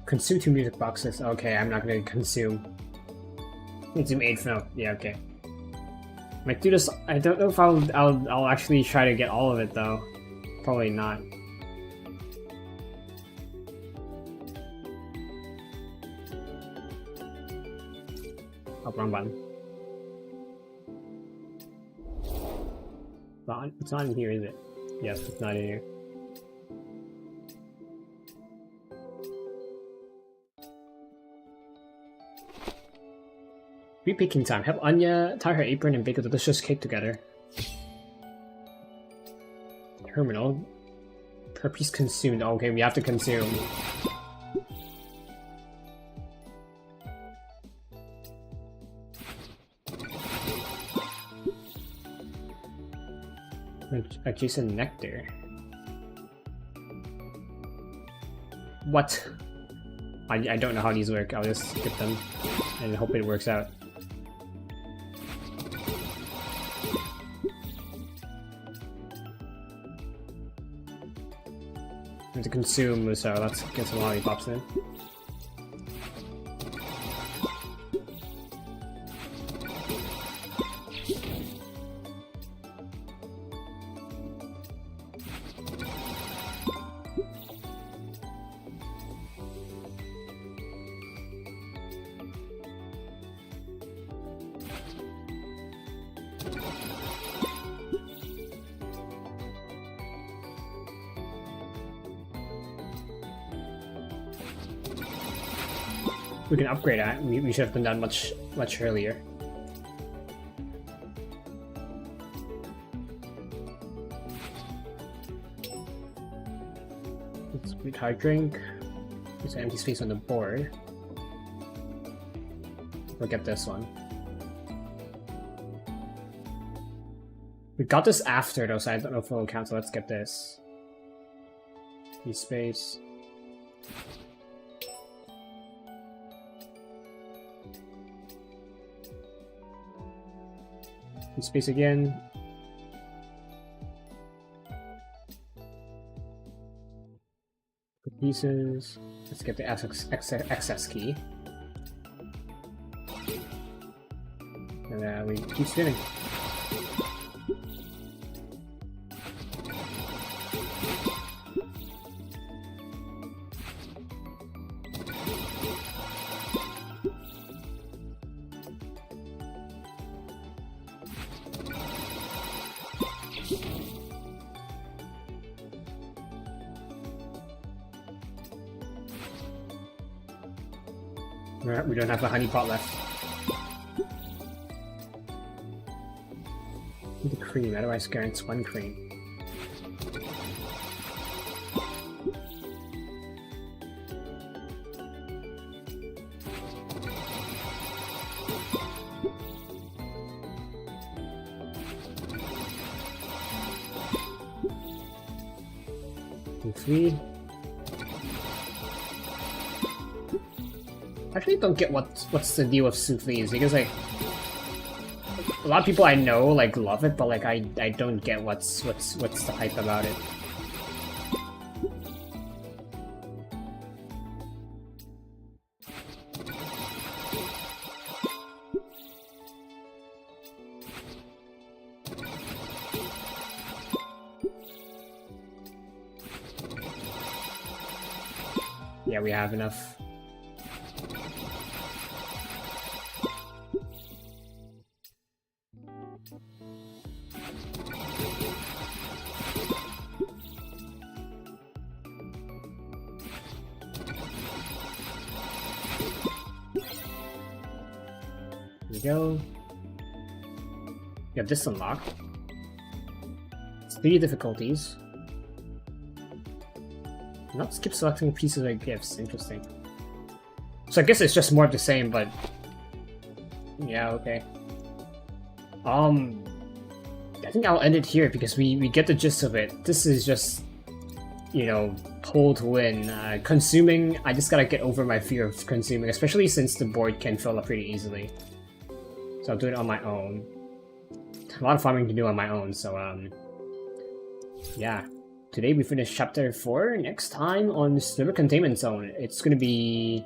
consume 2 music boxes. Okay, I'm not gonna consume. Consume 8 for now. Yeah, okay. Might do this. I don't know if I'll actually try to get all of it though. Probably not. Oh, wrong button. It's not in here, is it? Yes, it's not in here. Baking time. Help Anya tie her apron and bake a delicious cake together. Terminal. Per piece consumed. Oh, okay, we have to consume. Adjacent nectar. What? I don't know how these work. I'll just skip them and hope it works out. I have to consume, so let's get some lollipops in. We can upgrade it. We should have done that much earlier. Let's retire drink. There's an empty space on the board. We'll get this one. We got this after though, so I don't know if it'll count, so let's get this. Empty space. Space again. Pieces. Let's get the access key. And we keep spinning. We don't have a honey pot left. The cream, how do I scare one cream? Three. I actually don't get what's the deal with souffles, because like a lot of people I know like love it, but like I don't get what's the hype about it. Yeah, we have enough. Go. We have this unlocked. It's 3 difficulties. Not skip selecting pieces of gifts. Interesting. So I guess it's just more of the same, but yeah, okay. I think I'll end it here because we get the gist of it. This is just, you know, pull to win. Consuming, I just gotta get over my fear of consuming, especially since the board can fill up pretty easily. So I'll do it on my own. A lot of farming to do on my own, so yeah. Today we finished chapter 4. Next time on Snowbreak Containment Zone, it's gonna be,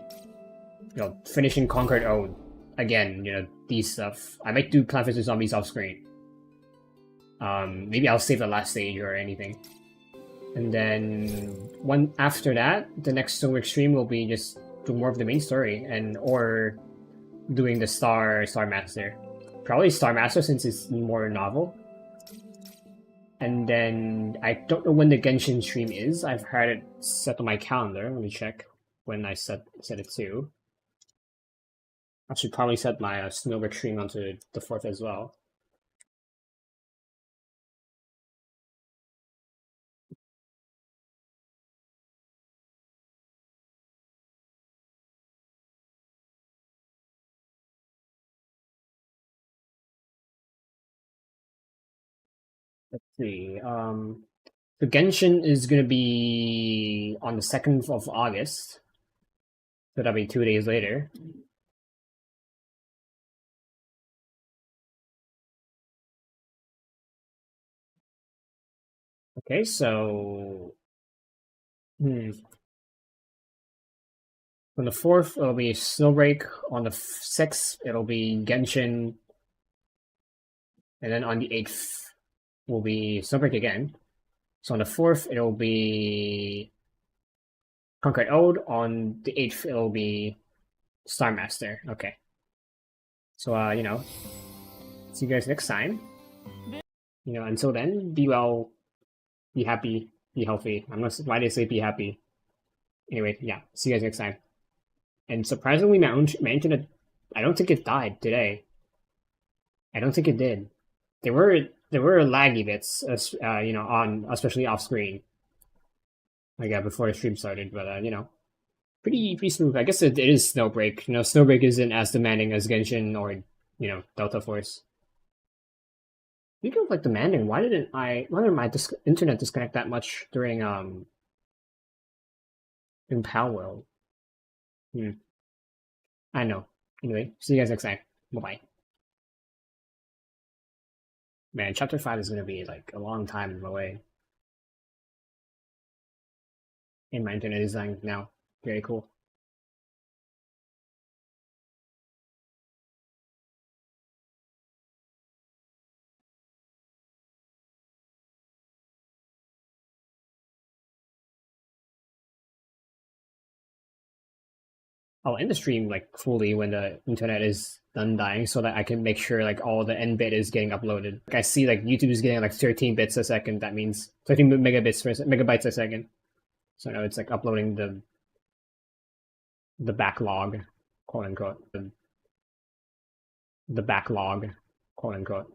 you know, finishing Conquered Ode. Again, you know, these stuff. I might do Plants vs Zombies off screen. Maybe I'll save the last stage or anything. And then after that, the next Snowbreak stream will be just do more of the main story or doing the Star Master. Probably Star Master since it's more novel. And then I don't know when the Genshin stream is. I've had it set on my calendar. Let me check when I set it to. I should probably set my Snowbreak stream onto the 4th as well. Let's see. The Genshin is gonna be on the 2nd of August. So that'll be 2 days later. Okay, so on the 4th, it'll be Snowbreak. On the 6th, it'll be Genshin. And then on the 8th, will be Snowbreak again. So on the 4th, it'll be Conquered Ode. On the 8th, it'll be Star Master. Okay. So, see you guys next time. Until then, be well, be happy, be healthy. I'm not, why did I say be happy? Anyway, yeah, see you guys next time. And surprisingly, my internet, I don't think it died today. I don't think it did. There were laggy bits, on, especially off screen. Like before the stream started, but pretty smooth. I guess it is Snowbreak. Snowbreak isn't as demanding as Genshin or Delta Force. Speaking of like demanding, why didn't my internet disconnect that much during in Pal World? I know. Anyway, see you guys next time. Bye-bye. Man, chapter 5 is gonna be like a long time away. And my internet is dying now. Very cool. I'll end the stream like fully when the internet is done dying so that I can make sure like all the end bit is getting uploaded. Like I see like YouTube is getting like 13 bits a second. That means 13 megabytes a second. So now it's like uploading the backlog, quote unquote. The backlog, quote unquote.